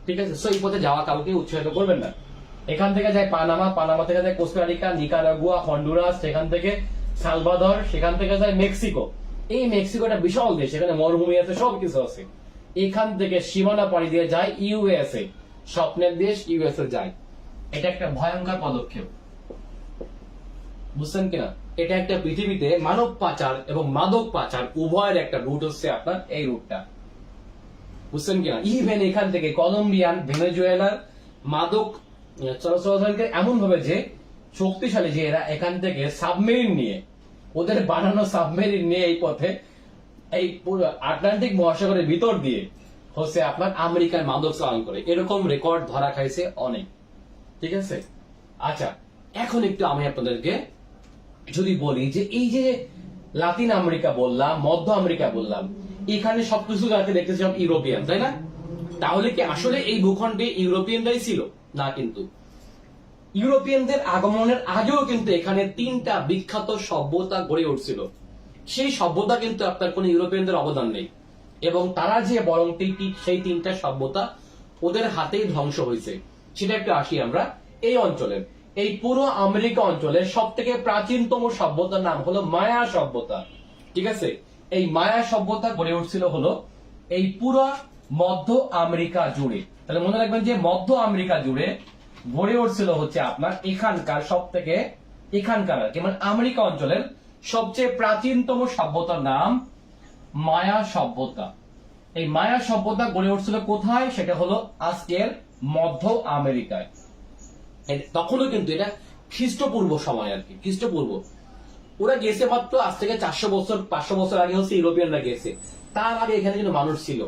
ঠিক আছে, সো এই পথে যাওয়া কাউকে উৎসাহিত করবেন না। এখান থেকে যায় পানামা, পানামা থেকে যায় কোস্টারিকা, নিকারাগুয়া, হন্ডুরাস, সেখান থেকে সালভাদর, সেখান থেকে যায় মেক্সিকো। এই মেক্সিকোটা বিশাল দেশ, এখানে মরুভূমি আছে, সবকিছু আছে। এখান থেকে সীমানা পাড়ি দিয়ে যায় ইউএসএ, স্বপ্নের দেশ ইউএসএ যায়। এটা একটা ভয়ঙ্কর পদক্ষেপ, বুঝছেন কিনা? এটা একটা পৃথিবীতে মানব পাচার এবং মাদক পাচার উভয়ের একটা রুট হচ্ছে আপনার এই রুটটা, বুঝছেন কিনা? ইভেন এখান থেকে কলম্বিয়ান, ভেনেজুয়েলার মাদক চলাচলকে এমন ভাবে যে শক্তিশালী যে এরা এখান থেকে সাবমেরিন নিয়ে, ওদের বানানো সাবমেরিন নিয়ে এই পথে এই পুরো আটলান্টিক মহাসাগরের ভিতর দিয়ে হচ্ছে আপনার আমেরিকার মাদক চালান করে, এরকম রেকর্ড ধরা খাইছে অনেক। ঠিক আছে, আচ্ছা এখন একটু আমি আপনাদেরকে যদি বলি যে এই যে লাতিন আমেরিকা বললাম, মধ্য আমেরিকা বললাম, এখানে সবকিছু যাতে দেখতেছি সব ইউরোপিয়ান, তাই না? তাহলে কি আসলে এই ভূখণ্ডে ইউরোপিয়ানরাই ছিল? না, কিন্তু ইউরোপিয়ানদের আগমনের আগেও কিন্তু এখানে তিনটা বিখ্যাত সভ্যতা গড়ে উঠছিল। সেই সভ্যতা কিন্তু আপনার কোন ইউরোপিয়ানদের অবদান নেই, এবং তারা যে বরং সেই তিনটা সভ্যতা ওদের হাতেই ধ্বংস হয়েছে। সেটা একটু আসি আমরা এই অঞ্চলের, এই পুরো আমেরিকা অঞ্চলের সব থেকে প্রাচীনতম সভ্যতার নাম হলো মায়া সভ্যতা। ঠিক আছে, এই মায়া সভ্যতা গড়ে উঠছিল হলো এই পুরো মধ্য আমেরিকা জুড়ে। তাহলে মনে রাখবেন যে মধ্য আমেরিকা জুড়ে গড়ে উঠছিল হচ্ছে আপনার এখানকার সব থেকে, এখানকার আর কি মানে আমেরিকা অঞ্চলের সবচেয়ে প্রাচীনতম সভ্যতার নাম মায়া সভ্যতা। এই মায়া সভ্যতা গড়ে উঠছিল কোথায়? সেটা হলো আজকের মধ্য আমেরিকায়। তখনও কিন্তু এটা খ্রিস্টপূর্ব সময় আর কি, খ্রিস্টপূর্ব। ওরা গেছে মাত্র আজ থেকে 400 বছর 500 বছর আগে হচ্ছে ইউরোপিয়ানরা গেছে। তার আগে এখানে কিন্তু মানুষ ছিল,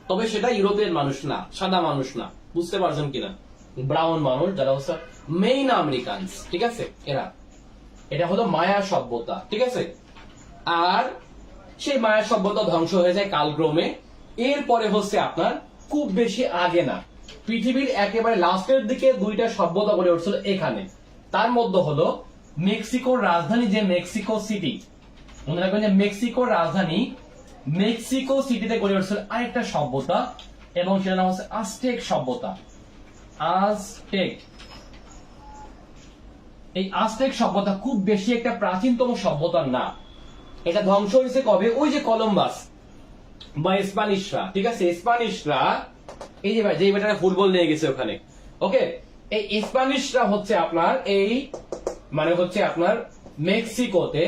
তবে সেটা ইউরোপিয়ান মানুষ না, সাদা মানুষ না, বুঝতে পারছেন কিনা? ব্রাউন মানুষ, যারা হচ্ছে মেইন আমেরিকানস। ঠিক আছে, এরা, এটা হলো মায়া সভ্যতা। ঠিক আছে, আর সেই মায়া সভ্যতা ধ্বংস হয়ে যায় কালক্রমে। এরপরে হচ্ছে আপনার খুব বেশি আগে না, পৃথিবীর একেবারে লাস্টের দিকে দুইটা সভ্যতা গড়ে উঠছিল এখানে। তার মধ্যে হলো মেক্সিকোর রাজধানী যে মেক্সিকো সিটি, মনে রাখবেন যে মেক্সিকোর রাজধানী মেক্সিকো সিটিতে গড়ে উঠছিল আরেকটা সভ্যতা, এবং সেটার নাম হচ্ছে আজটেক সভ্যতা। আজটেক, এই আজটেক সভ্যতা খুব বেশি একটা প্রাচীনতম সভ্যতা না। এটা ধ্বংস হয়েছে কবে? ওই যে কলম্বাস বা স্প্যানিশরা। ঠিক আছে, স্প্যানিশরা এই যে যে বেটারা ফুটবল নিয়ে গেছে ওখানে, ওকে, এই স্প্যানিশরা হচ্ছে আপনার এই মানে হচ্ছে আপনার মেক্সিকোতে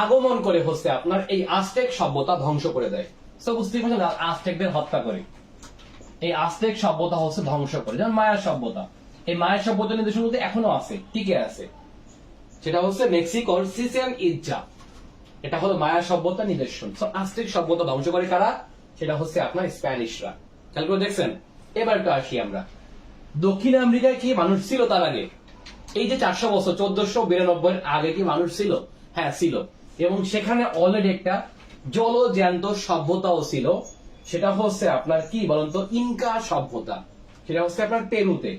আগমন করে হচ্ছে আপনার এই আজটেক সভ্যতা ধ্বংস করে দেয়। তো বুঝতেই পারছেন, আজটেকদের হত্যা করে এই আজটেক সভ্যতা হচ্ছে ধ্বংস করে। যেমন মায়া সভ্যতা, এই মায়া সভ্যতা নিদর্শন বলতে এখনো আছে, টিকে আছে। সেটা হচ্ছে মেক্সিকোর চিচেন ইৎজা, এটা হলো মায়া সভ্যতা নিদর্শন। আজটেক সভ্যতা ধ্বংস করে কারা? সেটা হচ্ছে আপনার স্প্যানিশরা। খেয়াল করে দেখছেন। এবার একটু আসি আমরা দক্ষিণ আমেরিকায় কি মানুষ ছিল তার আগে? এই যে 400 বছর 1492 এর আগে কি মানুষ ছিল? হ্যাঁ ছিল, এবং সেখানে অলরেডি একটা জলজ্যান্ত সভ্যতাও ছিল। সেটা হচ্ছে আপনার কি বলুন তো? ইনকা সভ্যতা। সেটা হচ্ছে আপনার পেরুতে।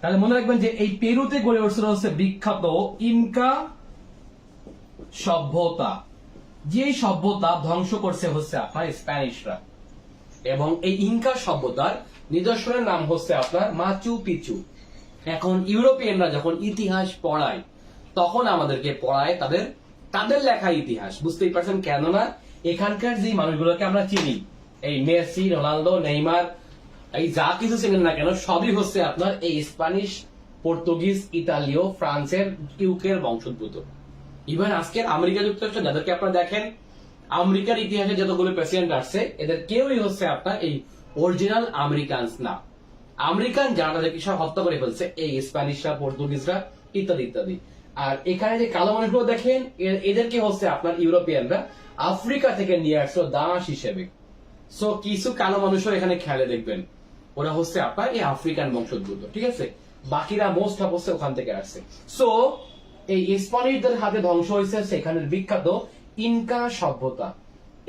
তাহলে মনে রাখবেন যে এই পেরুতে গড়ে উঠছিল হচ্ছে বিখ্যাত ইনকা সভ্যতা, যে সভ্যতা ধ্বংস করছে হচ্ছে আপনার স্প্যানিশরা। এবং এই ইনকা সভ্যতার নিদর্শনের নাম হচ্ছে আপনার মাচু পিচু। এখন ইউরোপিয়ানরা যখন ইতিহাস পড়ায়, তখন আমাদেরকে পড়ায় তাদের লেখা ইতিহাস। বুঝতেই পারছেন, কেননা এখানকার যে মানুষগুলোকে আমরা চিনি, এই মেসি, রোনালদো, নেইমার, এই যা কিছু চিনেন না কেন, সবই হচ্ছে আপনার এই স্প্যানিশ, পর্তুগিজ, ইতালীয়, ফ্রান্সের, ইউকের বংশোদ্ভূত। ইভেন আজকের আমেরিকা যুক্তরাষ্ট্র যাদেরকে আপনারা দেখেন, আমেরিকার ইতিহাসে যতগুলো প্রেসিডেন্ট আসছে, এদের কেউই হচ্ছে আপনার এই অরিজিনাল আমেরিকানস না। আমেরিকান যারা তাদেরকে সব হত্যা করে ফেলছে এই স্প্যানিশরা, পর্তুগিজরা, ইত্যাদি ইত্যাদি। আর এখানে যে কালো মানুষগুলো দেখেন, এদেরকে হচ্ছে আপনার ইউরোপিয়ানরা আফ্রিকা থেকে নিয়ে আসলো দাস হিসেবে। সো কিছু কালো মানুষও এখানে খেলে দেখবেন, ওরা হচ্ছে আপনার এই আফ্রিকান বংশোদ্ভূত। ঠিক আছে, বাকিরা মোস্ট অফ হচ্ছে ওখান থেকে আসছে। সো এই স্প্যানিশদের হাতে ধ্বংস হয়েছে সেখানের বিখ্যাত ইনকা সভ্যতা।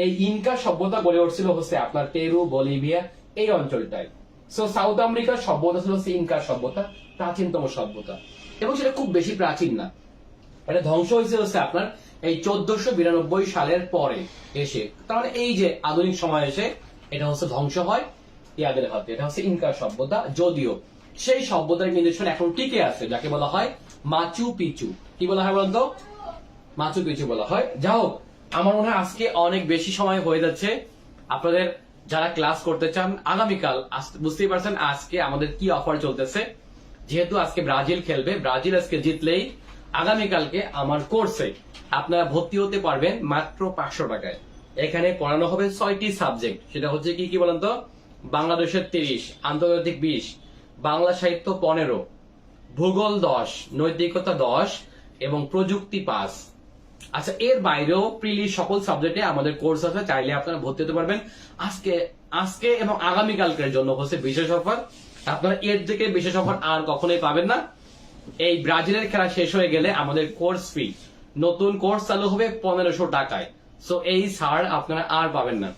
এই ইনকা সভ্যতা গড়ে উঠছিল হচ্ছে আপনার পেরু, বলিভিয়া এই অঞ্চলটায়। সো সাউথ আমেরিকার সভ্যতা ছিল হচ্ছে ইনকা সভ্যতা, প্রাচীনতম সভ্যতা, এবং সেটা খুব বেশি প্রাচীন না। এটা ধ্বংস হয়েছে হচ্ছে আপনার এই 1492 সালের পরে এসে। তার মানে এই যে আধুনিক সময় এসে এটা হচ্ছে ধ্বংস হয় ইয়াদের হাতে। এটা হচ্ছে ইনকা সভ্যতা, যদিও সেই সভ্যতার নিদর্শন এখন টিকে আছে, যাকে বলা হয় মাচু পিচু। কি বলা হয় বলতো? মাচু পিচু বলা হয়। যা হোক, আমার মনে হয় আজকে অনেক বেশি সময় হয়ে যাচ্ছে। আপনাদের যারা ক্লাস করতে চান আগামীকাল, বুঝতেই পারছেন আজকে আমাদের কি অফার চলতেছে। যেহেতু আজকে ব্রাজিল খেলবে, ব্রাজিল আজকে জিতলেই আগামীকালকে আমার কোর্সে আপনারা ভর্তি হতে পারবেন মাত্র 500 টাকায়। এখানে পড়ানো হবে 6টি সাবজেক্ট। সেটা হচ্ছে কি কি বলেন তো? বাংলাদেশের 30, আন্তর্জাতিক 20, বাংলা সাহিত্য 15, ভূগোল 10, নৈতিকতা 10 এবং প্রযুক্তি 5। আচ্ছা, এর বাইরেও প্রিলি সকল সাবজেক্টে আমাদের কোর্স আছে, চাইলে আপনারা ভর্তি হতে পারবেন। আজকে এবং আগামীকালকের জন্য হচ্ছে বিশেষ অফার। আপনারা এর থেকে বিশেষ অফার আর কখনোই পাবেন না। এই ব্রাজিলের খেলা শেষ হয়ে গেলে আমাদের কোর্স ফি, নতুন কোর্স চালু হবে 1500 টাকায়। সো এই ছাড় আপনারা আর পাবেন না।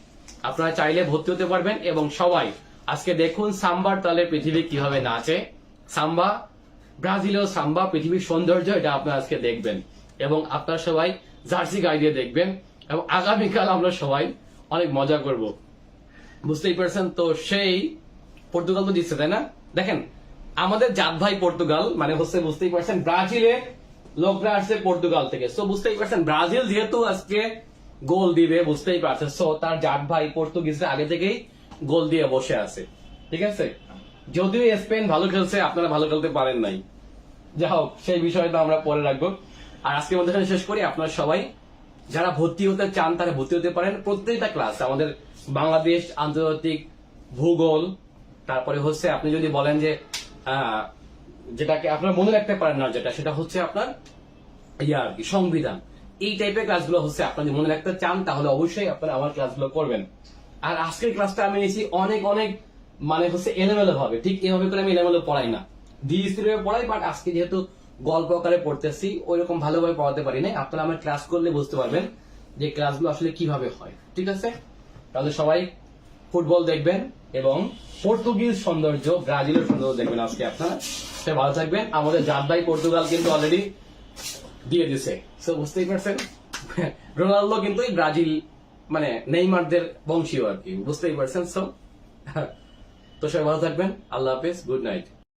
আপনারা চাইলে ভর্তি হতে পারবেন। এবং সবাই আজকে দেখুন সাম্বার তালে পৃথিবী কিভাবে নাচে। সাম্বা, ব্রাজিলীয় সাম্বা, পৃথিবীর সৌন্দর্য, এটা আপনারা আজকে দেখবেন। এবং আপনারা সবাই জার্সি গায়ে দিয়ে দেখবেন। এবং আগামীকাল আমরা সবাই অনেক মজা করব, বুঝতেই পারছেন তো। সেই পর্তুগাল তো দিচ্ছে, তাই না? দেখেন, আমাদের জাত ভাই পর্তুগাল, মানে হচ্ছে বুঝতেই পারছেন ব্রাজিলের লোকরা আসছে পর্তুগাল থেকে। সো বুঝতেই পারছেন ব্রাজিল যেহেতু আজকে গোল দিবে, বুঝতেই পারছেন। সো তার জাত ভাই পর্তুগিজরা আগে থেকেই গোল দিয়ে বসে আছে, ঠিক আছে? যদিও স্পেন ভালো খেলছে, আপনারা ভালো খেলতে পারেন নাই। যা হোক, সেই বিষয়টা আমরা পরে রাখবো। আর আজকের মধ্যে শেষ করি। আপনারা সবাই যারা ভর্তি হতে চান তারা ভর্তি হতে পারেন। প্রত্যেকটা ক্লাস আমাদের বাংলাদেশ, আন্তর্জাতিক, ভূগোল, তারপরে হচ্ছে আপনি যদি বলেন যে যেটাকে আপনারা মনে রাখতে পারেন না, যেটা সেটা হচ্ছে আপনার আর কি সংবিধান, এই টাইপের ক্লাসগুলো হচ্ছে আপনারা যদি মনে রাখতে চান তাহলে অবশ্যই আপনারা আমার ক্লাসগুলো করবেন। আর আজকের ক্লাসটা আমি নিয়েছি অনেক অনেক মানে হচ্ছে এলোমেলো ভাবে, ঠিক এভাবে করে আমি এলোমেলো পড়াই না, ধীরে স্থির পড়াই। বাট আজকে যেহেতু গল্প আকারে পড়তেছি, ওইরকম ভালোভাবে পড়াতে পারি না। আপনারা আমার ক্লাস করলে বুঝতে পারবেন যে ক্লাসগুলো আসলে কিভাবে হয়, ঠিক আছে? তাহলে সবাই ফুটবল দেখবেন এবং পর্তুগিজ সৌন্দর্য, ব্রাজিলের সৌন্দর্য দেখবেন আজকে আপনারা। সবাই ভালো থাকবেন। আমাদের জাত ভাই পর্তুগাল কিন্তু অলরেডি দিয়ে দিছে, সো বুঝতেই পারছেন। রোনাল্ডো কিন্তু এই ব্রাজিল মানে নেইমারদের বংশীয় আর কি, বুঝতেই পারছেন। সো তো সবাই ভালো থাকবেন। আল্লাহ হাফেজ, গুড নাইট।